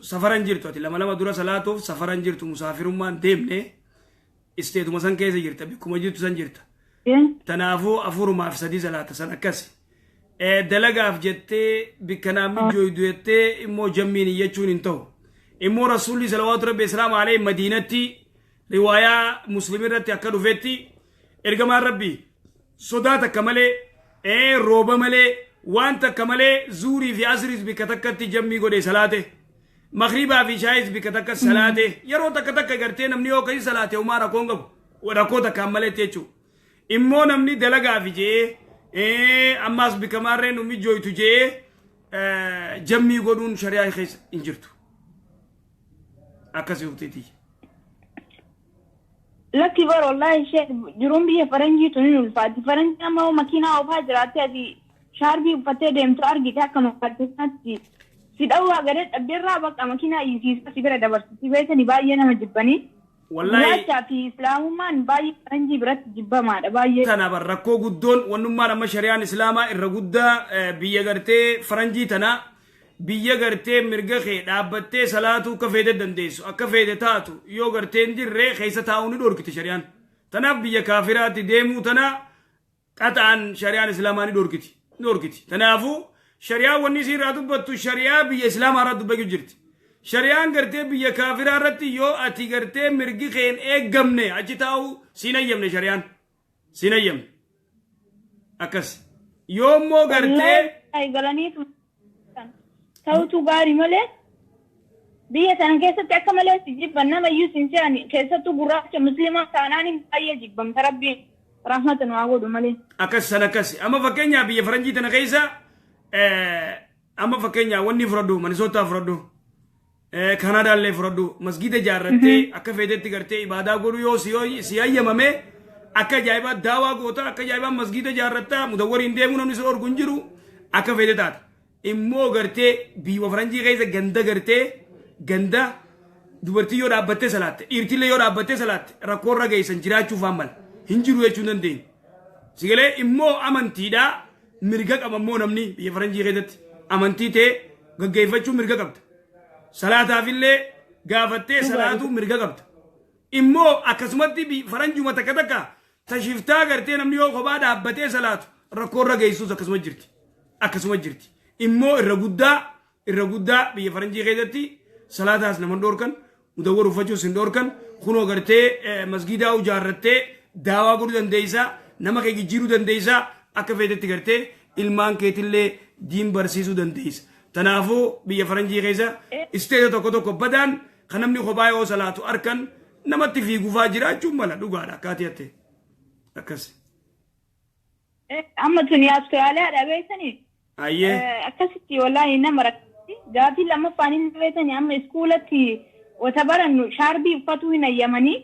سفران جرتو لما دورا صلاة سفران جرتو مسافر ما ديمني استيتو مثلا كيف جرتا بكم جرتو سنجرتا تنافو أفور ما في سدي صلاة سنة كسي دلقا في جتة بكنامي جويدويتة إمو جميني يجون انتو إمو رسولي صلوات ربي السلام عليه مدينتي رواية مسلمين رتي أكدو فيتي إرجما ربي صداتك كمالي روبا مالي وانت كمالي زوري في أسرز بكتكت جمي قولي صلاته مغربا في شايز بكتك صلاته يرو تكتك غرتي نمني او كاي صلاته وما راكونغ وداكو تكمله تيچو امو نمني دلغا في جي اماس بكمارن نمي جويتو جي جمي غدون شريعه خيس انجرتو اكاسي وتيتي لكي بار والله شيخ جروم بيه فرنجي تونين الفاتي فرنجي ما هو مكينة او بهاجراتي هذه شاربي فتاة ديم تارجي تاكا مقاتلاتي سيداو غريت ابيرا بقى مكينة يسيس سيبرا دبر سيبرا نبايي انا مجبني والله لا في اسلام ما نبايي فرنجي برات جبا ما دبايي تنا بركو غدون ونما لما شريعه اسلام الرغدا بيغرتي فرنجي تنا بيغرتي مرغخي دابته صلاتو كفيده دنديسو اكفيده تاتو يو غرتي ندير خيسه تاوني دوركتي شريعه تنا بي كافرات ديمو تنا قطعا شريعه اسلاماني دوركتي تنافو شريعة والنسي رادو بطو شريعة بي اسلام رادو بگو جرت شريعة گرتے بي كافرة رتی يو اتی گرتے مرگی خين ایک گمنے اچی تاو سینہ یمنے شريعة سینہ یم اکس يوم مو گرتے اي گلانی تو گاری ملے بي تن کیسے تک ملے تجيب بنا ما يو سنساني کیسے تو گراچ مسلمان سانانی اي جيب بم تربي رحمة واغو ملے اکس سنکس اما فكنيا بي فرنجي تن خيسا أما فكينيا وني فرادو مانيسوتا فرادو كندا اللي فرادو مسجد جارتي أكا فيدت تغرتي إبادة غورو يو سياي يمامي أكا جايبا داوا غوتا أكا جايبا مسجد جارتا مدور إنديمو نمني سور غنجرو أكا فيدتات إمو غرتي بيو فرنجي غيزة غندا غرتي غندا دوبرتي يو رابطة سلات إرتي يو رابطة سلات ركور رغيسن جراچو فامل هنجرو يچونن دين سيغلي إمو أمانتي دا مرغا قممو نمني يفرنجي غيدت امنتي تي غغيفچو مرغا قبت صلاه فيله غافتي صلاتو مرغا قبت امو اكسمتي بي فرنجو متكدكا تشفتا غرتي نمني او خبا دابتي صلاه ركور رغيسو اكسمت جرتي امو الرغودا بي فرنجي غيدتي صلاه اس نمن دوركن مدور فجو سندوركن خنو غرتي مسجدا او جارتي داوا غور دنديسا نمكي جيرو دنديسا akka feetetti gartee ilmaan keetillee diin barsiisuu dandeessa. Tanaafuu biyya faranjii keessa isteeta tokko badaan kan namni kophaa yoo salaatu arkan namatti fiigufaa jiraachuun mala dhugaadha akkaatii hattee. Akkas. Amma tuni Awustiraaliyaadha beektanii? Ayyee. Akkasitti wallaahi nama rakkatti gaafii lammaffaan hin beektanii amma iskuulatti wata barannu shaarbii uffatuu hin ayyamanii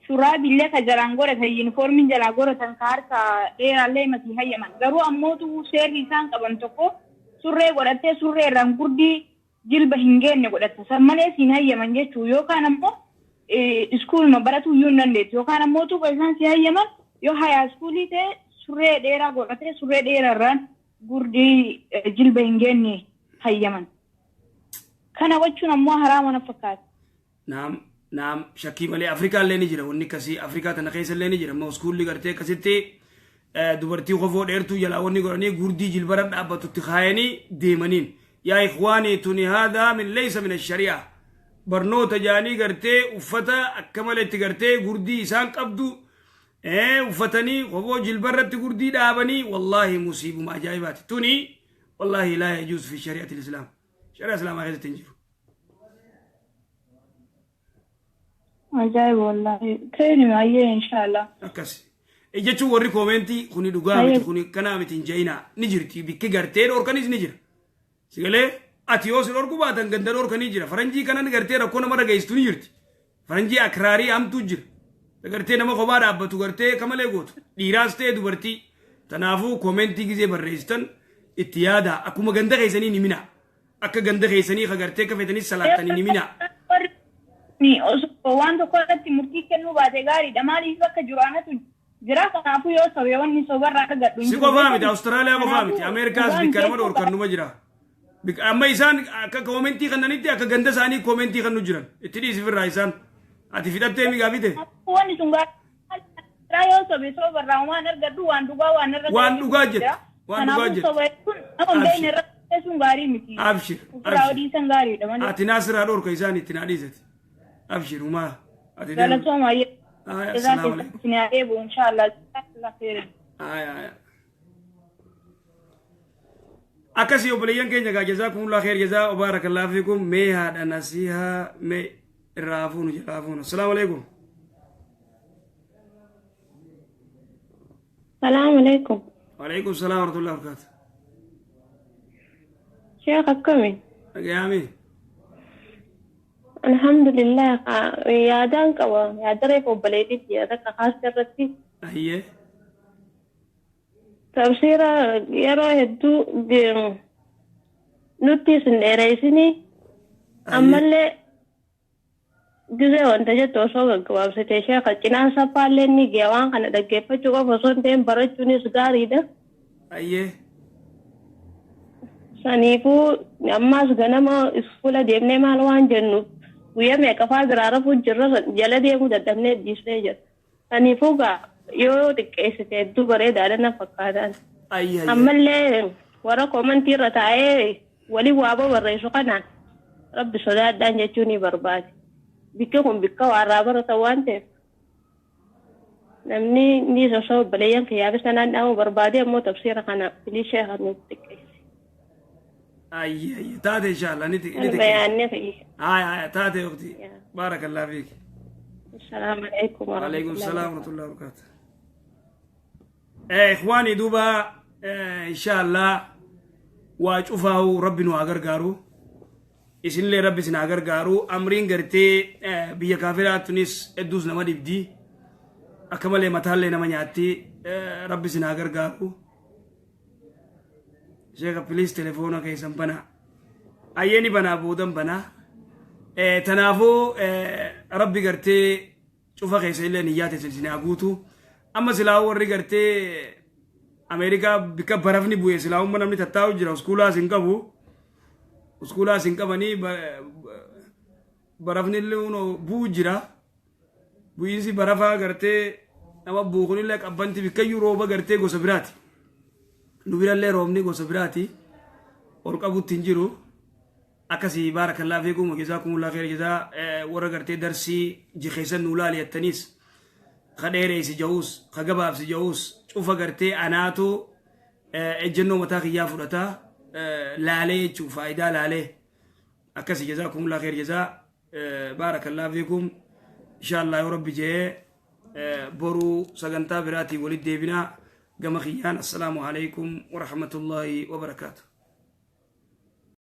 شراب اللي كجران غورة يونيفورم جلا غورة تنكار كدير عليه مسيح يمن غرو أموتو سير لسان كبن تكو سورة غورة سورة رانغودي جلبه هنجين غورة سمالة سينها يمن جتو يو كان أمو سكول مباراتو يونان ديت يو كان أموتو كيسان سيها يمن يو هاي سكولي تي سورة ديرا غورة سورة ديرا ران غودي جلبه هنجين هاي يمن كان وجهنا مو حرام ونفقات نعم شكي مالي أفريقيا اللي نجرا وني كسي أفريقيا تنقيس اللي نجرا ما سكول اللي قرتي كسيتي دوبرتي خفور إيرتو يلا وني قراني غردي جلبرد أبتو تخايني ديمانين يا إخواني توني هذا من ليس من الشريعة برنو تجاني قرتي وفتا أكملت قرتي غردي إسان قبدو وفتني خفور جلبرد غردي دابني والله مصيب ما جايبات توني والله لا يجوز في شريعة الإسلام شريعة الإسلام هذا تنجرو عجائب والله تاني معي إن شاء الله أكاسي إجتشو وري كومنتي خوني دوغامتي خوني كنامتي نجينا نجرتي بكي غرتين أوركانيز نجر سيغلي أتيوس الأوركو باتن غندر أوركاني جرا فرنجي كنان غرتين ركونا مرة غيستو نجرتي فرنجي أكراري أم تجر غرتين نما خبار أبتو غرتين كمالي غوت ديراستي دوبرتي تنافو كومنتي غيزي برريستن اتيادا أكو مغندر غيساني نمينا أكا غندر غيساني خغرتين كفتني سلاتاني نمينا وانتو كنت مرتي كنو بعد غاري دمالي فك جرانة جرا كنافو يو سويوني صبر راك غدو سيكو فهمت أستراليا كو فهمت أمريكاز بكلمة دور كنو مجرا أما إنسان كومنتي خنانيتي أكا غندا ساني كومنتي خنو جران اتدي سفر رايسان أتي في دبتي مي غابيته واني سنغا رايو سوي صبر راوان غدو وان دوغا جت وان دوغا جت أم بين اسم غاري متي أبشر راودي سن غاري دمان أتناصر هدور كيساني تناديزت أبشر وما قال سوما السلام عليكم سنعيب وإن شاء الله الله خير أكاسي وبليان كينجا جزاكم الله خير جزاء وبارك الله فيكم مي هذا نسيها مي الرافون جرافون السلام عليكم السلام عليكم وعليكم السلام ورحمة الله وبركاته شيخ كمي أجامي الحمد لله يا دانك يا دريك وبليدي يا ذاك خاص درتي هي تفسير يرى هدو نوتيس نيريسني أما اللي جزء وانت جت وصل كواب ستيشة كنا سبالني جوان كنا دقيقة juga فصون تيم برا تونس غاري ده أيه سنيفو أما سجنا ما إسكولا ديمنا مالوان جنوب ويا ميكافا درارة فجرة جلا ديمو دتمني ديسليجر سنيفو كا يو تكيس تدو برا دارنا فكادان أيه أما اللي ورا كمان تيرة تاعي ولي وابا برا يسوقنا رب سداد دان جتوني برباد بكم بكوا عرابة توانته نمني نيجا صوب بليان كي يابس أنا ناو بربادي مو تفسير خنا بلي شيء هنوتك أي تاتي إن شاء الله نتك بياني في هاي تاتي أختي بارك الله فيك السلام عليكم ورحمة الله وعليكم السلام ورحمة الله وبركاته إخواني دوبا إن شاء الله وأشوفه ربنا أجرجارو isin le rabbi sin agar garu amrin garte biya kafira tunis edus nama dibdi akamale matalle nama nyati rabbi sin agar garu sheka please telefono kay sampana ayeni bana budam bana tanafo rabbi garte chufa kay sele niyate silsina agutu amma silaw warri garte america bika barafni buye silaw manamni tattaw jira skula singabu Uskula sinkabani barafni luno bujira buyisi barafa garte nama bukhuni lek abanti bikayu roba garte gosabirati nubira le romni gosabirati or qabu tinjiru akasi barakallahu fikum wa jazakumullahu khair jaza wara garte darsi jikhisan nulali at-tanis khadere si jaus khagabab si jaus ufa garte anato ejenno mata khiya furata لالي شوف فايدة لالي أكسي جزاكم الله خير جزاء بارك الله فيكم إن شاء الله يا رب جاء برو سجنتا براتي ولد بنا جمخيان السلام عليكم ورحمة الله وبركاته